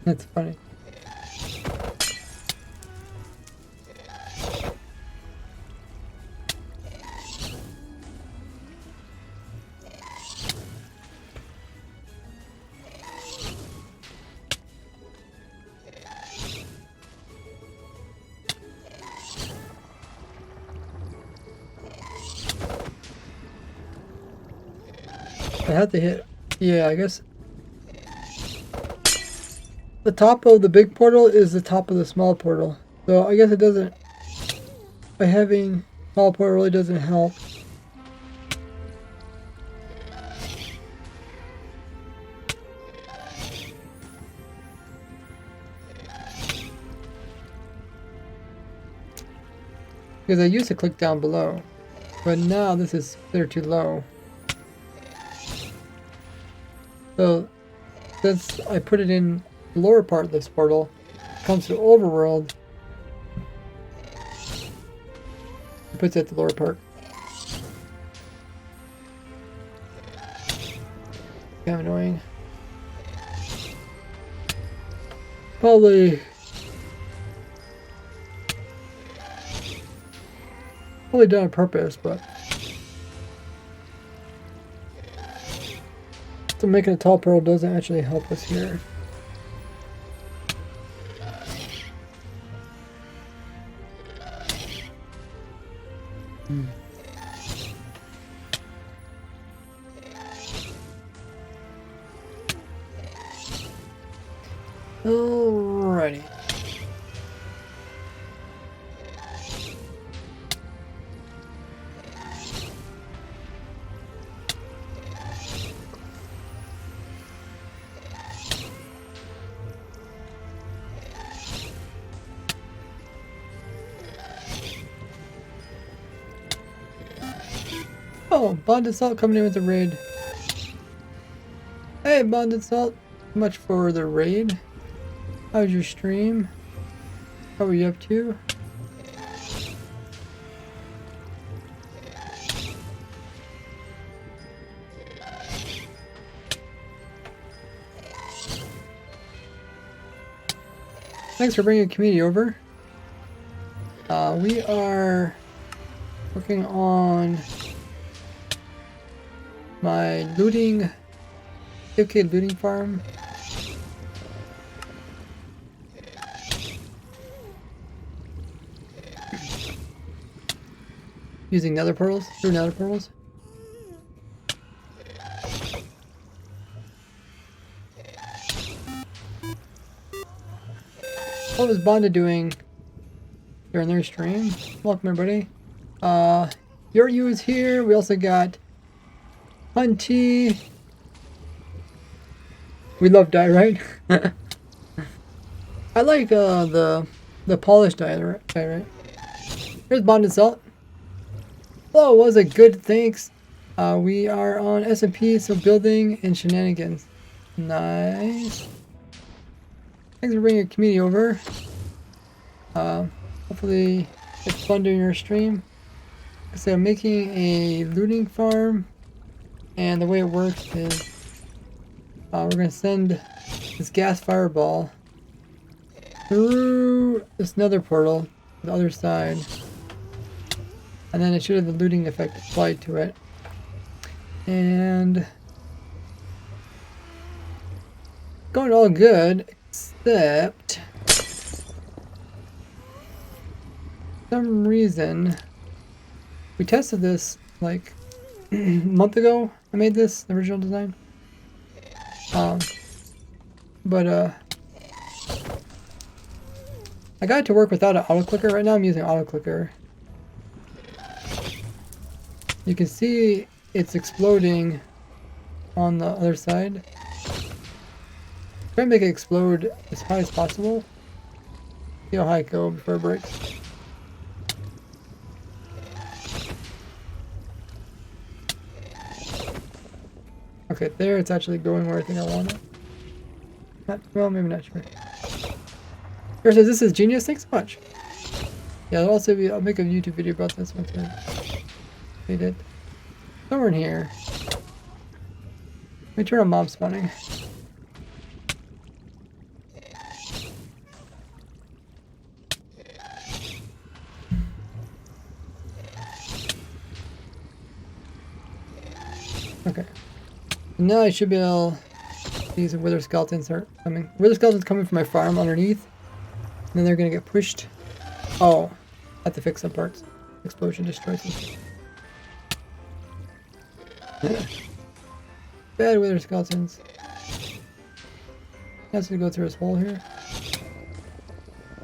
That's funny. I had to hit, yeah, I guess the top of the big portal is the top of the small portal. So I guess it doesn't, by having small portal really doesn't help. Because I used to click down below, but now this is clear too low. So since I put it in the lower part of this portal, it comes to overworld, it puts it at the lower part. Kind of annoying. Probably done on purpose, but so making a tall pearl doesn't actually help us here. Alrighty. Oh, Bonded Salt coming in with the raid. Hey, Bonded Salt. Much for the raid. How's your stream? What were you up to? Thanks for bringing the community over. We are working on my looting, looting farm. Using nether pearls, through nether pearls. What was Bonda doing during their stream? Welcome everybody. Your is here. We also got Hunty. We love dye, right? I like the polished dye, right? Here's Bonded Salt. Hello, was it good? Thanks. We are on SMP, so building and shenanigans. Nice. Thanks for bringing your community over. Hopefully it's fun doing your stream. So I'm making a looting farm, and the way it works is we're going to send this gas fireball through this nether portal to the other side, and then it should have the looting effect applied to it. And going all good, except for some reason We tested this like a month ago. I made this, the original design. But I got it to work without an auto clicker. Right now I'm using auto clicker. You can see it's exploding on the other side. Try to make it explode as high as possible. See how high it goes before it breaks. Okay, there it's actually going where I think I want it. Well, maybe not sure. Here says this is genius. Thanks so much. Yeah, I'll make a YouTube video about this once I made it. Somewhere in here. Let me turn on mob spawning. Okay. Now I should be able to use wither skeletons are coming. Wither skeletons coming from my farm underneath. And then they're gonna get pushed. Oh, I have to fix some parts. Explosion destroys them. Bad wither skeletons. Has to go through this hole here.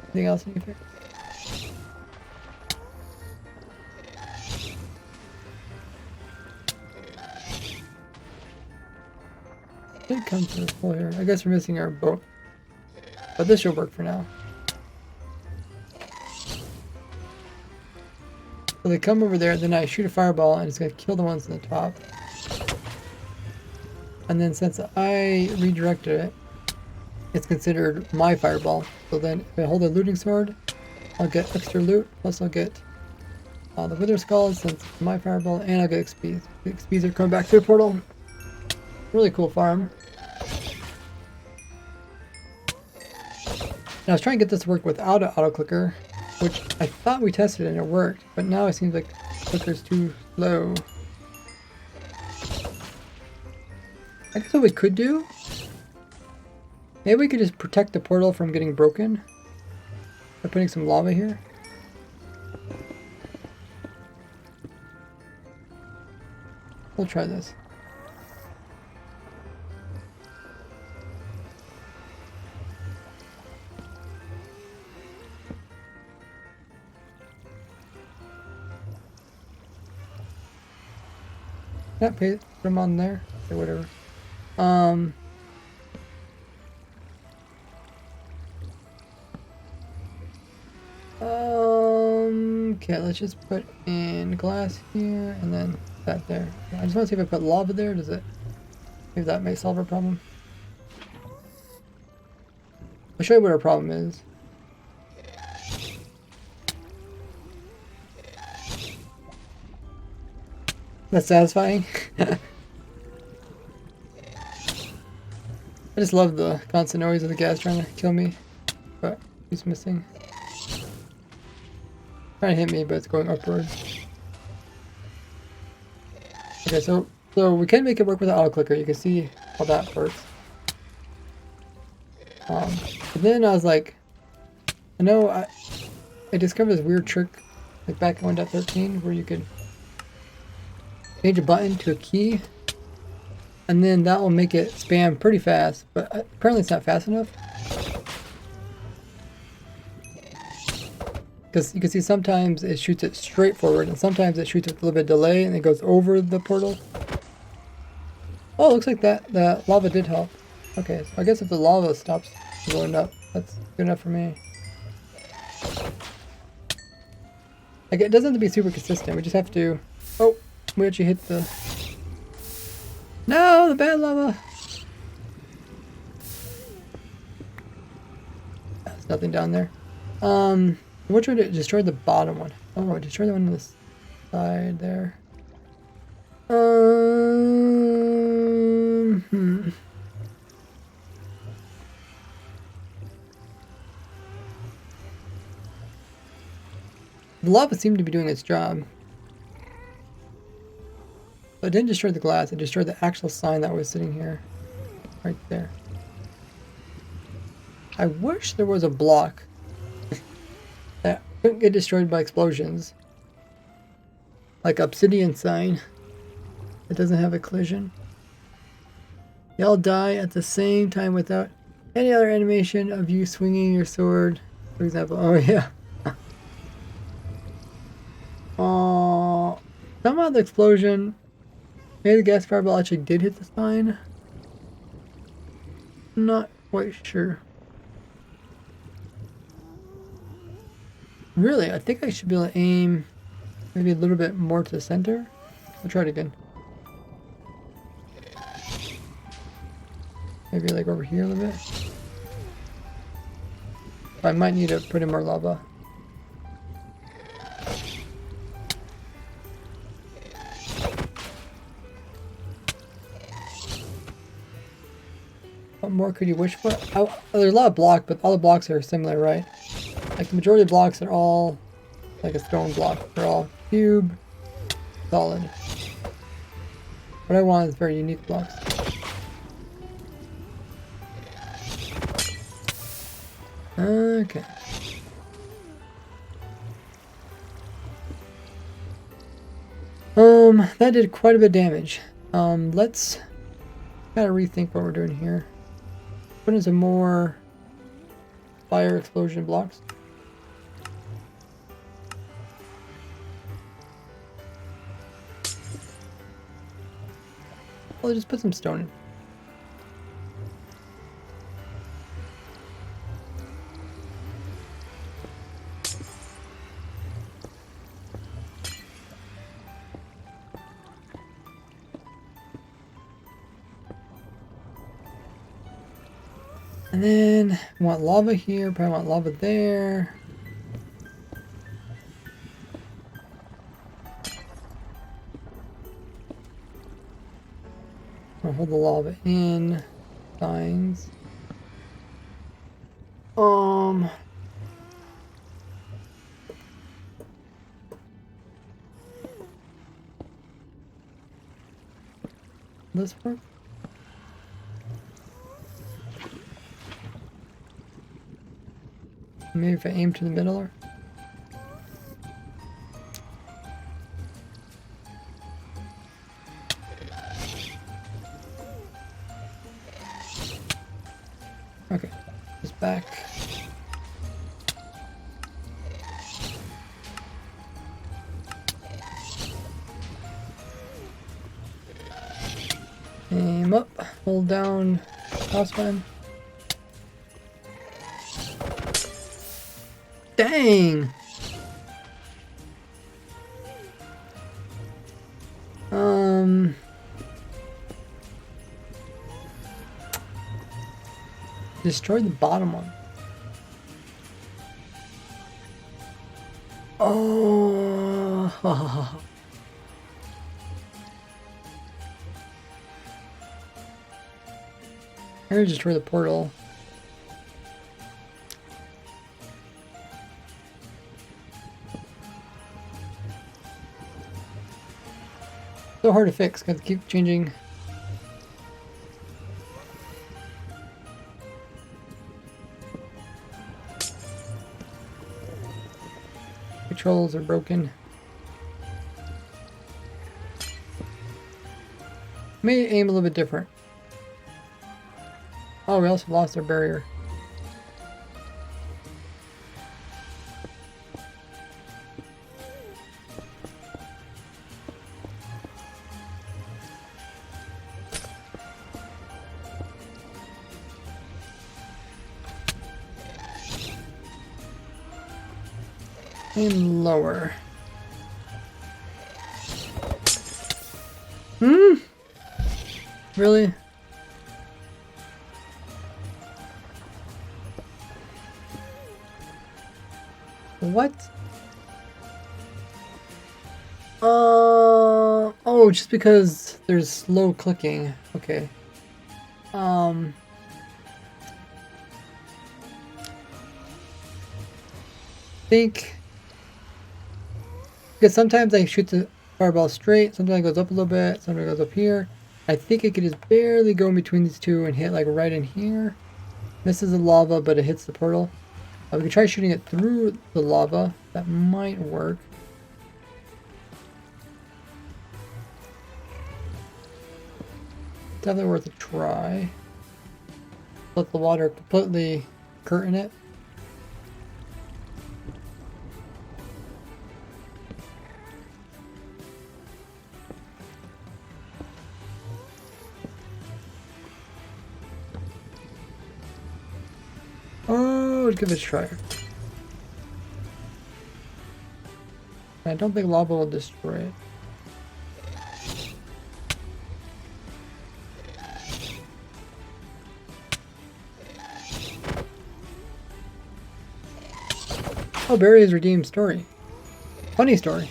Anything else you need to fix? Did come through this hole here. I guess we're missing our boat. But this should work for now. So they come over there, then I shoot a fireball and it's gonna kill the ones on the top. And then since I redirected it, it's considered my fireball. So then if I hold a looting sword, I'll get extra loot, plus I'll get the wither skulls since it's my fireball, and I'll get XP. The XPs are coming back to the portal. Really cool farm. And I was trying to get this to work without an auto clicker, which I thought we tested and it worked, but now it seems like the clicker's too slow. I guess what we could do, maybe we could just protect the portal from getting broken by putting some lava here. We'll try this. Yeah, put them on there or whatever. Okay, let's just put in glass here and then that there. I just want to see if I put lava there, does it? Maybe that may solve our problem. I'll show you what our problem is. That's satisfying. I just love the constant noise of the gas trying to kill me, but he's missing. Trying to hit me, but it's going upwards. Okay, so we can make it work with the auto clicker. You can see how that works. But then I was like, I know I discovered this weird trick, like back in 1.13, where you could change a button to a key, and then that will make it spam pretty fast, but apparently it's not fast enough. Because you can see sometimes it shoots it straight forward, and sometimes it shoots it with a little bit of delay, and it goes over the portal. Oh, it looks like that lava did help. Okay, so I guess if the lava stops blowing up, that's good enough for me. Like, it doesn't have to be super consistent, we just have to... Oh! We actually hit the... No! The bad lava! There's nothing down there. Which one did it destroy? The bottom one. Oh, it destroyed the one on the side there. The lava seemed to be doing its job. But it didn't destroy the glass, it destroyed the actual sign that was sitting here. Right there. I wish there was a block that couldn't get destroyed by explosions. like obsidian sign. It doesn't have a collision. You all die at the same time without any other animation of you swinging your sword. For example, oh yeah. Oh, somehow the explosion, maybe the gas fireball actually did hit the sign. Not quite sure. Really, I think I should be able to aim maybe a little bit more to the center. I'll try it again. Maybe like over here a little bit. I might need to put in more lava. What more could you wish for? Oh, there's a lot of blocks, but all the blocks are similar, right? Like the majority of blocks are all like a stone block. They're all cube, solid. What I want is very unique blocks. Okay. That did quite a bit of damage. Let's gotta rethink what we're doing here. Put in some more fire explosion blocks. I'll just put some stone in. And then I want lava here, probably want lava there. I'll hold the lava in. Signs. This work? Maybe if I aim to the middle or... Okay, just back. Aim up, hold down mouse button. Dang! Destroyed the bottom one. Oh! I gotta destroy the portal. So hard to fix, gotta keep changing. Controls are broken. May aim a little bit different. Oh, we also lost our barrier. Aim lower. Really? What? Oh, just because there's slow clicking. Okay. Think because sometimes I shoot the fireball straight, sometimes it goes up a little bit, sometimes it goes up here. I think it could just barely go in between these two and hit like right in here. This is the lava, but it hits the portal. We can try shooting it through the lava. That might work. definitely worth a try. Let the water completely curtain it. Oh, let's give it a try. I don't think lava will destroy it. Oh, Barry's redeemed story. Funny story.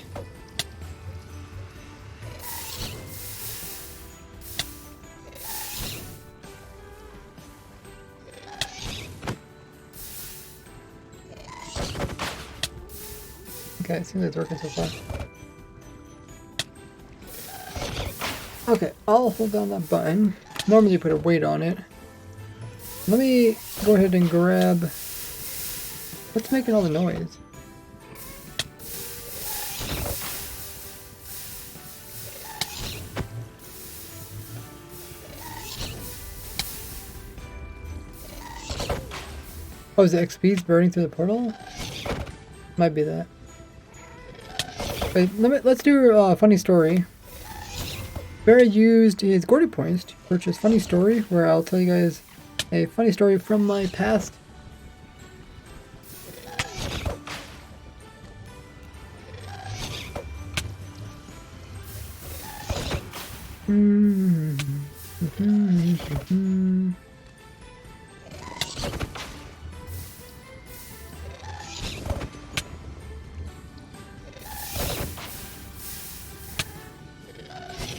Okay, it seems like it's working so far. Okay, I'll hold down that button. Normally you put a weight on it. Let me go ahead and grab... What's making all the noise? Oh, is the XP's burning through the portal? Might be that. Wait, let's do a funny story. Barry used his Gordy points to purchase funny story, where I'll tell you guys a funny story from my past.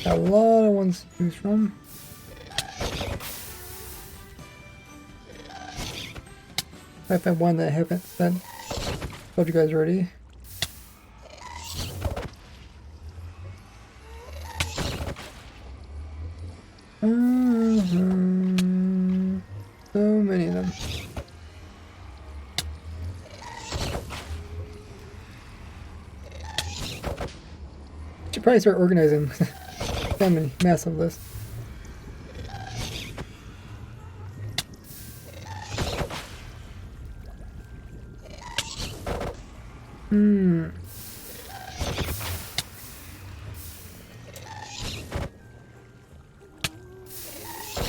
Got a lot of ones to choose from. I found one that I haven't said. Told you guys already. So many of them. Should probably start organizing. Many massive list.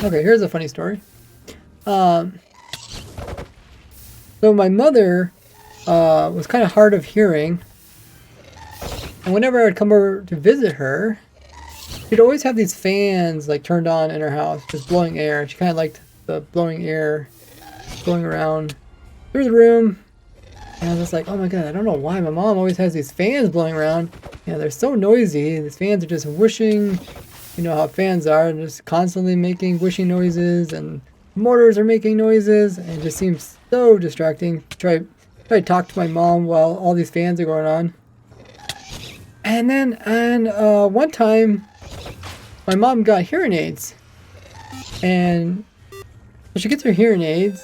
Okay, here's a funny story. So my mother was kind of hard of hearing, and whenever I would come over to visit her, she'd always have these fans like turned on in her house, just blowing air. She kind of liked the blowing air going around through the room. And I was just like, oh my god, I don't know why my mom always has these fans blowing around. You know, they're so noisy. These fans are just whooshing. You know how fans are, just constantly making whooshing noises, and motors are making noises, and it just seems so distracting. Try to talk to my mom while all these fans are going on. And then, one time, my mom got hearing aids, and she gets her hearing aids.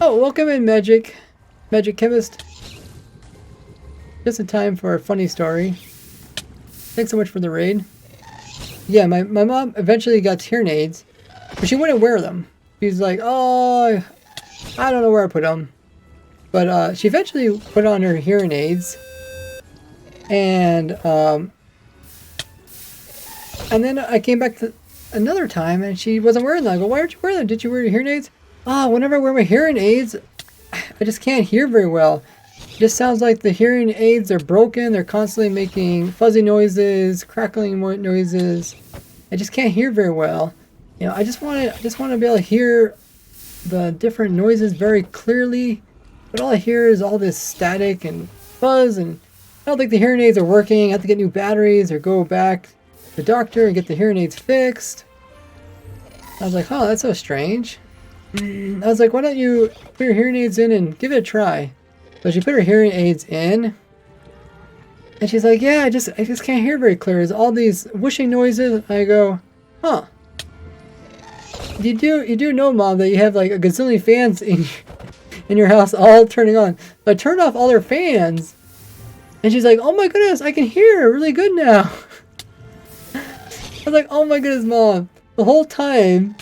Oh, welcome in, Magic Chemist. Just in time for a funny story. Thanks so much for the raid. Yeah, my mom eventually got hearing aids, but she wouldn't wear them. She's like, oh, I don't know where I put them. But she eventually put on her hearing aids, and then I came back to another time, and she wasn't wearing them. I go, why aren't you wearing them? Did you wear your hearing aids? Oh, whenever I wear my hearing aids, I just can't hear very well. It just sounds like the hearing aids are broken. They're constantly making fuzzy noises, crackling noises. I just can't hear very well. You know, I just want to be able to hear the different noises very clearly. But all I hear is all this static and fuzz, and I don't think the hearing aids are working. I have to get new batteries or go back to the doctor and get the hearing aids fixed. I was like, oh, that's so strange. I was like, why don't you put your hearing aids in and give it a try? So she put her hearing aids in, and she's like, yeah, I just can't hear very clear. There's all these whooshing noises. I go, huh. You do know, Mom, that you have like a gazillion fans in your house all turning on. So I turned off all their fans, and she's like, oh my goodness, I can hear really good now. I was like, oh my goodness, Mom. the whole time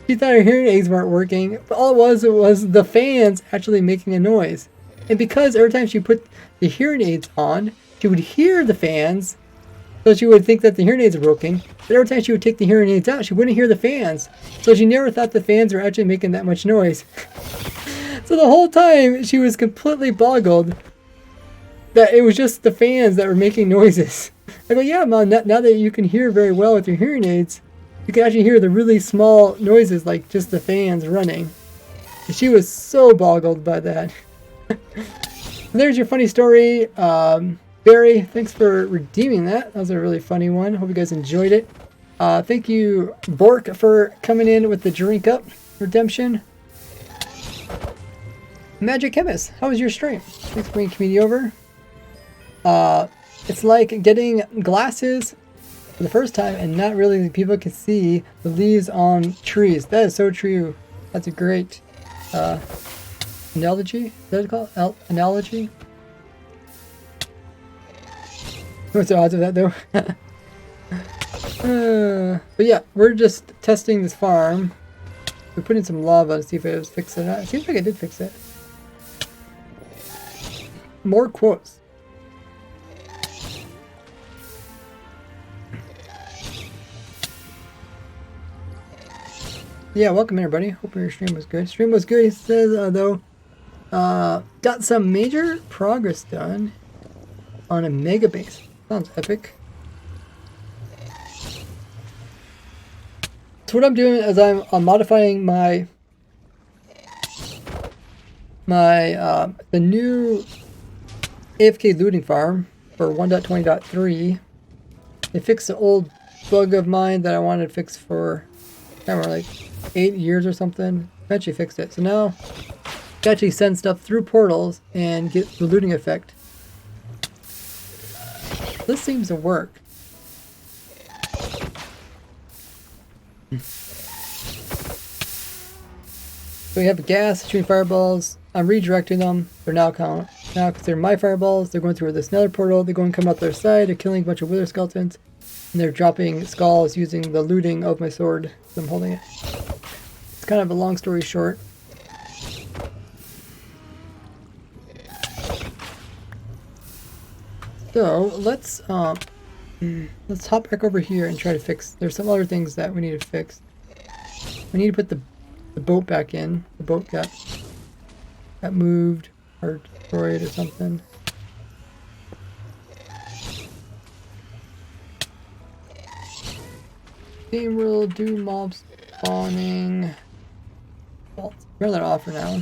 she thought her hearing aids weren't working, but all it was the fans actually making a noise. And because every time she put the hearing aids on, she would hear the fans, so she would think that the hearing aids were broken. But every time she would take the hearing aids out, she wouldn't hear the fans. So she never thought the fans were actually making that much noise. So the whole time, she was completely boggled that it was just the fans that were making noises. I go, yeah, Mom, now that you can hear very well with your hearing aids, you can actually hear the really small noises like just the fans running. And she was so boggled by that. There's your funny story. Barry, thanks for redeeming that. That was a really funny one. Hope you guys enjoyed it. Thank you, Bork, for coming in with the drink up redemption. Magic Chemist, how was your stream? Thanks for bringing community over. It's like getting glasses for the first time and not really people can see the leaves on trees. That is so true. That's a great analogy. Is that what it's called? Analogy? What's the odds of that though? But yeah, we're just testing this farm. We put in some lava to see if it was fixed or not. It seems like it did fix it. More quotes. Yeah, welcome everybody. Hope your stream was good. Stream was good. He says though, got some major progress done on a mega base. Sounds epic. So what I'm doing is I'm modifying my the new AFK looting farm for 1.20.3. They fixed the old bug of mine that I wanted to fix for, I can't remember, like 8 years or something. Eventually fixed it. So now I can actually send stuff through portals and get the looting effect. This seems to work. So we have gas shooting fireballs. I'm redirecting them. They're now because they're my fireballs. They're going through this nether portal. They're going to come out the other side. They're killing a bunch of wither skeletons. And they're dropping skulls using the looting of my sword. So I'm holding it. It's kind of a long story short. So let's hop back over here and try to fix. There's some other things that we need to fix. We need to put the boat back in. The boat got moved or destroyed or something. Game rule, do mob spawning. Well, turn that off for now.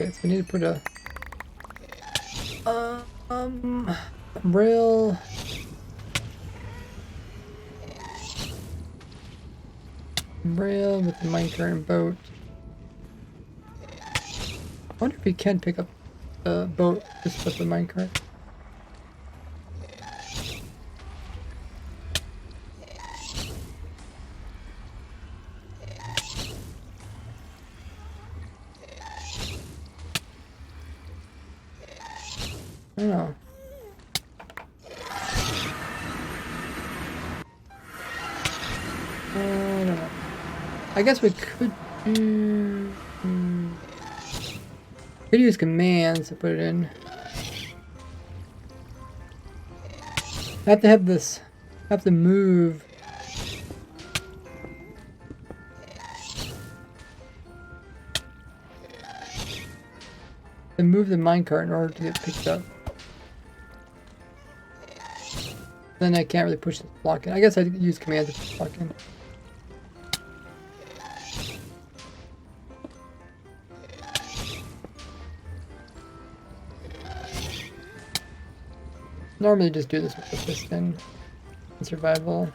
Okay, so we need to put a rail. Rail with the minecart and boat. I wonder if we can pick up the boat just with the minecart. I don't know. I don't know. I guess we could do... could use commands to put it in. I have to have this... I have to move... move the minecart in order to get picked up. Then I can't really push the block in. I guess I'd use commands to push the block in. Normally just do this with the piston in survival.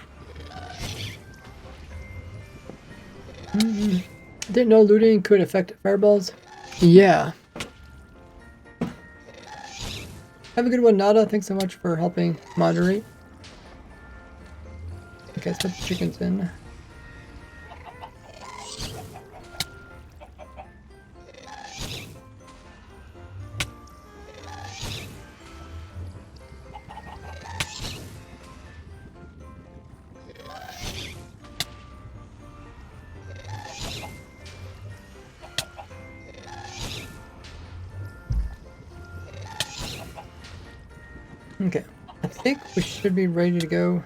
Didn't know looting could affect fireballs. Yeah. Have a good one, Nada. Thanks so much for helping moderate. Okay, let's put the chickens in. Okay, I think we should be ready to go.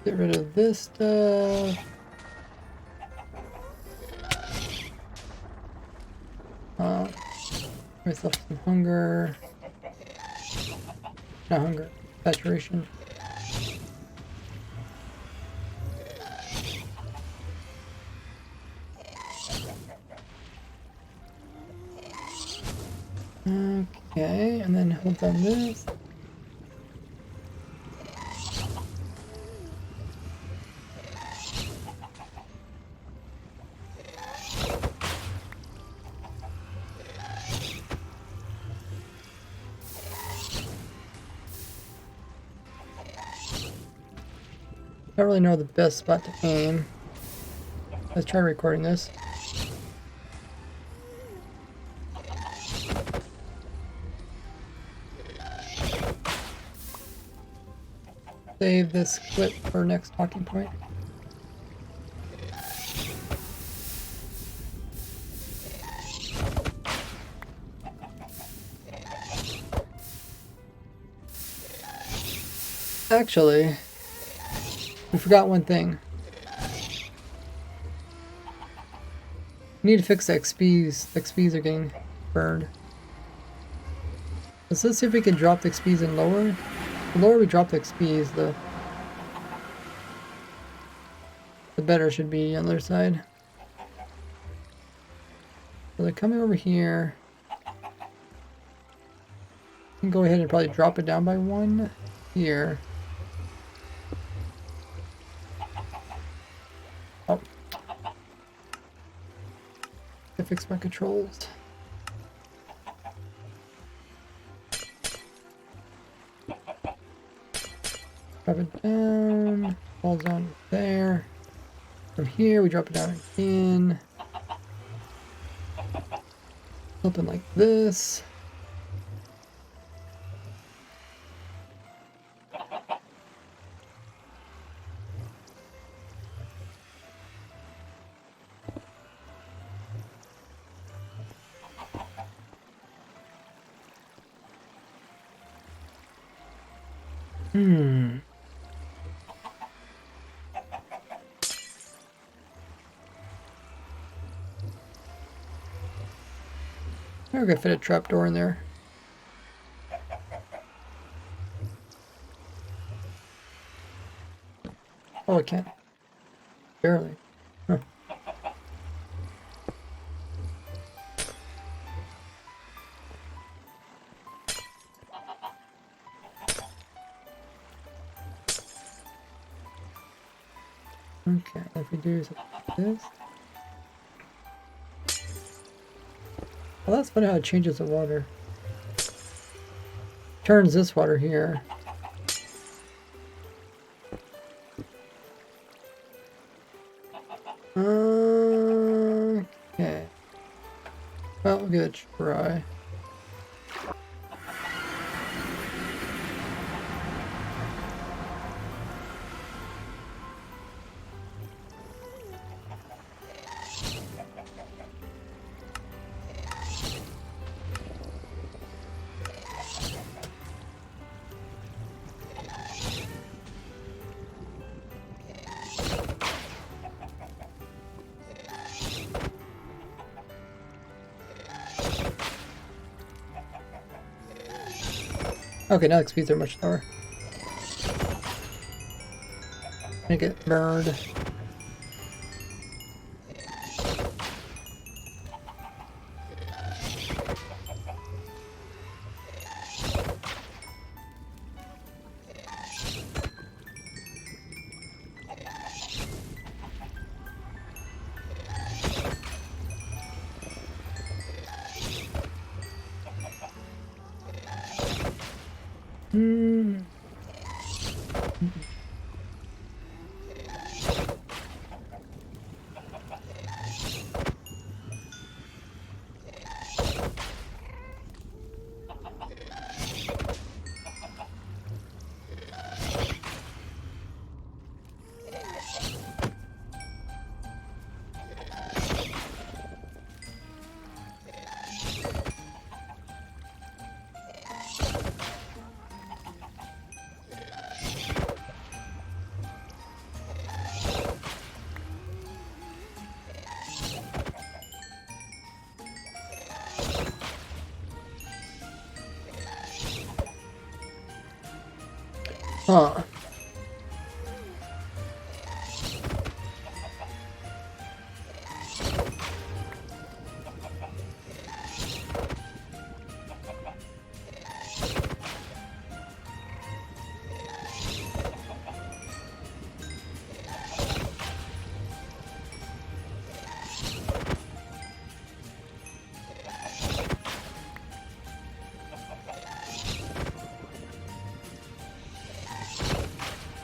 Get rid of this stuff. Myself some hunger. Not hunger, saturation. Okay, and then hold on this. Don't really know the best spot to aim. Let's try recording this. Save this clip for next talking point. Actually, we forgot one thing. We need to fix the XPs. The XPs are getting burned. Let's see if we can drop the XPs in lower. The lower we drop the XPs, the better it should be on the other side. So they're coming over here. I can go ahead and probably drop it down by 1 here. Oh. I fix my controls. Drop it down. Falls down there. From here, we drop it down again. Something like this. We're gonna fit a trapdoor in there. Oh, I can't. Barely. Huh. Okay, if we do something like this. Well, that's funny how it changes the water. Turns this water here. Okay. Well, we'll give it a try. Okay, now the speeds are much lower. I get burned. Huh.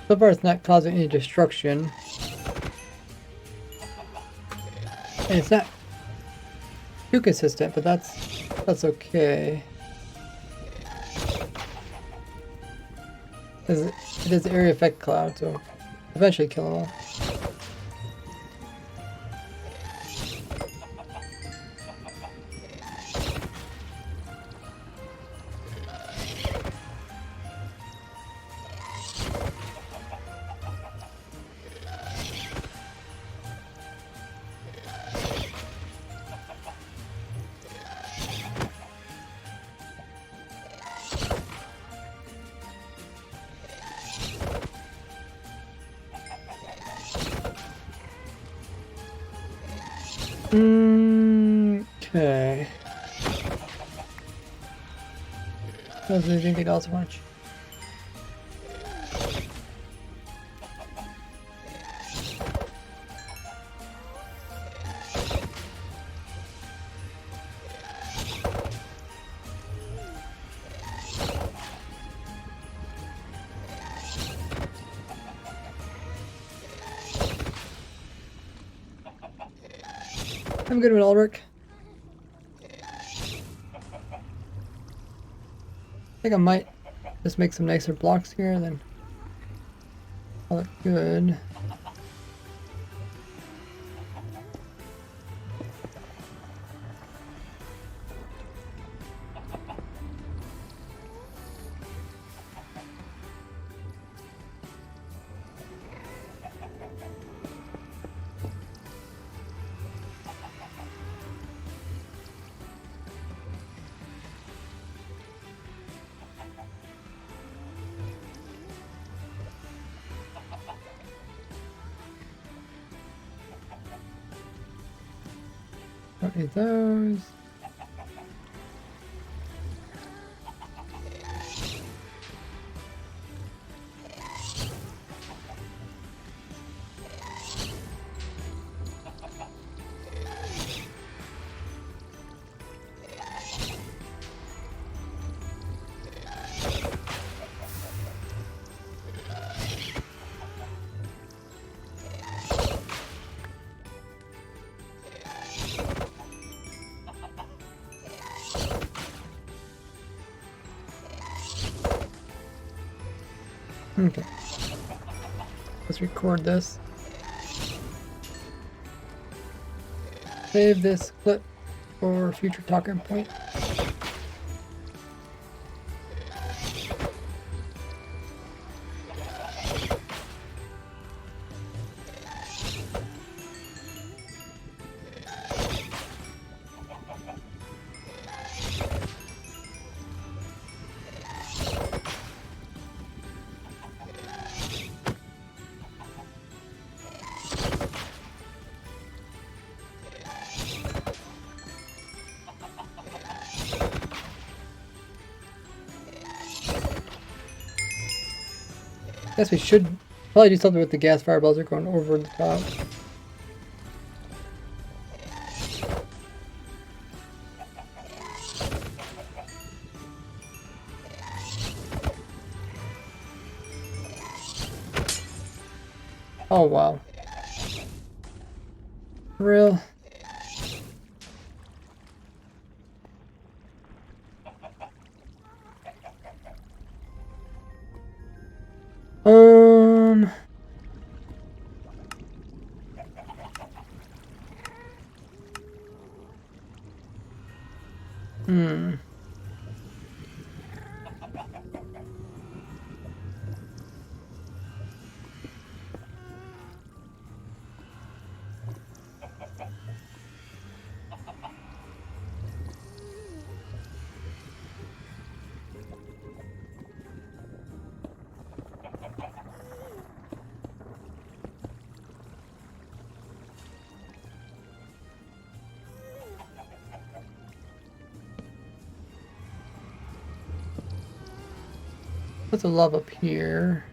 So far it's not causing any destruction. And it's not too consistent, but that's okay. Because it is area effect cloud, so eventually kill them all. Okay. Doesn't do anything else much. I'm good with Ulrich. I think I might just make some nicer blocks here, then I'll look good. Don't need those. Okay. Let's record this. Save this clip for future talking point. Guess we should probably do something with the gas fireballs that are going over the top. Oh wow. For real? Hmm. Put the love up here.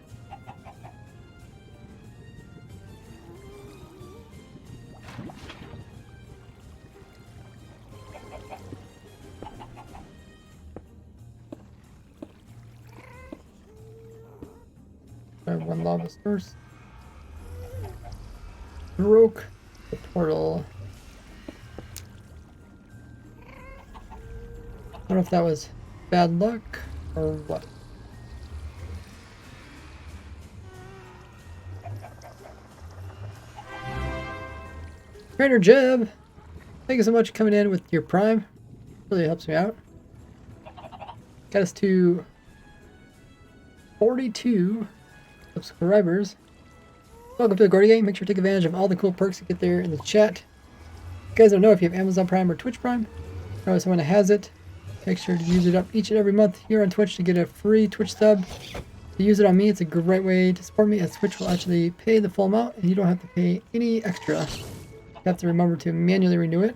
One lava source. Broke the portal. I don't know if that was bad luck or what. Trainer Jeb, thank you so much for coming in with your Prime. Really helps me out. Got us to 42 subscribers. Welcome to the Gordy Gang. Make sure to take advantage of all the cool perks you get there in the chat. You guys don't know if you have Amazon Prime or Twitch Prime. Know someone that has it. Make sure to use it up each and every month here on Twitch to get a free Twitch sub. To use it on me, it's a great way to support me, as Twitch will actually pay the full amount and you don't have to pay any extra. You have to remember to manually renew it.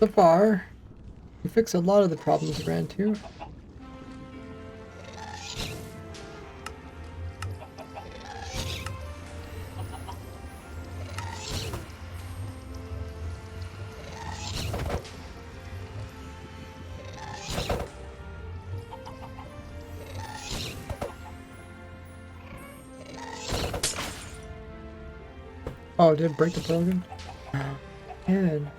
So far, we fixed a lot of the problems we ran into. Oh, did it break the program? Man.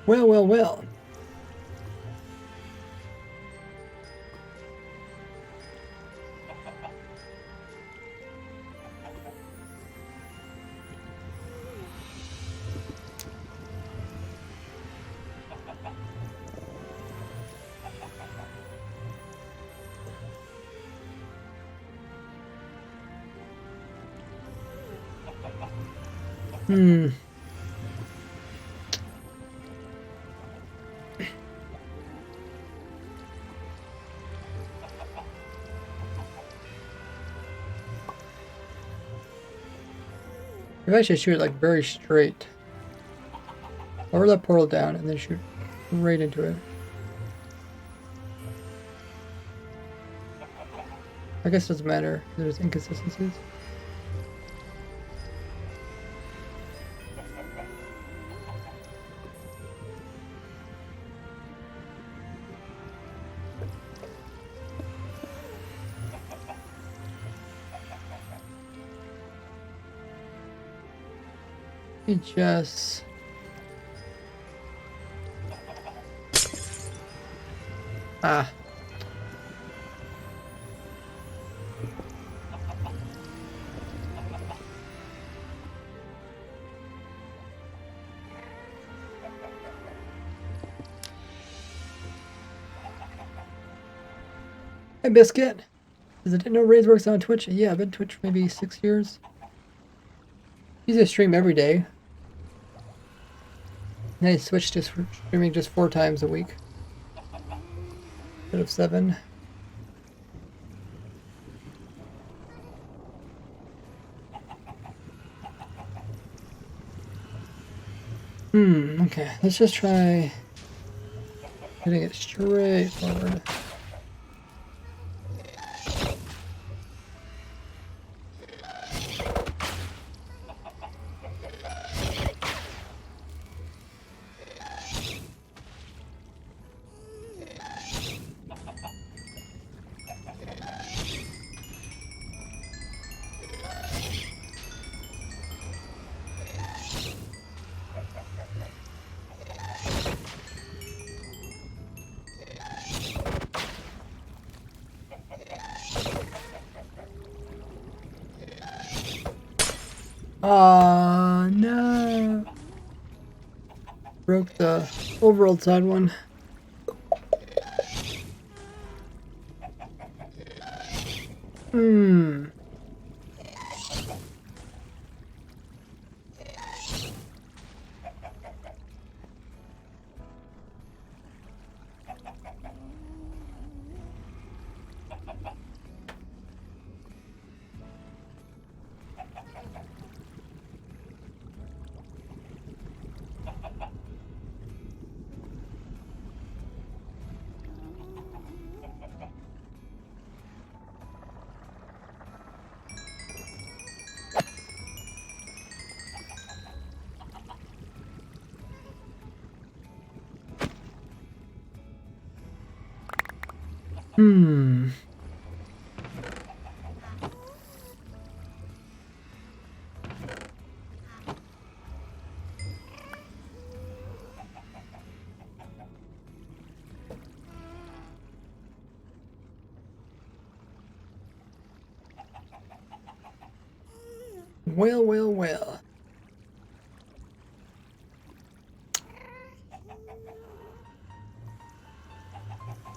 Well, well, well. Hmm. If I should shoot it like very straight. Lower that portal down and then shoot right into it. I guess it doesn't matter. There's inconsistencies. Let me just... Ah. Hey, Biscuit. Does it know Raids works on Twitch? Yeah, I've been Twitch for maybe 6 years. Usually I stream every day. Then I switched to streaming just 4 times a week instead of 7. Okay, let's just try hitting it straight forward. Ah, no. Broke the overworld side one. Hmm. Well, well, well.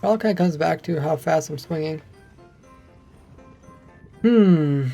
It all kind of comes back to how fast I'm swinging. Hmm.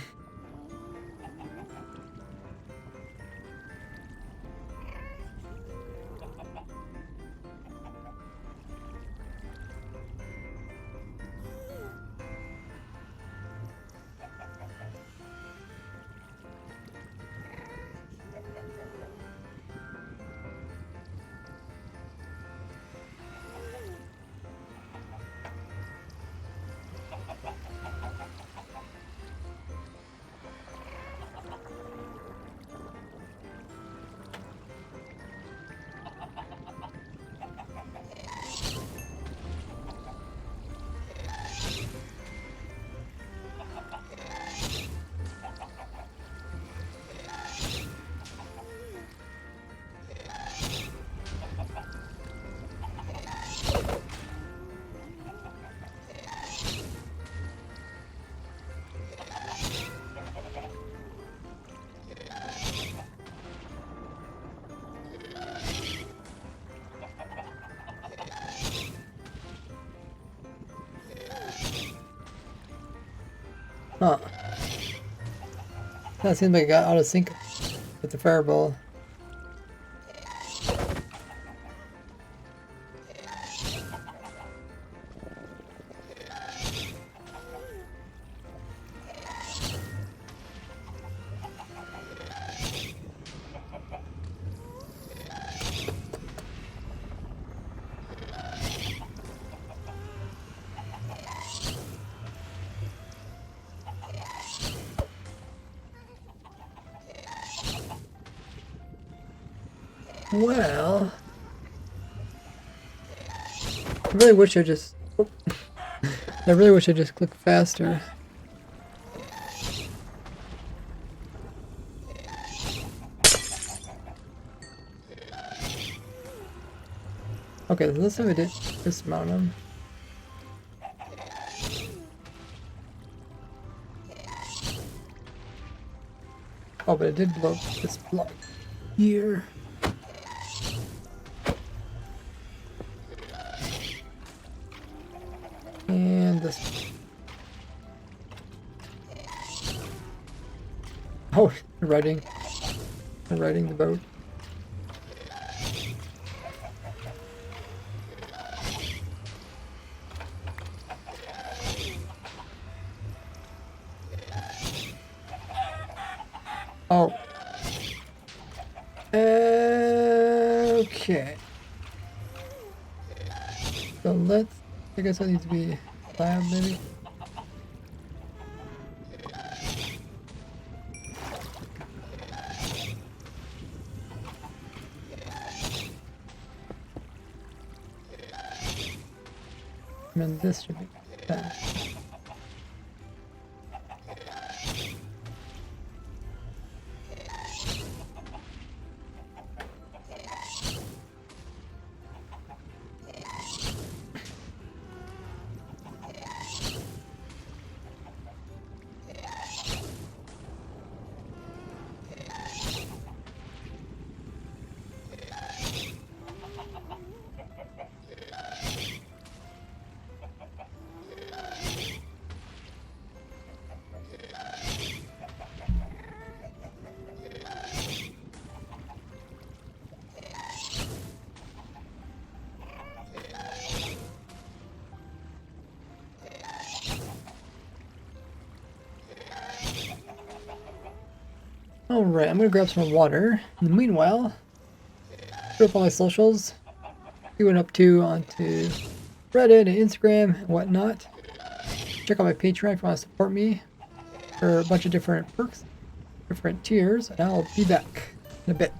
Huh. That seems like I got out of sync with the fireball. Well, I really wish I just. I really wish I just clicked faster. Okay, this time I did dismount him. Oh, but it did blow this block here. And this. Oh, they're riding. They're riding the boat. Oh. Okay. So let's. I guess that needs to be lab maybe. And then this should be that. Alright, I'm gonna grab some water. In the meanwhile, throw up all my socials. See what I'm up to onto Reddit and Instagram and whatnot. Check out my Patreon if you want to support me for a bunch of different perks, different tiers, and I'll be back in a bit.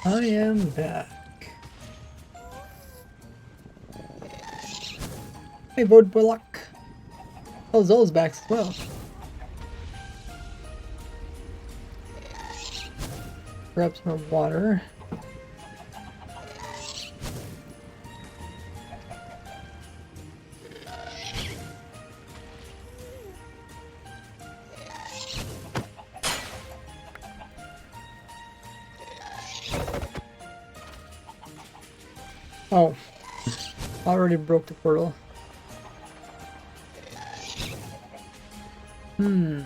I am back. Hey, Void Bullock. Oh, Zola's back as well. Grab some more water. Oh, already broke the portal. Hmm.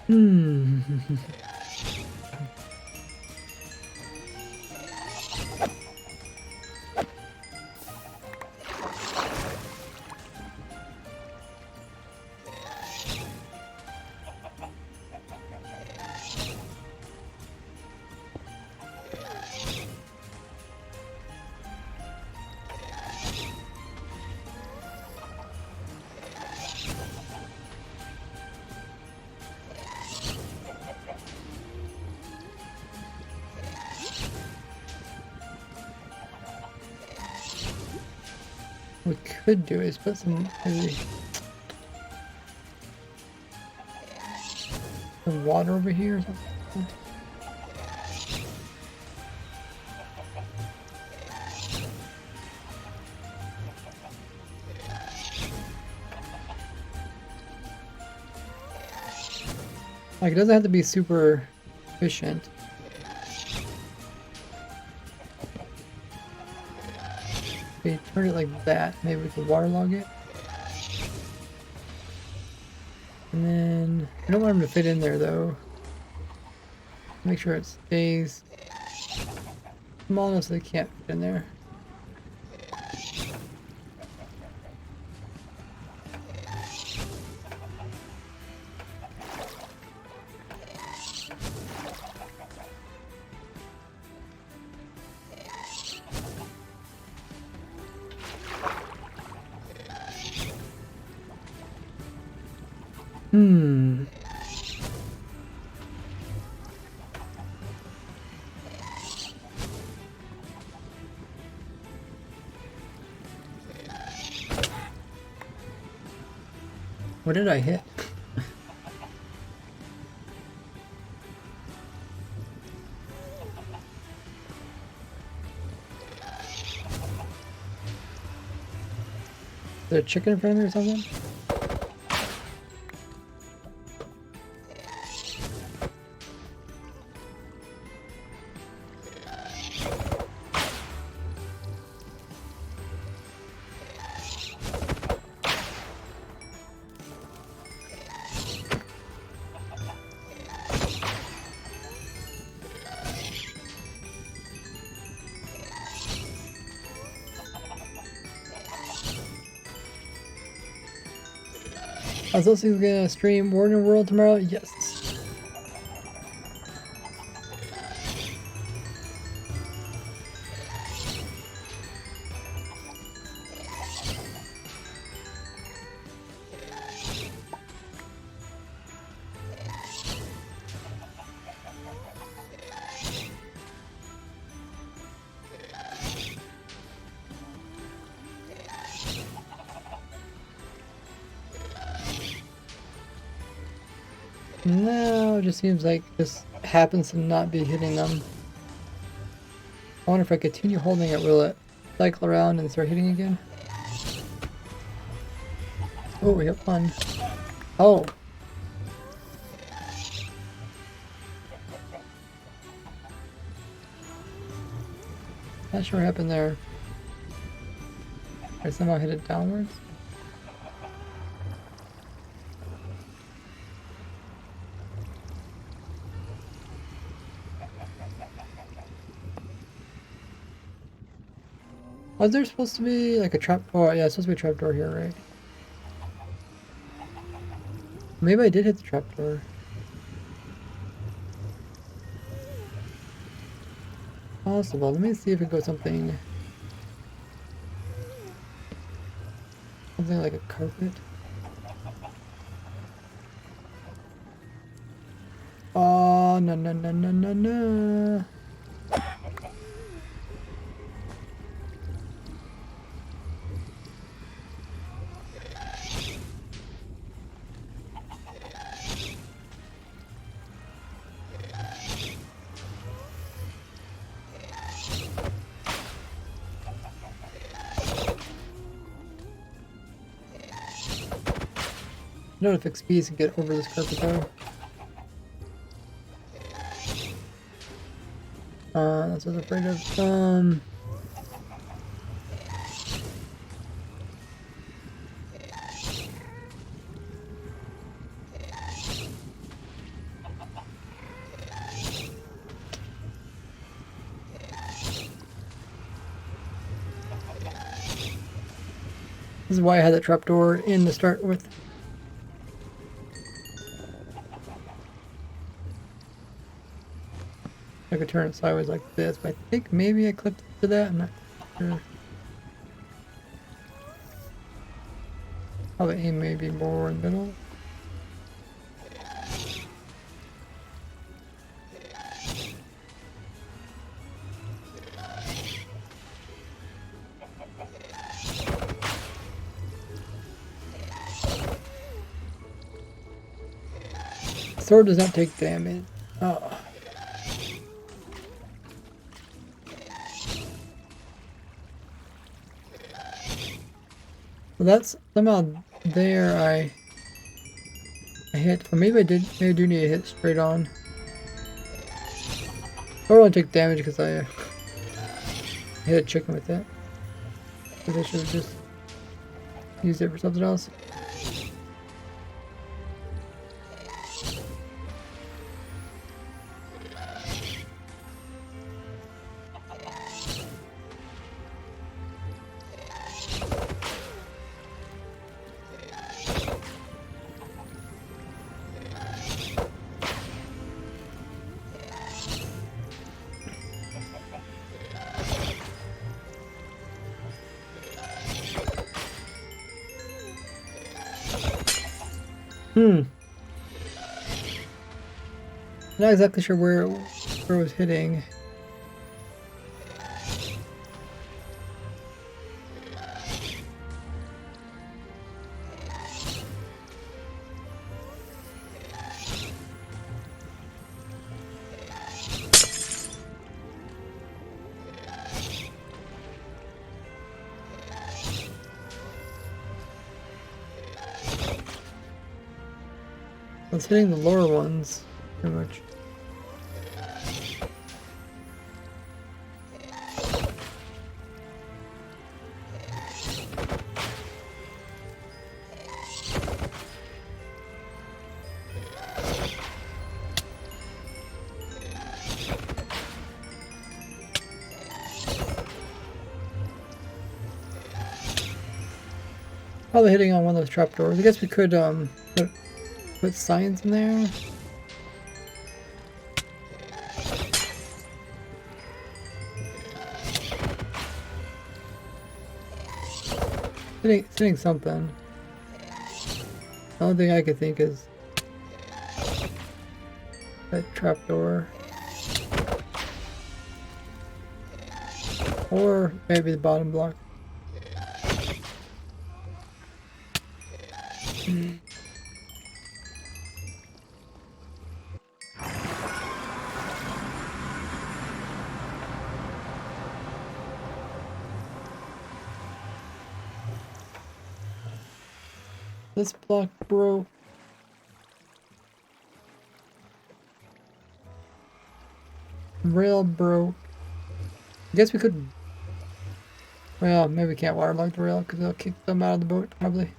Hmm. What we could do is put some maybe some water over here or something. Like, it doesn't have to be super efficient. Okay, turn it like that. Maybe we could waterlog it. And then, I don't want him to fit in there though. Make sure it stays small enough so they can't fit in there. Hmm. What did I hit? Is there a chicken in front of me or something? I was also gonna stream Warden World tomorrow. Yes. No, it just seems like this happens to not be hitting them. I wonder if I continue holding it, will it cycle around and start hitting again? Oh, we hit one. Oh. Not sure what happened there. I somehow hit it downwards. Was there supposed to be like a trap? Oh, yeah, it's supposed to be a trapdoor here, right? Maybe I did hit the trapdoor. Possible. Let me see if it goes something. something like a carpet. Oh, no, no, no, no, no, no. I don't know if XPs can get over this carpet though. That's what I was afraid of. This is why I had that trapdoor in to start with. I could turn it sideways like this, but I think maybe I clipped it to that. I'm not sure. Probably aim maybe more in the middle. Sword does not take damage. Oh. Well, that's somehow there I hit, or maybe I do need to hit straight on. I don't want to take damage because I hit a chicken with it. Because I should have just used it for something else. Not exactly sure where it was hitting. I was hitting the lower ones, pretty much. Probably hitting on one of those trapdoors. I guess we could put signs in there. Hitting something. The only thing I could think is that trapdoor. Or maybe the bottom block. This block broke. Rail broke. I guess we could. Well, maybe we can't waterlog the rail because they'll kick them out of the boat, probably.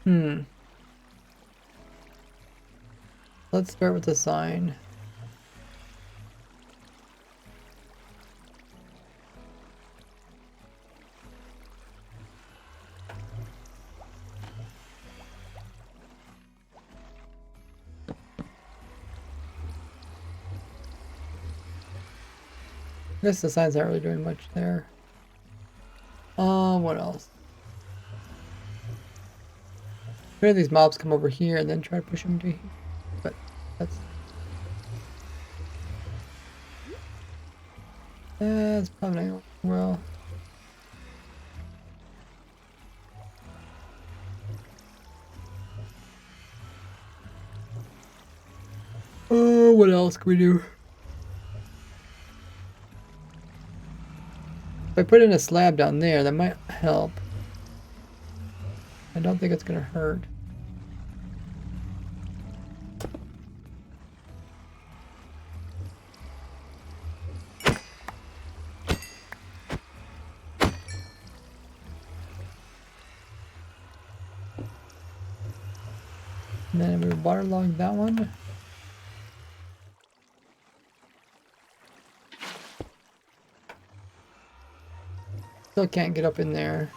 Hmm. Let's start with the sign. I guess the sign's not really doing much there. What else? Maybe these mobs come over here and then try to push them to here. But that's probably not well. Oh, what else can we do? If I put in a slab down there, that might help. I don't think it's gonna hurt. And then we waterlog that one. Still can't get up in there.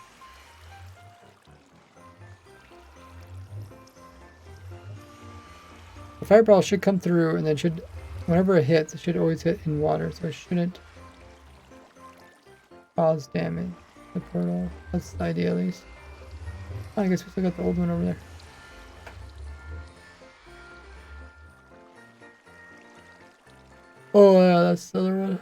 The fireball should come through and then should, whenever it hits, it should always hit in water, so it shouldn't cause damage. The portal, that's the idea at least. I guess we still got the old one over there. Oh yeah, that's the other one.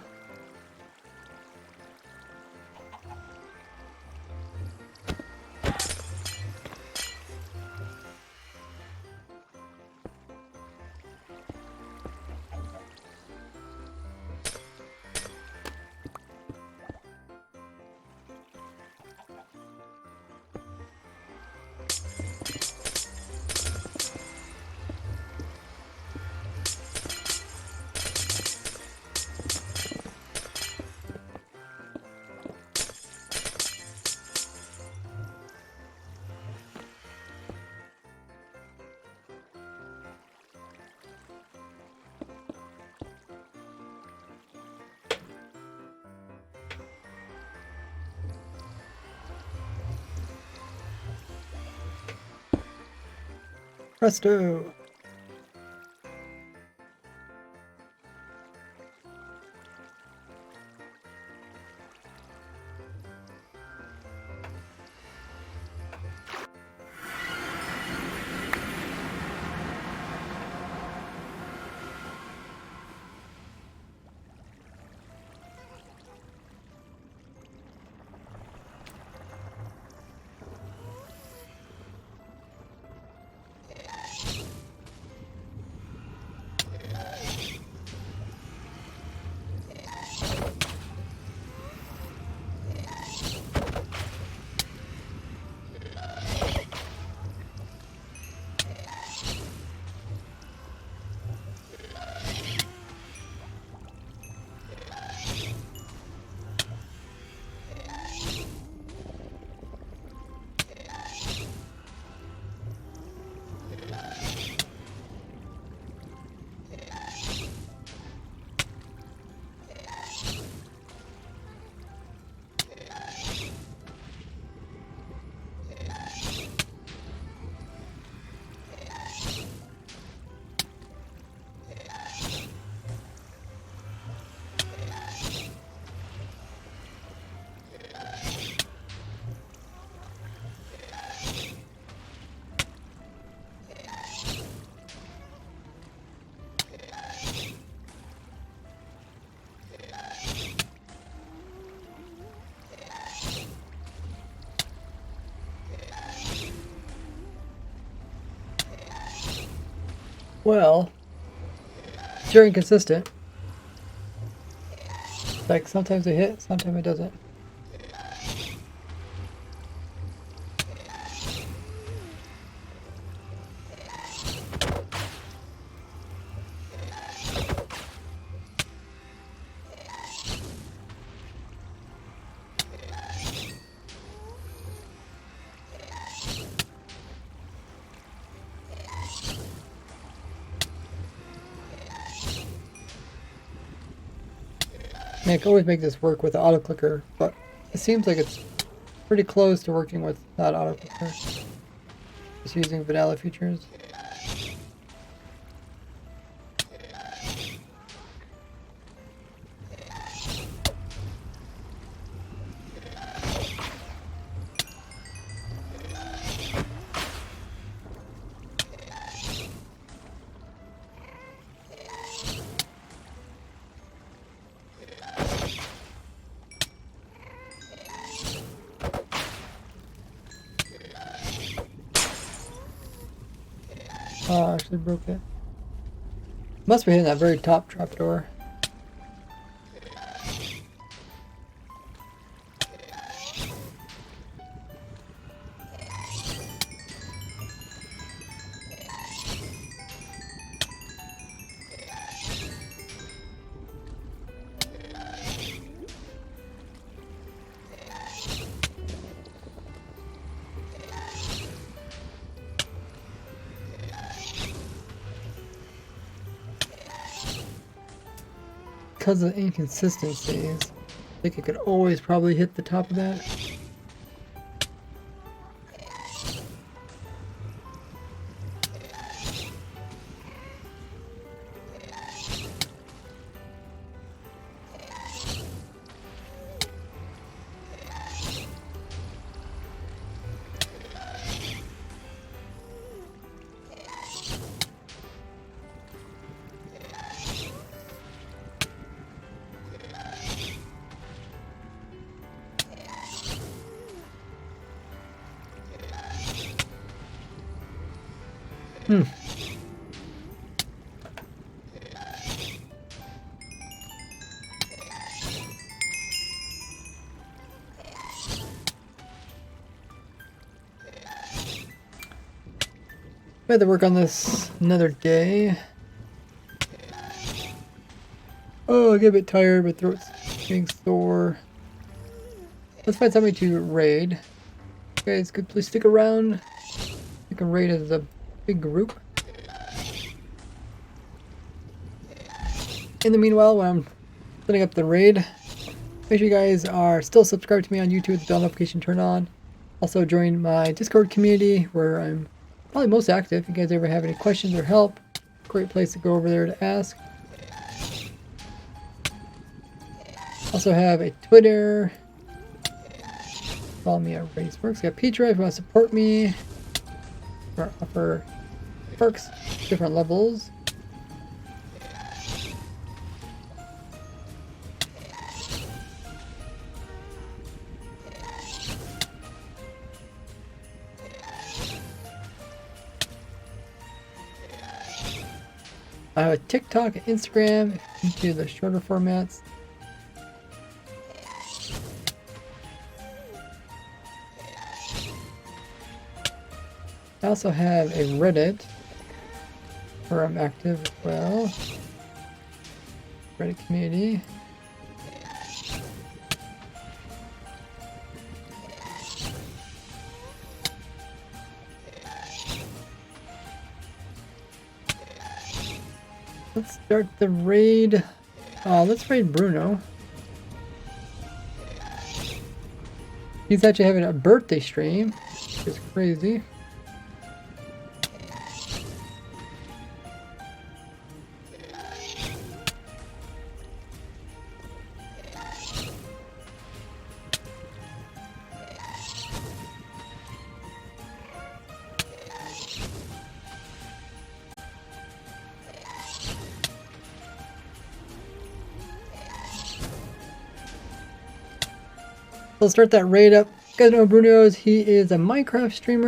Presto! Well, you're inconsistent. Like sometimes it hits, sometimes it doesn't. can't always make this work with the auto clicker, but it seems like it's pretty close to working with that auto clicker. Just using vanilla features. Oh, I actually broke it. Must be hitting that very top trapdoor. Because of the inconsistencies, I think I could always probably hit the top of that. I had to work on this another day. Oh, I get a bit tired, my throat's getting sore. Let's find somebody to raid. You guys could please stick around. You can raid as a big group. In the meanwhile, while I'm setting up the raid, make sure you guys are still subscribed to me on YouTube with the bell notification turned on. Also join my Discord community where I'm probably most active. If you guys ever have any questions or help, great place to go over there to ask. Also have a Twitter. Follow me at Raceworks. Got Petra if you want to support me. Or offer perks, different levels. I have a TikTok and Instagram into the shorter formats. I also have a Reddit where I'm active as well. Reddit community. Let's start the raid. Let's raid Bruno. He's actually having a birthday stream, which is crazy. Let's start that raid up. You guys know who Bruno is. He is a Minecraft streamer.